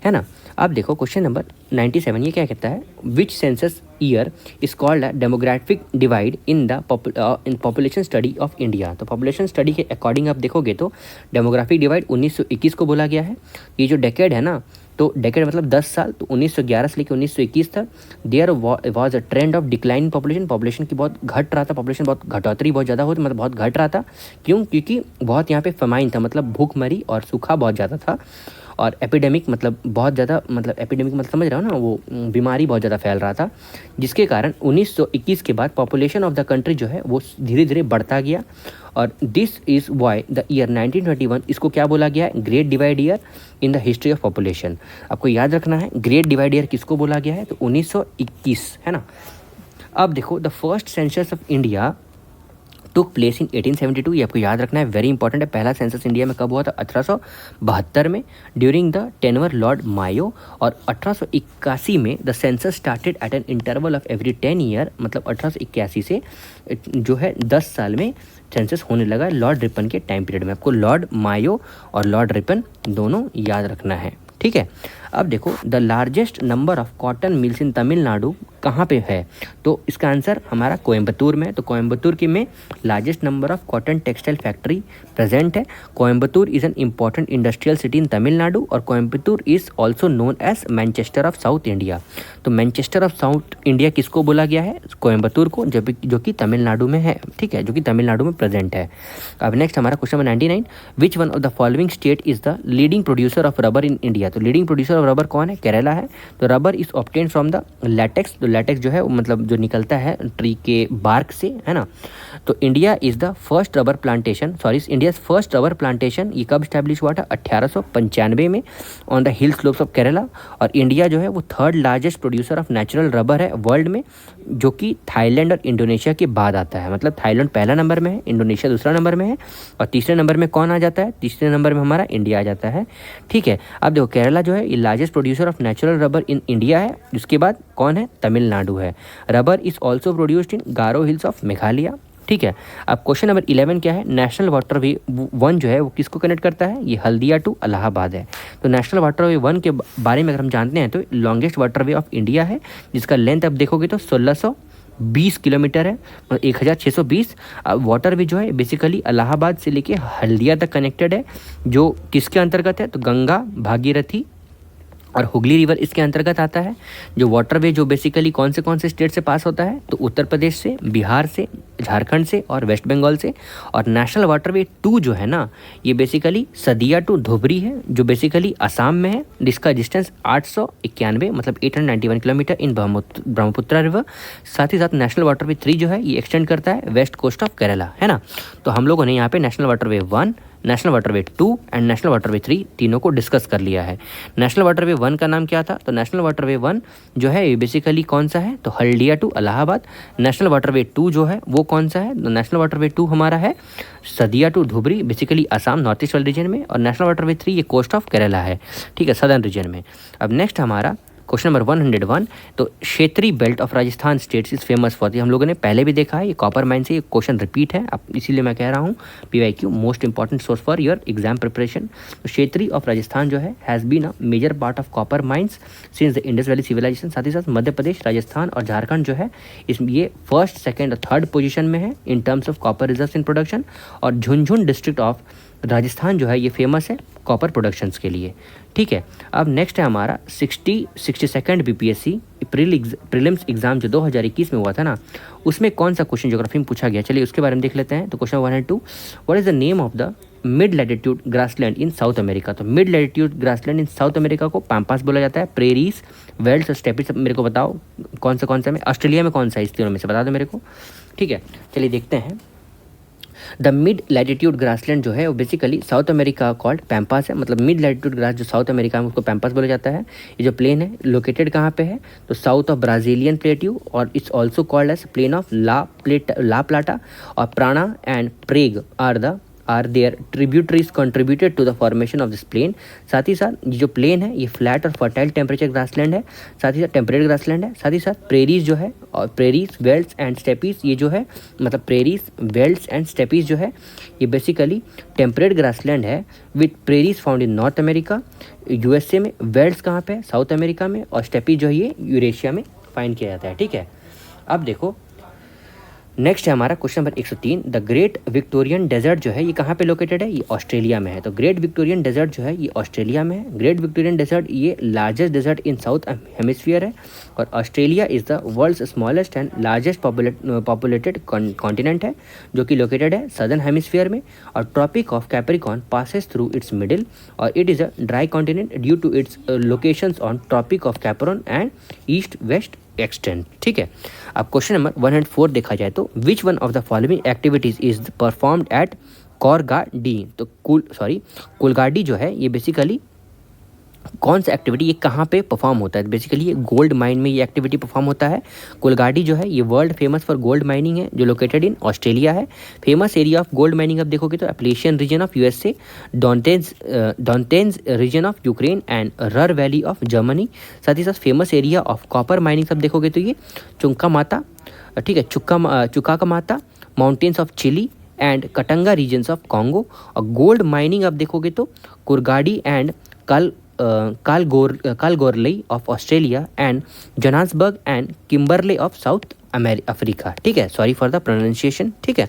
है ना। अब देखो क्वेश्चन नंबर 97 ये क्या कहता है? Which census year is called demographic divide in population study of India. तो पॉपुलेशन स्टडी के अकॉर्डिंग आप देखोगे तो डेमोग्राफिक डिवाइड 1921 को बोला गया है। ये जो डेकेड है ना, तो डेकेड मतलब 10 साल, तो 1911 से लेकर 1921 तक there was a trend of decline population की बहुत घट रहा था, पॉपुलेशन बहुत घटोतरी बहुत ज़्यादा होती, मतलब बहुत घट रहा था। क्यों? क्योंकि बहुत यहाँ पे फमाइन था, मतलब भूखमरी और सूखा बहुत ज़्यादा था। और एपिडेमिक मतलब बहुत ज़्यादा, मतलब एपिडेमिक मतलब समझ रहे हो ना, वो बीमारी बहुत ज़्यादा फैल रहा था, जिसके कारण 1921 के बाद पॉपुलेशन ऑफ द कंट्री जो है वो धीरे धीरे बढ़ता गया। और this is why the year 1921 इसको क्या बोला गया है? Great divide year in the history of population. आपको याद रखना है ग्रेट डिवाइड ईयर किसको बोला गया है? तो 1921, है ना। अब देखो the first census of India took place in 1872, ये आपको याद रखना है, वेरी इंपॉर्टेंट है। पहला सेंसस इंडिया में कब हुआ था? 1872 में, ड्यूरिंग द टेनवर लॉर्ड मायो। और 1881 में the census started at an interval of every 10 year, मतलब 1881 से जो है 10 साल में सेंसस होने लगा लॉर्ड रिपन के टाइम पीरियड में। आपको लॉर्ड मायो और लॉर्ड रिपन दोनों याद रखना है, ठीक है। अब देखो, the largest number of cotton mills in Tamil Nadu कहाँ पे है? तो इसका आंसर हमारा कोयम्बतूर में है। तो कोयम्बतूर के में largest number of cotton textile factory present है। Coimbatore is an important industrial city in Tamil Nadu, और Coimbatore is also known as Manchester of south India. तो मैनचेस्टर ऑफ साउथ इंडिया किसको बोला गया है? कोयम्बतूर को, जो कि तमिलनाडु में है, ठीक है, जो कि तमिलनाडु में प्रेजेंट है। अब नेक्स्ट हमारा question number 99, which one of the following state is the leading producer of rubber in India? तो लीडिंग प्रोड्यूसर ऑफ रबर कौन है? केरला है। तो rubber is obtain from the latex, तो लैटेक्स जो है मतलब जो निकलता है ट्री के बार्क से, है ना। तो India is the first rubber plantation, India first rubber plantation ये कब स्टैब्लिश हुआ था? 1895 में on the hill slopes of Kerala. और इंडिया जो है वो third largest producer of natural rubber है वर्ल्ड में, जो कि थाईलैंड और इंडोनेशिया के बाद आता है। मतलब थाईलैंड पहला नंबर में है, इंडोनेशिया दूसरा नंबर में है, और तीसरे नंबर में कौन आ जाता है? तीसरे नंबर में हमारा इंडिया आ जाता है, ठीक है। अब देखो, केरला जो है ये largest producer of natural rubber in India है। जिसके बाद कौन है? तमिलनाडु है। Rubber is also produced in Garo hills of Meghalaya, ठीक है। अब क्वेश्चन नंबर 11 क्या है? नेशनल वाटरवे 1 जो है वो किसको कनेक्ट करता है? ये हल्दिया टू इलाहाबाद है। तो नेशनल वाटरवे 1 के बारे में अगर हम जानते हैं तो लॉन्गेस्ट वाटरवे ऑफ इंडिया है, जिसका लेंथ अब देखोगे तो 1620 किलोमीटर है, 1620। वाटरवे जो है बेसिकली इलाहाबाद से लेके हल्दिया तक कनेक्टेड है, जो किसके अंतर्गत है? तो गंगा, भागीरथी और हुगली रिवर इसके अंतर्गत आता है। जो वाटरवे जो बेसिकली कौन से स्टेट से पास होता है? तो उत्तर प्रदेश से, बिहार से, झारखंड से और वेस्ट बंगाल से। और नेशनल वाटरवे 2 जो है ना, ये बेसिकली सदिया टू धुबरी है, जो बेसिकली असम में है, जिसका डिस्टेंस 891 मतलब 891 किलोमीटर इन ब्रह्मपुत्र रिवर। साथ ही साथ नेशनल वाटरवे 3 जो है ये एक्सटेंड करता है वेस्ट कोस्ट ऑफ केरला, है ना। तो हम लोगों ने यहाँ पे national waterway 1, national waterway 2 and national waterway 3 तीनों को डिस्कस कर लिया है। नेशनल वाटरवे 1 का नाम क्या था? तो नेशनल वाटरवे 1 जो है ये बेसिकली कौन सा है? तो Haldia to Allahabad. National waterway 2 जो है वो कौन सा है? तो नेशनल वाटरवे 2 हमारा है Sadiya to Dhubri, basically Assam north east वाले रीजन में। और नेशनल वाटरवे 3 ये कोस्ट ऑफ केरला है, ठीक है, सदर्न रीजन में। अब नेक्स्ट हमारा क्वेश्चन नंबर 101, तो क्षेत्रीय belt of Rajasthan states is famous for, हम लोगों ने पहले भी देखा है, ये कॉपर माइन से ये क्वेश्चन रिपीट है, अब इसीलिए मैं कह रहा हूँ PYQ most important source for your exam preparation. तो क्षेत्रीय ऑफ राजस्थान जो है has been a major part of copper mines since the Indus valley civilization. साथ ही साथ मध्य प्रदेश, राजस्थान और झारखंड जो है ये फर्स्ट, सेकेंड और थर्ड पोजिशन में है इन terms of copper reserve in production. और झुंझुनू डिस्ट्रिक्ट ऑफ राजस्थान जो है ये फेमस है कॉपर प्रोडक्शंस के लिए, ठीक है। अब नेक्स्ट है हमारा 62nd BPSC प्रीलिम्स एग्जाम जो 2021 में हुआ था ना, उसमें कौन सा क्वेश्चन ज्योग्राफी में पूछा गया, चलिए उसके बारे में देख लेते हैं। तो क्वेश्चन 1 और 2, what is the name of the mid latitude grassland in south America? तो मिड लैटिट्यूड ग्रासलैंड इन साउथ अमेरिका को पैम्पास बोला जाता है। प्रेरीज, वेल्ड्स और स्टेपिस मेरे को बताओ कौन सा में, ऑस्ट्रेलिया में कौन सा है, इस तीनों में से बता दो मेरे को, ठीक है। चलिए देखते हैं। द मिड लैटिट्यूड ग्रासलैंड जो है वो बेसिकली साउथ अमेरिका कॉल्ड पैम्पास है, मतलब मिड लैटिट्यूड ग्रास जो साउथ अमेरिका में उसको पैम्पास बोला जाता है। ये जो प्लेन है लोकेटेड कहाँ पे है? तो साउथ ऑफ ब्राजीलियन प्लेट्यू, और it's also called as plain of La Plata. और Parana and Paraguay are their tributaries contributed to the formation of this plain. साथ ही साथ ये जो प्लेन है ये फ्लैट और फर्टाइल टेम्परेचर ग्रासलैंड है, साथ ही साथ टेम्परेट ग्रासलैंड है। साथ ही साथ प्रेरीज जो है, और प्रेरीज, वेल्ड्स एंड स्टेपीज, ये जो है मतलब प्रेरीज, वेल्ड्स एंड स्टेपीज जो है ये बेसिकली टेम्परेट ग्रासलैंड है with prairies found in north America, USA में। वेल्ड्स कहाँ पे है? साउथ अमेरिका में। और स्टेपीज जो है ये यूरेशिया में फाइंड किया जाता है, ठीक है। अब देखो नेक्स्ट है हमारा question number 103, the great Victorian desert जो है ये कहाँ पे लोकेटेड है? ये ऑस्ट्रेलिया में है। तो ग्रेट विक्टोरियन डेजर्ट जो है ये ऑस्ट्रेलिया में है। ग्रेट विक्टोरियन डेजर्ट ये largest desert in south hemisphere है। और Australia is the world's smallest and largest populated continent है, जो कि लोकेटेड है सदर्न हेमिस्फीयर में। और tropic of Capricorn passes through its middle, और it is a dry continent due to its locations on tropic of Capricorn and east west extend, ठीक है। अब क्वेश्चन नंबर 104 देखा जाए तो which one of the following activities is performed at Coolgardie? तो Coolgardie जो है ये बेसिकली कौन सा एक्टिविटी ये कहाँ पे परफॉर्म होता है? बेसिकली ये गोल्ड माइन में ये एक्टिविटी परफॉर्म होता है। कोलगाडी जो है ये world famous for gold mining है, जो लोकेटेड इन ऑस्ट्रेलिया है। Famous area of gold mining आप देखोगे तो Appalachian region of USA, Donets region of Ukraine and Ruhr valley of Germany. साथ ही साथ famous area of copper mining आप देखोगे तो ये चुंका माता, ठीक है, Chuquicamata, mountains of Chile and Katanga regions of Congo. और गोल्ड माइनिंग आप देखोगे तो Coolgardie and Kalgoorlie of Australia and Johannesburg and Kimberley of south Africa. ठीक है, सॉरी फॉर द प्रोनाउंसिएशन। ठीक है,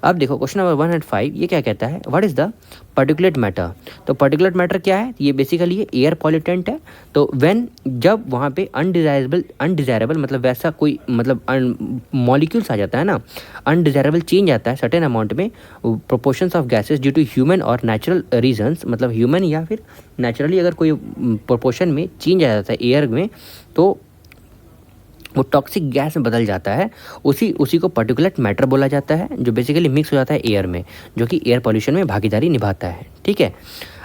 अब देखो क्वेश्चन नंबर 105 ये क्या कहता है, what is the particulate matter. तो पर्टिकुलेट मैटर क्या है, ये बेसिकली ये एयर पॉल्यूटेंट है। तो व्हेन जब वहाँ पे अनडिजायरेबल मतलब वैसा कोई मतलब मॉलिक्यूल्स आ जाता है ना, अनडिजायरेबल चेंज आता है सर्टेन अमाउंट में proportions of gases due to human और नेचुरल रीजंस, मतलब ह्यूमन या फिर नेचुरली अगर कोई प्रोपोर्शन में चेंज आ जाता है एयर में, तो वो टॉक्सिक गैस में बदल जाता है। उसी को पर्टिकुलेट मैटर बोला जाता है, जो बेसिकली मिक्स हो जाता है एयर में, जो कि एयर पॉल्यूशन में भागीदारी निभाता है। ठीक है,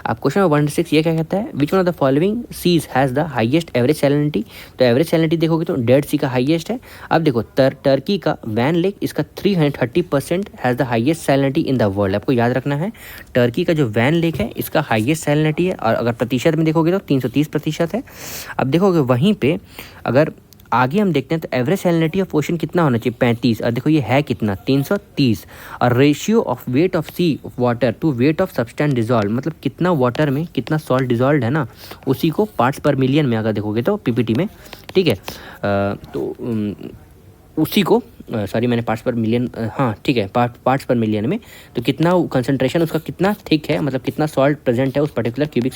अब क्वेश्चन नंबर 106 ये क्या कहता है, which one of the following seas has the highest average salinity. तो एवरेज सैलिनिटी देखोगे तो डेड सी का हाईएस्ट है। अब देखो टर्की का वैन लेक, इसका 330% has the highest salinity in the world. आपको याद रखना है, टर्की का जो वैन लेक है इसका हाईएस्ट सैलिनिटी है, और अगर प्रतिशत में देखोगे तो 330% है। अब देखोगे वहीं पर अगर आगे हम देखते हैं तो एवरेज सैलिनिटी ऑफ ओशन कितना होना चाहिए, 35, और देखो ये है कितना, 330। और ratio of weight of sea water to weight of substance dissolve, मतलब कितना वाटर में कितना सॉल्ट डिजॉल्व है ना, उसी को पार्ट्स पर मिलियन में अगर देखोगे तो पीपीटी में। ठीक है, तो उसी को सॉरी मैंने पार्ट्स पर मिलियन, हाँ ठीक है, पार्ट्स पर मिलियन में, तो कितना कंसंट्रेशन उसका कितना थिक है, मतलब कितना सॉल्ट प्रेजेंट है उस पर्टिकुलर क्यूबिक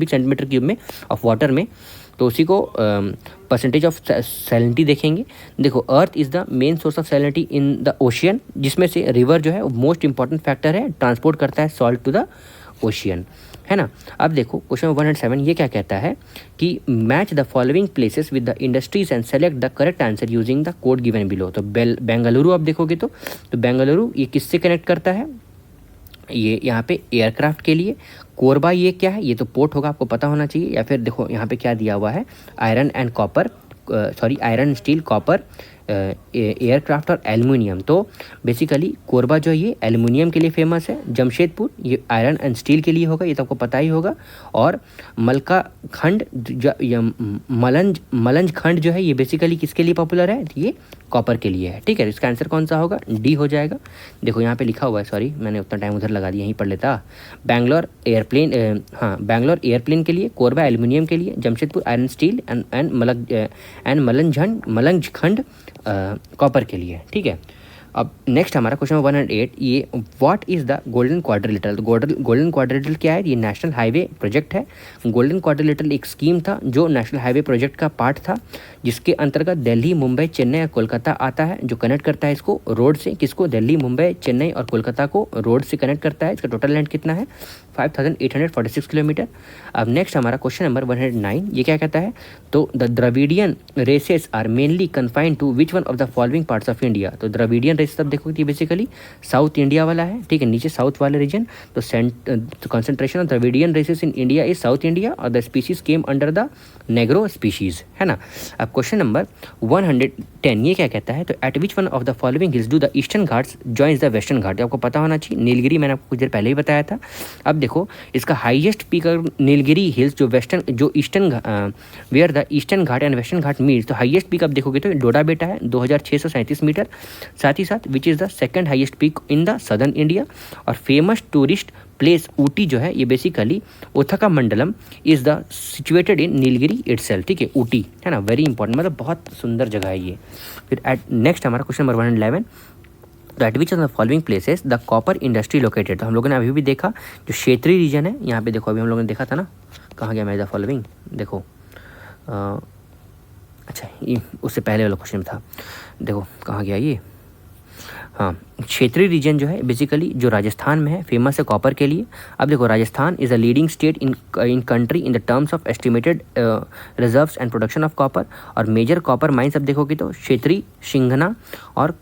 सेंटीमीटर क्यूब में ऑफ वाटर में, तो उसी को परसेंटेज ऑफ सैलिनिटी देखेंगे। देखो earth is the main source of salinity in the ocean, जिसमें से रिवर जो है वो मोस्ट इंपॉर्टेंट फैक्टर है, ट्रांसपोर्ट करता है सॉल्ट टू द ओशियन, है ना। अब देखो क्वेश्चन 107 ये क्या कहता है कि match the following places with the industries and select the correct answer using the code given below. तो बेंगलुरु आप देखोगे तो बेंगलुरु ये किससे कनेक्ट करता है, ये यहाँ पे एयरक्राफ्ट के लिए। कोरबा ये क्या है, ये तो पोर्ट होगा, आपको पता होना चाहिए। या फिर देखो यहाँ पे क्या दिया हुआ है, आयरन स्टील कॉपर एयरक्राफ्ट और एल्युमिनियम। तो बेसिकली कोरबा जो है ये एल्युमिनियम के लिए फेमस है, जमशेदपुर ये आयरन एंड स्टील के लिए होगा, ये तो आपको पता ही होगा। और मलका खंड मलंज खंड जो है ये बेसिकली किसके लिए पॉपुलर है, ये कॉपर के लिए है। ठीक है, इसका आंसर कौन सा होगा, डी हो जाएगा। देखो यहाँ पे लिखा हुआ है, सॉरी मैंने उतना टाइम उधर लगा दिया, यहीं पढ़ लेता। बैंगलोर एयरप्लेन के लिए, कोरबा एल्युमिनियम के लिए, जमशेदपुर आयरन स्टील एंड मलंज खंड कॉपर के लिए। ठीक है, अब नेक्स्ट हमारा क्वेश्चन 108 ये what is the golden quadrilateral. तो गोल्डन क्वाड्रिलेटरल क्या है, ये नेशनल हाईवे प्रोजेक्ट है। गोल्डन क्वाड्रिलेटरल एक स्कीम था जो नेशनल हाईवे प्रोजेक्ट का पार्ट था, जिसके अंतर्गत दिल्ली, मुंबई, चेन्नई और कोलकाता आता है, जो कनेक्ट करता है इसको रोड से, किसको, दिल्ली, मुंबई, चेन्नई और कोलकाता को रोड से कनेक्ट करता है। इसका टोटल लेंथ कितना है, 5846 किलोमीटर। अब नेक्स्ट हमारा क्वेश्चन नंबर 109 ये क्या कहता है, तो the Dravidian races are mainly confined to which one of the following parts of India. तो द्रविडियन रेसेस अब देखो कि बेसिकली साउथ इंडिया वाला है। ठीक है, नीचे साउथ वाले रीजन, तो concentration of Dravidian races in India is south India और the species came under the Negro species, है ना। अब क्वेश्चन नंबर 110 ये क्या कहता है, तो at which one of the following hills do the Eastern Ghats joins the Western Ghat. आपको पता होना चाहिए, नीलगिरी मैंने आपको कुछ देर पहले ही बताया था। अब देखो इसका हाईएस्ट पीक नीलगिरी हिल्स जो eastern where the eastern Ghat and western Ghat meet, तो हाईएस्ट पीक आप देखोगे तो डोडा बेटा है 2637 मीटर। साथ ही साथ which is the second highest peak in the southern India. और फेमस टूरिस्ट प्लेस ऊटी जो है ये basically Udhagamandalam is the situated in Nilgiri itself. ठीक है, ऊटी है ना, वेरी इंपॉर्टेंट, मतलब बहुत सुंदर जगह है ये। फिर नेक्स्ट हमारा क्वेश्चन नंबर 111 तो at which of the following places the copper industry located. तो हम लोगों ने अभी भी देखा जो क्षेत्रीय रीजन है, यहाँ पे देखो अभी हम लोगों ने देखा था ना, कहाँ गया मैं द फॉलोइंग, देखो अच्छा ये उससे पहले वाला क्वेश्चन था, देखो कहाँ गया ये, हाँ क्षेत्रीय रीजन जो है बेसिकली जो राजस्थान में है, फेमस है कॉपर के लिए। अब देखो Rajasthan is a leading state in country in the terms of estimated reserves and production of copper. और मेजर कॉपर माइंस अब देखोगे तो क्षेत्रीय, सिंघना और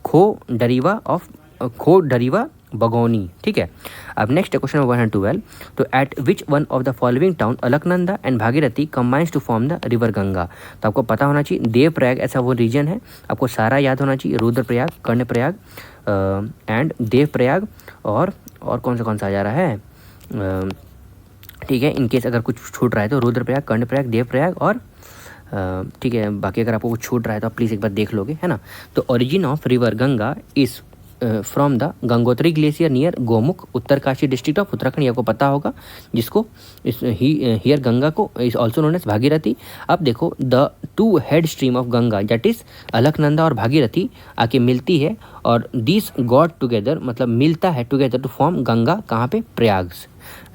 खो डरीवा बगौनी, ठीक है। अब नेक्स्ट क्वेश्चन 112, तो at which one of the following town Alaknanda and Bhagirathi combines to form the river Ganga. तो आपको पता होना चाहिए देवप्रयाग ऐसा वो रीजन है, आपको सारा याद होना चाहिए, रुद्रप्रयाग, कर्णप्रयाग एंड देवप्रयाग, और कौन सा आ जा रहा है, ठीक है। इनकेस अगर कुछ छूट रहा है तो रुद्रप्रयाग, कर्णप्रयाग, देवप्रयाग और ठीक है, बाकी अगर आपको कुछ छूट रहा है तो आप प्लीज़ एक बार देख लोगे, है ना। तो origin of river Ganga is from the Gangotri glacier near Gomukh, Uttarkashi district of Uttarakhand, ये आपको पता होगा, जिसको हियर गंगा को is also known as Bhagirathi. अब देखो the two head stream of Ganga that is Alaknanda और भागीरथी आके मिलती है, और दिस गॉड टुगेदर मतलब मिलता है टुगेदर टू फॉर्म गंगा, कहाँ पे, प्रयाग,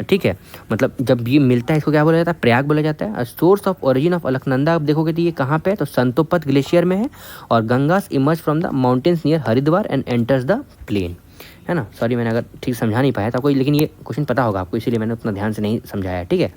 ठीक है। मतलब जब ये मिलता है इसको क्या बोला जाता है, प्रयाग बोला जाता है। Source of origin of Alaknanda आप देखोगे तो ये कहाँ पे है, तो संतोपत ग्लेशियर में है, और Ganges emerge from the mountains near Haridwar and enters the plain, है ना। सॉरी मैंने अगर ठीक समझा नहीं पाया था आपको, लेकिन ये क्वेश्चन पता होगा आपको, इसीलिए मैंने उतना ध्यान से नहीं समझाया, ठीक है।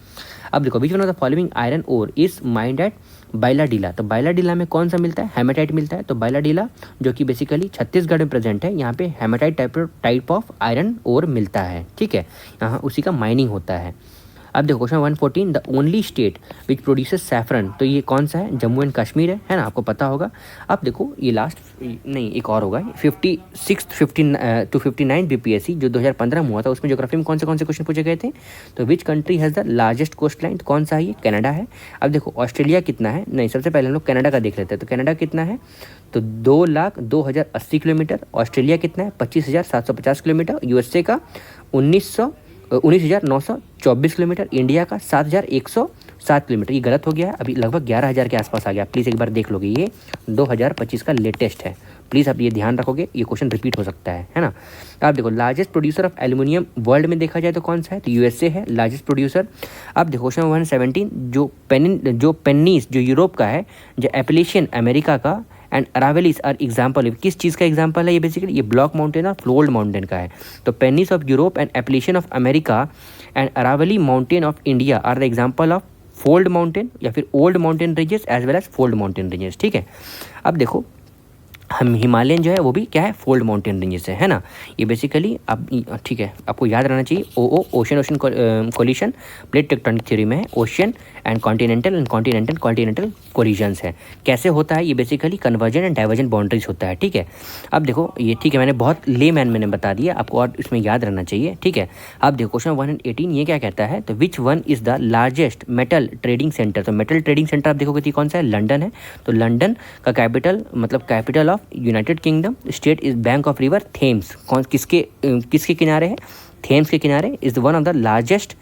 अब देखो which one of the following iron ore is mined at Bailadila. तो बाइलाडीला में कौन सा मिलता है, हेमेटाइट मिलता है। तो बाइलाडीला जो कि बेसिकली छत्तीसगढ़ में प्रेजेंट है, यहाँ पे hematite type of iron ore मिलता है, ठीक है। यहाँ उसी का माइनिंग होता है। अब देखो question 114, the only state which produces saffron. तो ये कौन सा है, जम्मू एंड कश्मीर है ना, आपको पता होगा। अब देखो ये लास्ट नहीं एक और होगा 56 टू 59 बीपीएससी जो 2015 में हुआ था, उसमें ज्योग्राफी में कौन से क्वेश्चन पूछे गए थे। तो which country has the largest coast line, तो कौन सा है ये, कनाडा है। अब देखो ऑस्ट्रेलिया कितना है, नहीं सबसे पहले हम लोग कनाडा का देख लेते हैं। तो कनाडा कितना है, तो 2,02,080 किलोमीटर। ऑस्ट्रेलिया कितना है, 25,750 किलोमीटर। यूएसए का 19,924 किलोमीटर। इंडिया का 7,107 किलोमीटर। ये गलत हो गया है, अभी लगभग 11,000 के आसपास आ गया। प्लीज़ एक बार देख लोगे, ये 2025 का लेटेस्ट है, प्लीज़ आप ये ध्यान रखोगे, ये क्वेश्चन रिपीट हो सकता है ना। आप देखो largest producer of aluminium world में देखा जाए तो कौन सा है, तो यूएसए है लार्जेस्ट प्रोड्यूसर। अब देखो क्वेश्चन 117, जो पेन्नीस जो यूरोप का है, जो एप्लेशियन अमेरिका का, एंड अरावलीज आर एग्जाम्पल, किस चीज़ का एग्जाम्पल है ये, बेसिकली ये ब्लॉक माउंटेन और फ्लोल्ड माउंटेन का है। तो Pennines of Europe and Appalachian of America and Aravalli mountain of India are the example of fold mountain या फिर old mountain ranges as well as fold mountain ranges, ठीक है। अब देखो हम हिमालयन जो है वो भी क्या है, फोल्ड माउंटेन रेंजेस है ना। ये बेसिकली अब ठीक है, आपको याद रहना चाहिए ocean collision plate tectonic theory में है, ओशन एंड कॉन्टिनेंटल कोलिजन्स है। कैसे होता है ये, basically conversion and diversion boundaries होता है, ठीक है। अब देखो ये ठीक है, मैंने बहुत मैंने बता दिया आपको, और इसमें याद रहना चाहिए, ठीक है। अब देखो क्वेश्चन 118 ये क्या कहता है, तो which one is the largest metal trading centre. तो मेटल ट्रेडिंग सेंटर आप देखोगे तो कौन सा है, लंदन है। तो लंदन का कैपिटल मतलब capital of United Kingdom, state is bank of river Thames. कौन किसके किनारे है, थेम्स के किनारे। Is one of the largest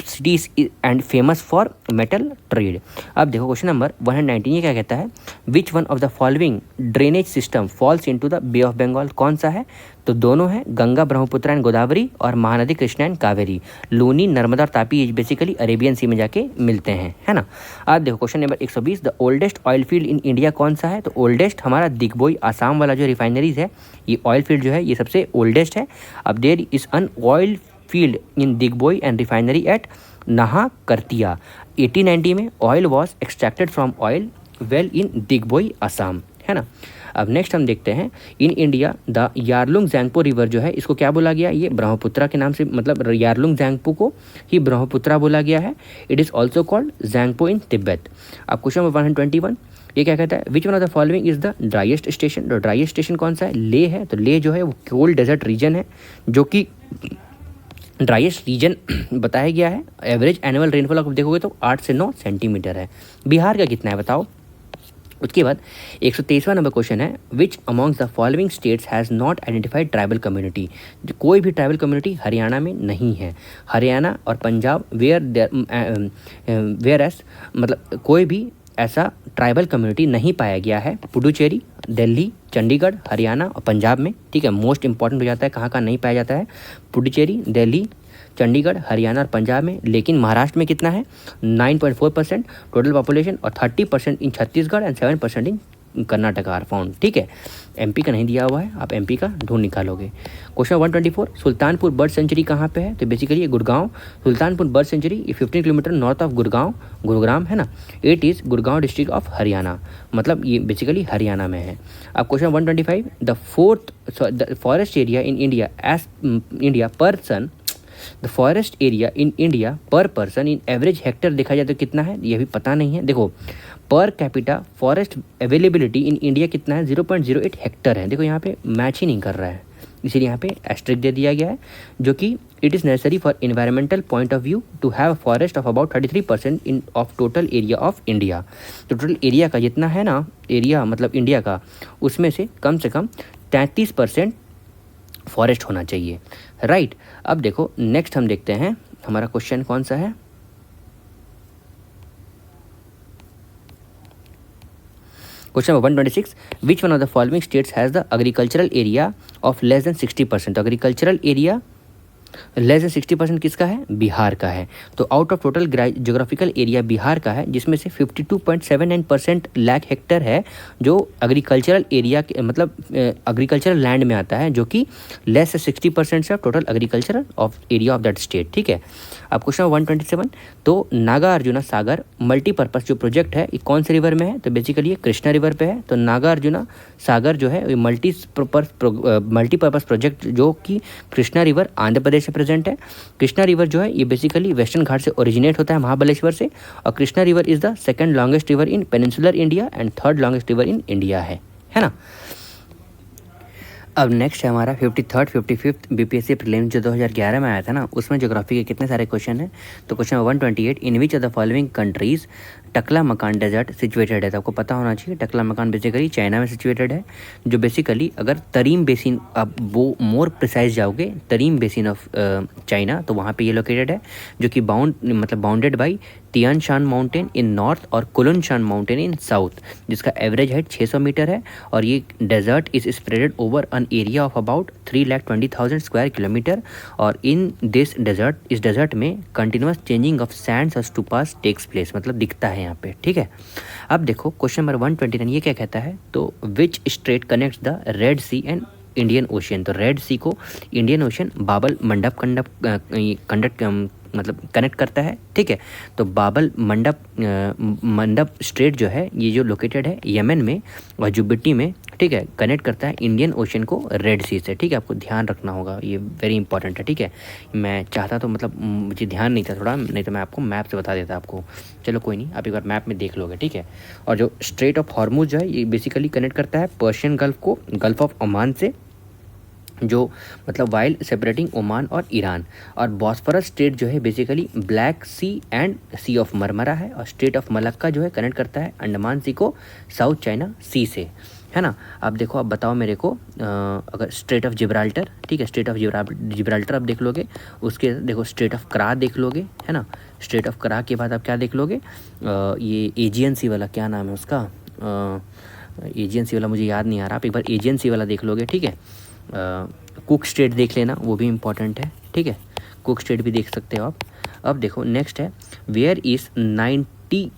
cities and famous for metal trade. अब देखो क्वेश्चन नंबर 119 ये क्या कहता है, which one of the following drainage system falls into the bay of Bengal. कौन सा है, तो दोनों है, गंगा ब्रह्मपुत्र एंड गोदावरी, और महानदी कृष्णा एंड कावेरी। लूनी, नर्मदा और तापी बेसिकली अरेबियन सी में जाके मिलते हैं, है ना। अब देखो question number 120, the oldest oil field in India कौन सा है। तो ओल्डेस्ट हमारा दिग्बोई आसाम वाला जो रिफाइनरीज है, ये ऑयल फील्ड जो है ये सबसे ओल्डेस्ट है। अब there is an oil field in Digboi and refinery at Nahorkatiya. 1890 में oil was extracted from oil well in Digboi Assam, है ना। अब नेक्स्ट हम देखते हैं in India the Yarlung Tsangpo river जो है इसको क्या बोला गया, ये ब्रह्मपुत्रा के नाम से, मतलब यारलुंग जैंगपो को ही ब्रह्मपुत्रा बोला गया है। इट इज़ ऑल्सो कॉल्ड जैंगपो इन तिब्बत। अब क्वेश्चन नंबर 121 ये क्या कहता है, which one of the following is the driest station. तो ड्राइएस्ट स्टेशन कौन सा है, ले है। तो ले जो है वो कोल्ड डेजर्ट रीजन है, जो कि ड्राइएस्ट रीजन बताया गया है। एवरेज एनुअल रेनफॉल आप देखोगे तो 8 से 9 सेंटीमीटर है। बिहार का कितना है बताओ। उसके बाद 123वां नंबर क्वेश्चन है, which amongst the following states has not identified tribal community. जो कोई भी ट्राइबल कम्युनिटी हरियाणा में नहीं है। हरियाणा और पंजाब वेयर एस मतलब कोई भी ऐसा ट्राइबल कम्युनिटी नहीं पाया गया है। पुडुचेरी, दिल्ली, चंडीगढ़, हरियाणा और पंजाब में, ठीक है। मोस्ट इंपॉर्टेंट हो जाता है कहाँ नहीं पाया जाता है, पुडुचेरी, दिल्ली, चंडीगढ़, हरियाणा और पंजाब में। लेकिन महाराष्ट्र में कितना है, 9.4% टोटल पॉपुलेशन, और 30% in Chhattisgarh and 7% in Karnataka are found, ठीक है। एमपी का नहीं दिया हुआ है, आप एमपी का ढूंढ निकालोगे। क्वेश्चन 124, सुल्तानपुर बर्ड सेंचुरी कहाँ पे है? तो बेसिकली ये गुड़गांव, सुल्तानपुर बर्ड सेंचुरी ये 15 kilometre north of Gurgaon, Gurugram है ना। It is Gurgaon district of Haryana, मतलब ये बेसिकली हरियाणा में है। अब question 125, the forest area in India as India person, the forest area in India per person in average hectare देखा जाए तो कितना है? ये भी पता नहीं है। देखो पर कैपिटा फॉरेस्ट अवेलेबिलिटी इन इंडिया कितना है? 0.08 हेक्टर है। देखो यहाँ पे मैच ही नहीं कर रहा है, इसीलिए यहाँ पे एस्ट्रिक दे दिया गया है, जो कि it is necessary for environmental point of view to have forest of about 33% in of total area of India. तो टोटल एरिया का जितना है ना, एरिया मतलब इंडिया का, उसमें से कम 33% फॉरेस्ट होना चाहिए, राइट। अब देखो नेक्स्ट हम देखते हैं हमारा क्वेश्चन कौन सा है। Question 126, which one of the following states has the agricultural area of less than 60%? तो एग्रीकल्चरल एरिया लेस देन 60% किसका है? बिहार का है। तो out of total geographical area Bihar का है, जिसमें से 52.79% लाख हेक्टर है जो एग्रीकल्चरल एरिया मतलब एग्रीकल्चरल लैंड में आता है, जो कि लेस से 60% से total agricultural of area of that state, ठीक है। अब क्वेश्चन 127, तो नागार्जुना सागर मल्टीपर्पज़ जो प्रोजेक्ट है ये कौन से रिवर में है? तो बेसिकली ये कृष्णा रिवर पे है। तो नागार्जुना सागर जो है ये मल्टीपर्पज़ प्रोजेक्ट जो कि कृष्णा रिवर आंध्र प्रदेश से प्रेजेंट है। कृष्णा रिवर जो है ये बेसिकली वेस्टर्न घाट से ओरिजिनेट होता है, महाबलेश्वर से, और Krishna river is the second longest river in peninsular India and third longest river in India है ना। अब नेक्स्ट है हमारा 53rd 55th बीपीएससी प्रीलिम्स जो 2011 में आया था ना, उसमें ज्योग्राफी के कितने सारे क्वेश्चन हैं। तो question 128, in which of the following countries टकला मकान डेजर्ट सिचुएटेड है? तो आपको पता होना चाहिए टकला मकान बेसिकली चाइना में सिचुएटेड है, जो बेसिकली अगर तरीम बेसिन, अब वो मोर प्रिसाइज जाओगे, तरीम बेसिन ऑफ चाइना, तो वहाँ पे ये लोकेटेड है, जो कि bounded by Tian Shan mountain in north और Kunlun Shan mountain in south, जिसका एवरेज हाइट 600 मीटर है। और ये desert is spreaded over an area of about 3,20,000 square kilometre. और इन दिस डेजर्ट, इस डेजर्ट में कंटिन्यूस चेंजिंग ऑफ सैंड्स और स्टूपास टेक्स प्लेस, मतलब दिखता है यहाँ पे, ठीक है। अब देखो क्वेश्चन नंबर 129 ये क्या कहता है? तो which strait connects the red C and Indian Ocean? तो रेड सी को इंडियन ओशियन बाबल मंडप कनेक्ट करता है, ठीक है। तो बाबल मंडप स्ट्रेट जो है ये जो लोकेटेड है यमन में और जिबूटी में, ठीक है, कनेक्ट करता है इंडियन ओशन को रेड सी से, ठीक है। आपको ध्यान रखना होगा, ये वेरी इंपॉर्टेंट है, ठीक है। मैं चाहता तो मतलब मुझे ध्यान नहीं था थोड़ा, नहीं तो मैं आपको मैप से बता देता आपको। चलो कोई नहीं, आप एक बार मैप में देख लोगे, ठीक है। और जो स्ट्रेट ऑफ हॉर्मुज जो है ये बेसिकली कनेक्ट करता है पर्शियन गल्फ को गल्फ ऑफ ओमान से, जो मतलब वाइल सेपरेटिंग ओमान और ईरान। और बॉस्फोरस स्टेट जो है basically Black Sea and Sea of Marmara है। और स्टेट ऑफ मलक्का जो है कनेक्ट करता है अंडमान सी को साउथ चाइना सी से, है ना। अब देखो, अब बताओ मेरे को, अगर स्ट्रेट ऑफ जिब्राल्टर, ठीक है, स्ट्रेट ऑफ जिब्राल्टर आप देख लोगे, उसके देखो स्ट्रेट ऑफ करा देख लोगे, है ना। स्ट्रेट ऑफ करा के बाद आप क्या देख लोगे, ये एजियन सी वाला क्या नाम है उसका, एजियन सी वाला मुझे याद नहीं आ रहा, आप एक बार एजियन सी वाला देख लोगे, ठीक है। कुक स्टेट देख लेना, वो भी इम्पॉर्टेंट है, ठीक है, कुक स्टेट भी देख सकते हो आप। अब देखो नेक्स्ट है, where is 90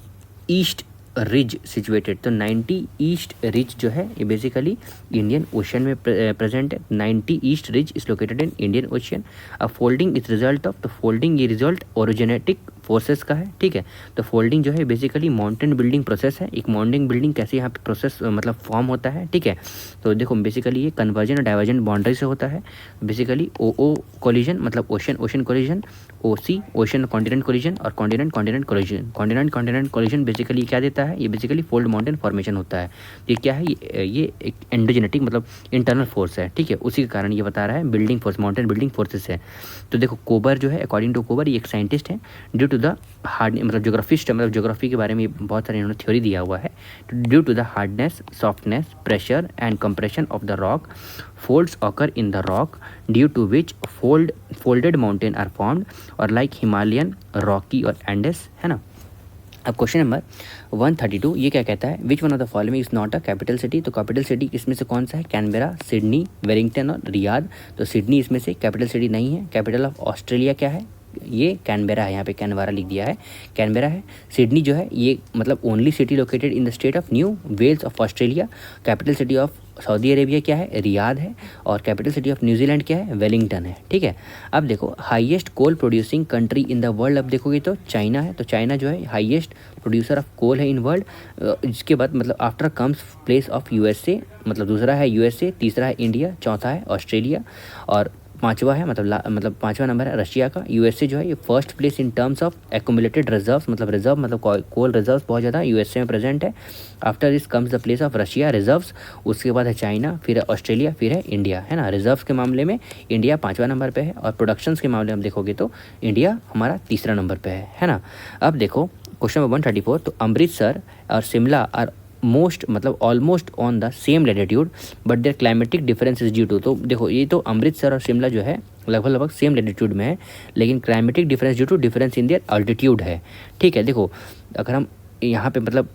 east ridge situated? तो 90 ईस्ट रिज जो है ये बेसिकली इंडियन ओशन में प्रेजेंट है। 90 east ridge is located in Indian ocean. अब फोल्डिंग इज रिजल्ट ऑफ, तो फोल्डिंग ये रिजल्ट ओरिजिनेटिक फोर्सेस का है, ठीक है। तो फोल्डिंग जो है बेसिकली माउंटेन बिल्डिंग प्रोसेस है। एक माउंटेन बिल्डिंग कैसे यहाँ पे प्रोसेस मतलब फॉर्म होता है, ठीक है। तो देखो बेसिकली ये कन्वर्जन और डाइवर्जन बाउंड्री से होता है। बेसिकली ओ कोलिजन मतलब ओशन कोलिजन, ओसी ओशन कॉन्टिनेंट कोलिजन, और कॉन्टिनेंट कोलिजन बेसिकली क्या देता है? ये बेसिकली फोल्ड माउंटेन फॉर्मेशन होता है। ये क्या है? ये एक एंडोजेनेटिक मतलब इंटरनल फोर्स है, ठीक है। उसी के कारण ये बता रहा है building force, mountain building forces है। तो देखो कोबर जो है, अकॉर्डिंग टू कोबर, ये एक साइंटिस्ट है। ड्यू टू द हार्ड मतलब जोग्राफिस्ट मतलब जोग्राफी के बारे में बहुत सारे इन्होंने थ्योरी दिया हुआ है। Due to the hardness, softness, pressure and compression of the rock, folds occur in the rock due to which folded mountain are formed, और लाइक हिमालयन, रॉकी और एंडेस, है ना। अब क्वेश्चन नंबर 132 ये क्या कहता है? Which one of the following is not a capital city? तो कैपिटल सिटी इसमें से कौन सा है? कैनबेरा, सिडनी, वेलिंगटन और रियाद। तो सिडनी इसमें से कैपिटल सिटी नहीं है। कैपिटल ऑफ ऑस्ट्रेलिया क्या है? ये कैनबेरा है, यहाँ पे कैनबरा लिख दिया है, कैनबेरा है। सिडनी जो है ये मतलब only city located in the state of New Wales of Australia. Capital city of Saudi Arabia क्या है, रियाद है। और कैपिटल सिटी ऑफ न्यूजीलैंड क्या है, वेलिंगटन है। ठीक है, अब देखो highest coal producing country in the world, अब देखोगे तो चाइना है। तो चाइना जो है हाईएस्ट प्रोड्यूसर ऑफ कोल है इन वर्ल्ड। इसके बाद मतलब after comes place of USA, मतलब दूसरा है यूएसए, तीसरा है इंडिया, चौथा है ऑस्ट्रेलिया और पांचवा है मतलब पांचवा नंबर है रशिया का। यूएसए जो है ये first place in terms of accumulated reserves, मतलब रिजर्व मतलब कोल रिजर्व्स बहुत ज़्यादा यूएसए में प्रेजेंट है। After this comes the place of Russia reserves, उसके बाद है चाइना, फिर है ऑस्ट्रेलिया, फिर है इंडिया, है ना। रिजर्व्स के मामले में इंडिया पाँचवा नंबर पे है और प्रोडक्शंस के मामले में हम देखोगे तो इंडिया हमारा तीसरा नंबर पे है ना। अब देखो क्वेश्चन नंबर 134, तो अमृतसर और शिमला आर मोस्ट मतलब almost on the same latitude but their climatic difference is due to, तो देखो ये तो अमृतसर और शिमला जो है लगभग सेम लैटिट्यूड में है, लेकिन climatic difference due to difference in their altitude है। ठीक है, देखो अगर हम यहाँ पे मतलब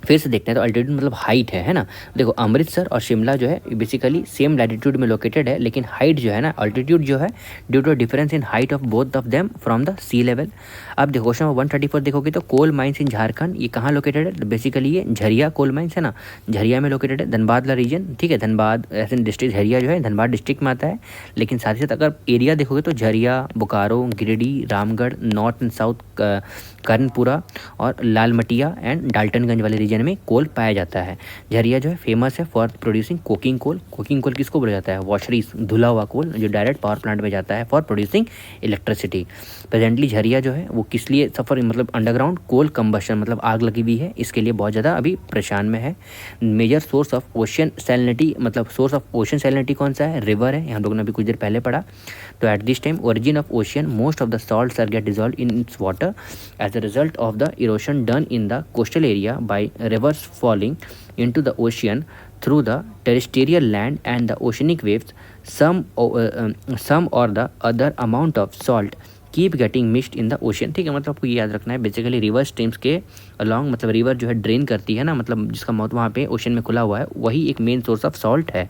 फिर से देखते हैं तो अल्टीट्यूड मतलब हाइट है ना। देखो अमृतसर और शिमला जो है बेसिकली सेम लैटिट्यूड में लोकेटेड है, लेकिन हाइट जो है ना, अल्टीट्यूड जो है due to difference in height of both of them from the sea level. अब देखो क्वेश्चन 134 देखोगे तो कोल माइंस इन झारखंड ये कहाँ लोकेटेड है, बेसिकली ये झरिया कोल माइंस है ना, झरिया में लोकेटेड है, धनबाद ला रीजन। ठीक है, धनबाद ऐसे डिस्ट्रिक्ट, झरिया जो है धनबाद डिस्ट्रिक्ट में आता है, लेकिन साथ ही साथ अगर एरिया देखोगे तो Jharia, Bokaro, Giridih, Ramgarh, north and south Karanpura और लालमटिया एंड डाल्टनगंज वाले रीजन में कोल पाया जाता है। झरिया जो है फेमस है for producing coking coal. Coking coal किसको बोला जाता है, वॉशरीज, धुला हुआ कोल जो डायरेक्ट पावर प्लांट में जाता है for producing electricity. Presently Jharia जो है वो किस लिए सफ़र मतलब अंडरग्राउंड कोल कंबशन मतलब आग लगी हुई है, इसके लिए बहुत ज़्यादा अभी परेशान में है। Major source of ocean salinity मतलब सोर्स ऑफ ओशन सैलिनिटी कौन सा है, रिवर है, हम लोगों ने अभी कुछ देर पहले पढ़ा। तो at this time origin of ocean most of the salts are get dissolve in its water as a result of the erosion done in the coastal area by rivers falling into the ocean through the terrestrial land and the oceanic waves. Some or the other amount of salt keep getting mixed in the ocean। ठीक है, मतलब आपको ये याद रखना है basically river streams के along मतलब रिवर जो है ड्रेन करती है ना, मतलब जिसका माउथ वहाँ पे ओशन में खुला हुआ है, वही एक मेन सोर्स ऑफ सॉल्ट है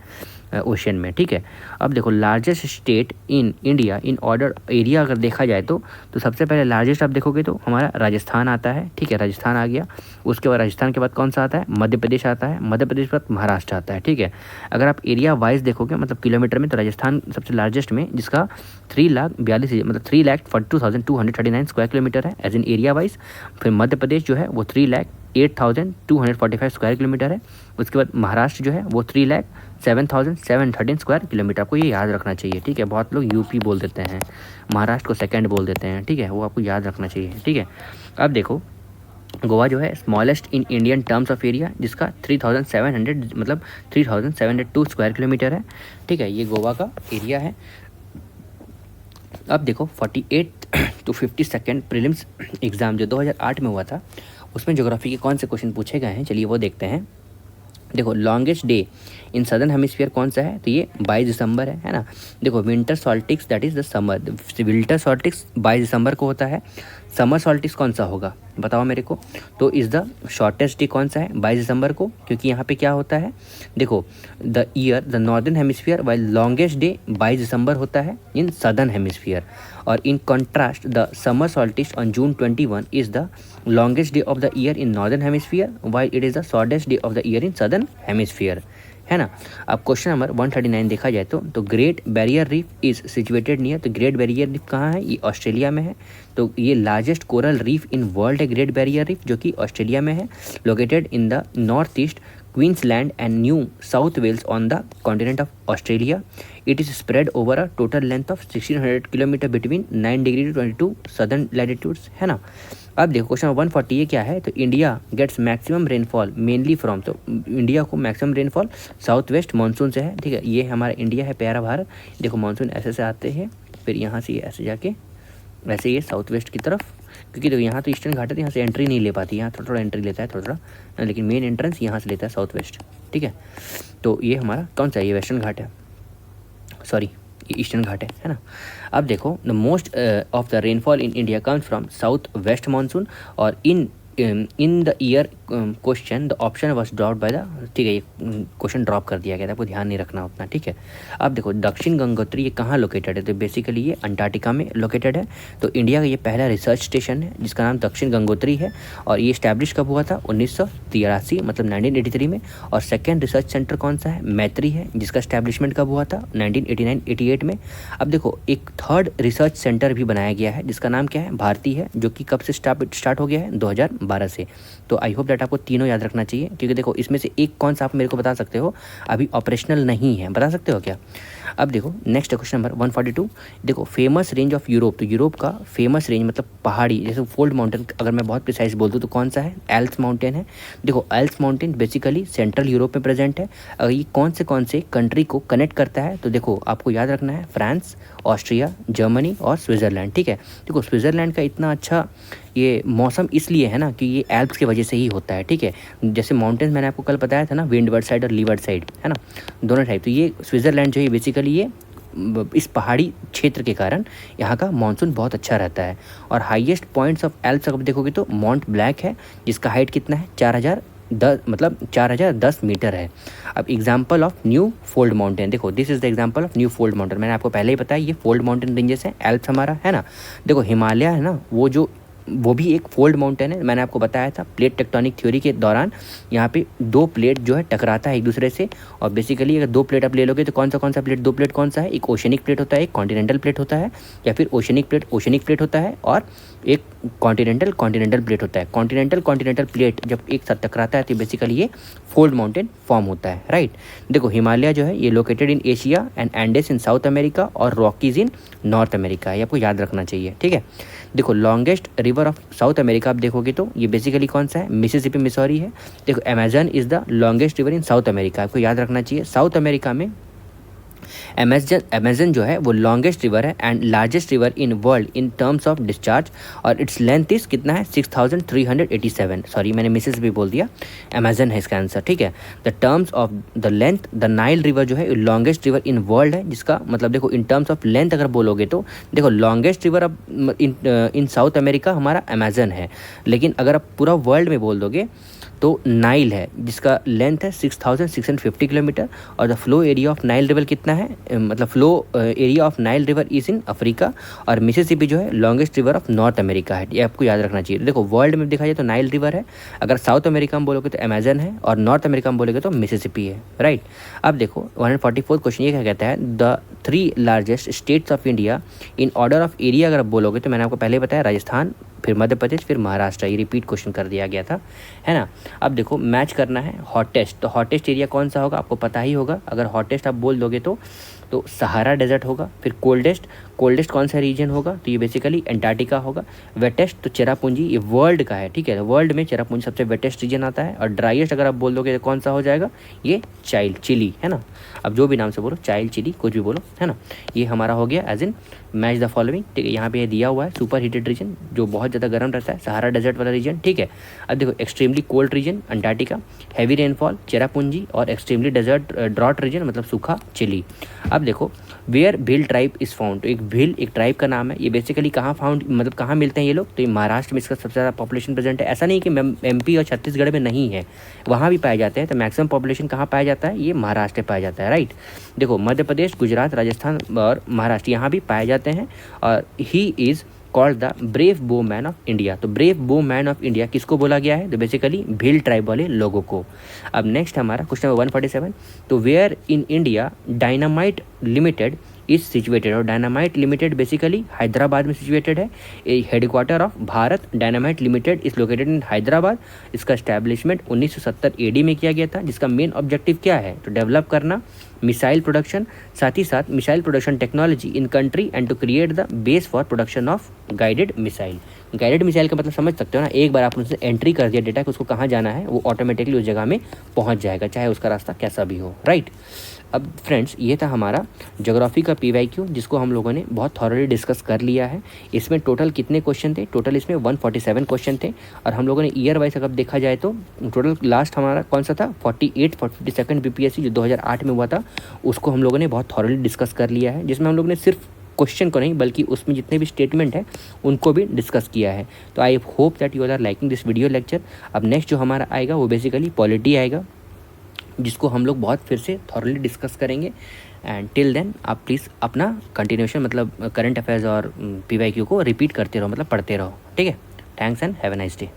ओशन में। ठीक है, अब देखो largest state in India in order area अगर देखा जाए तो सबसे पहले लार्जेस्ट आप देखोगे तो हमारा राजस्थान आता है। ठीक है, राजस्थान आ गया, उसके बाद राजस्थान के बाद कौन सा आता है, मध्य प्रदेश आता है, मध्य प्रदेश के बाद महाराष्ट्र आता है। ठीक है, अगर आप एरिया वाइज देखोगे मतलब किलोमीटर में तो राजस्थान सबसे लार्जेस्ट में, जिसका 3,42,000 मतलब 3,42,239 स्क्वायर किलोमीटर है एज इन एरिया वाइज। फिर मध्य प्रदेश जो है वो 3,08,245 स्क्वायर किलोमीटर है। उसके बाद महाराष्ट्र जो है वो 3,07,713 स्क्वायर किलोमीटर। आपको ये याद रखना चाहिए। ठीक है, बहुत लोग यूपी बोल देते हैं, महाराष्ट्र को सेकंड बोल देते हैं। ठीक है, वो आपको याद रखना चाहिए। ठीक है, अब देखो गोवा जो है smallest in Indian terms of area, जिसका 3,700 मतलब 3,702 स्क्वायर किलोमीटर है। ठीक है, ये गोवा का एरिया है। अब देखो 48 to 52 प्रीलिम्स एग्ज़ाम जो 2008 में हुआ था, उसमें ज्योग्राफी के कौन से क्वेश्चन पूछे गए हैं, चलिए वो देखते हैं। देखो longest day in southern hemisphere कौन सा है, तो ये 22 दिसंबर है ना। देखो winter solstice that is the summer, winter solstice 22 दिसंबर को होता है। समर सॉल्टिक्स कौन सा होगा बताओ मेरे को, तो इज़ द शॉर्टेस्ट डे कौन सा है 22 दिसंबर को, क्योंकि यहाँ पे क्या होता है, देखो the year the northern hemisphere while longest day 22 दिसंबर होता है इन सदर्न हेमिस्फीयर। और in contrast the summer solstice on June 21 is the longest day of the year in northern hemisphere while it is the shortest day of the year in southern hemisphere, है ना। अब question number 139 देखा जाए तो Great Barrier Reef is situated near, तो Great Barrier Reef कहाँ है, ये ऑस्ट्रेलिया में है। तो ये largest coral reef in world है ग्रेट बैरियर रीफ, जो कि ऑस्ट्रेलिया में है, located in the north east Queensland and New South Wales on the continent of Australia. It is spread over a total length of 1600 kilometre between 9 degree to 22 southern latitudes, है ना। अब देखो question 140 ये क्या है, तो India gets maximum rainfall mainly from, तो India को maximum rainfall south west monsoon से है। ठीक है, ये हमारा इंडिया है प्यारा भारत। देखो मानसून ऐसे से आते हैं, फिर यहाँ से ये ऐसे जाके वैसे ये साउथ वेस्ट की तरफ, क्योंकि देखो यहाँ तो ईस्टर्न घाट है तो यहाँ से एंट्री नहीं ले पाती, यहाँ थोड़ा थोड़ा एंट्री लेता है थोड़ा, लेकिन मेन एंट्रेंस यहाँ से लेता है साउथ वेस्ट। ठीक है, तो ये हमारा कौन सा है, ये वेस्टर्न घाट है, सॉरी ये ईस्टर्न घाट है ना। अब देखो the most of the rainfall in India comes from south west monsoon, और in in the year question the option was drop by the, ठीक है, ये क्वेश्चन ड्रॉप कर दिया गया था, आपको ध्यान नहीं रखना उतना, ठीक है। अब देखो दक्षिण गंगोत्री ये कहाँ लोकेटेड है, तो बेसिकली ये अंटार्कटिका में लोकेटेड है। तो इंडिया का ये पहला रिसर्च स्टेशन है जिसका नाम दक्षिण गंगोत्री है, और ये स्टैब्लिश कब हुआ था, 1983 मतलब 1983 में। और सेकेंड रिसर्च सेंटर कौन सा है, मैत्री है, जिसका स्टैब्लिशमेंट कब हुआ था, 1989-88 में। अब देखो एक थर्ड रिसर्च सेंटर भी बनाया गया है जिसका नाम क्या है, भारती है, जो कि कब से स्टार्ट हो गया है, 2012 से। तो आई होप दैट आपको तीनों याद रखना चाहिए, क्योंकि देखो इसमें से एक कौन सा आप मेरे को बता सकते हो अभी ऑपरेशनल नहीं है, बता सकते हो क्या। अब देखो नेक्स्ट क्वेश्चन नंबर 142, देखो फेमस रेंज ऑफ यूरोप, तो यूरोप का फेमस रेंज मतलब पहाड़ी, जैसे फोल्ड माउंटेन अगर मैं बहुत प्रिसाइज बोल दूँ तो कौन सा है, एल्प्स माउंटेन है। देखो Alps mountain basically central Europe में प्रेजेंट है। अगर ये कौन से कंट्री को कनेक्ट करता है, तो देखो आपको याद रखना है फ्रांस, ऑस्ट्रिया, जर्मनी और स्विट्ज़रलैंड, ठीक है। देखो स्विट्ज़रलैंड का इतना अच्छा ये मौसम इसलिए है ना कि ये एल्प्स की वजह से ही होता है, ठीक है। जैसे माउंटेन्स मैंने आपको कल बताया था ना, विंडवर्ड साइड और लीवर्ड साइड, है ना, दोनों टाइप। तो ये स्विट्ज़रलैंड जो है बेसिकली ये इस पहाड़ी क्षेत्र के कारण यहाँ का मानसून बहुत अच्छा रहता है। और हाईएस्ट पॉइंट्स ऑफ एल्प्स अगर देखोगे तो माउंट ब्लैक है, जिसका हाइट कितना है, 4010 मीटर है। अब example of new fold mountain, देखो this is the example of new fold mountain, मैंने आपको पहले ही बताया ये फोल्ड माउंटेन रेंजेस है, एल्प्स हमारा है ना। देखो हिमालय है ना, वो भी एक फोल्ड माउंटेन है, मैंने आपको बताया था प्लेट टेक्टोनिक थ्योरी के दौरान यहाँ पे दो प्लेट जो है टकराता है एक दूसरे से। और बेसिकली अगर दो प्लेट आप ले लोगे तो कौन सा प्लेट, दो प्लेट कौन सा है, एक ओशनिक प्लेट होता है, एक कॉन्टिनेंटल प्लेट होता है, या फिर ओशनिक प्लेट होता है और एक कॉन्टिनेंटल प्लेट होता है। कॉन्टिनेंटल प्लेट जब एक साथ टकराता है तो बेसिकली ये फोल्ड माउंटेन फॉर्म होता है, राइट। देखो हिमालय जो है ये located in Asia and Andes in south America और रॉकीज इन नॉर्थ अमेरिका, ये आपको याद रखना चाहिए, ठीक है। देखो longest river of south America आप देखोगे तो ये बेसिकली कौन सा है, मिसिसिपी मिसौरी है। देखो Amazon is the longest river in south America, आपको याद रखना चाहिए। साउथ अमेरिका में अमेजन जो है वो लॉन्गेस्ट रिवर है and largest river in world in terms of discharge, और इट्स लेंथ इज कितना है, 6387, सॉरी मैंने मिसेस भी बोल दिया, अमेजन है इसका आंसर, ठीक है। The terms of the length, the Nile river जो है लॉन्गेस्ट रिवर इन वर्ल्ड है, जिसका मतलब देखो इन टर्म्स ऑफ लेंथ अगर बोलोगे तो देखो लॉन्गेस्ट रिवर अब इन साउथ अमेरिका हमारा अमेजन है, लेकिन अगर आप पूरा वर्ल्ड में बोल दोगे तो नाइल है, जिसका लेंथ है 6650 किलोमीटर। और the flow area of Nile river कितना है, मतलब flow area of Nile river is in Africa. और मिसिसिपी जो है longest river of north America है, ये आपको याद रखना चाहिए। देखो वर्ल्ड में देखा जाए तो नाइल रिवर है, अगर साउथ अमेरिका में बोलोगे तो अमेजन है, और नॉर्थ अमेरिका में बोलोगे तो मिसिसिपी है, राइट। अब देखो 144 क्वेश्चन ये क्या कहता है, the 3 largest states of India in order of area अगर आप बोलोगे तो मैंने आपको पहले बताया राजस्थान, फिर मध्य प्रदेश, फिर महाराष्ट्र, ये रिपीट क्वेश्चन कर दिया गया था, है ना। अब देखो मैच करना है हॉटेस्ट, तो हॉटेस्ट एरिया कौन सा होगा आपको पता ही होगा, अगर हॉटेस्ट आप बोल दोगे तो सहारा डेजर्ट होगा। फिर कोल्डेस्ट कौन सा रीजन होगा, तो ये बेसिकली अंटार्कटिका होगा। वेटेस्ट तो चेरापूंजी, ये वर्ल्ड का है, ठीक है, वर्ल्ड में चेरापूंजी सबसे वेटेस्ट रीजन आता है। और ड्राइएस्ट अगर आप बोल दोगे तो कौन सा हो जाएगा, ये चिली, है ना। अब जो भी नाम से बोलो, चिली कुछ भी बोलो, है ना। ये हमारा हो गया as in match the following, ठीक है। यहाँ पे ये दिया हुआ है सुपर हीटेड रीजन जो बहुत ज़्यादा गर्म रहता है, सहारा डेजर्ट वाला रीजन, ठीक है। अब देखो extremely cold region Antarctica, heavy rainfall Cherrapunji, और एक्सट्रीमली डेजर्ट ड्रॉट रीजन मतलब सूखा चिली। अब देखो where Bhil tribe is found, तो एक ट्राइब का नाम है, ये बेसिकली कहाँ फाउंड मतलब कहाँ मिलते हैं ये लोग, तो ये महाराष्ट्र में इसका सबसे ज़्यादा पॉपुलेशन प्रेजेंट है। ऐसा नहीं कि MP और छत्तीसगढ़ में नहीं है, वहाँ भी पाए जाते हैं, तो मैक्सिमम पॉपुलेशन कहाँ पाया जाता है, ये महाराष्ट्र में पाया जाता है, राइट। देखो मध्य प्रदेश, गुजरात, राजस्थान और महाराष्ट्र यहाँ भी पाए जाते हैं। और he is called the brave बो मैन ऑफ इंडिया, तो ब्रेव बो मैन ऑफ इंडिया किसको बोला गया है, तो बेसिकली भील ट्राइब वाले लोगों को। अब नेक्स्ट हमारा क्वेश्चन नंबर 147, तो where in India dynamite limited is situated, और डायनामाइट लिमिटेड बेसिकली हैदराबाद में सिचुएटेड है। Headquarter of Bharat dynamite limited is located in Hyderabad. इसका स्टैब्लिशमेंट 1970 AD में किया गया था, जिसका मेन ऑब्जेक्टिव क्या है, तो डेवलप करना मिसाइल प्रोडक्शन, साथ ही साथ missile production technology in country and to create the base for production of guided missile. Guided missile का मतलब समझ सकते हो ना, एक बार आपने उससे एंट्री कर दिया डेटा कि उसको कहाँ जाना है, वो ऑटोमेटिकली उस जगह में पहुँच जाएगा, चाहे उसका रास्ता कैसा भी हो, राइट। अब फ्रेंड्स ये था हमारा ज्योग्राफी का PYQ, जिसको हम लोगों ने बहुत थॉरली डिस्कस कर लिया है। इसमें टोटल कितने क्वेश्चन थे, टोटल इसमें 147 क्वेश्चन थे। और हम लोगों ने ईयर वाइज अगर देखा जाए तो टोटल लास्ट हमारा कौन सा था, 42nd BPSC जो 2008 में हुआ था, उसको हम लोगों ने बहुत थॉरली डिस्कस कर लिया है, जिसमें हम लोगों ने सिर्फ क्वेश्चन को नहीं बल्कि उसमें जितने भी स्टेटमेंट है उनको भी डिस्कस किया है। तो I hope that you are liking this video lecture. अब नेक्स्ट जो हमारा आएगा वो बेसिकली पॉलिटी आएगा, जिसको हम लोग बहुत फिर से थॉरली डिस्कस करेंगे। एंड टिल देन आप प्लीज़ अपना कंटिन्यूशन मतलब करंट अफेयर्स और PYQ को रिपीट करते रहो, मतलब पढ़ते रहो, ठीक है। Thanks and have a nice day.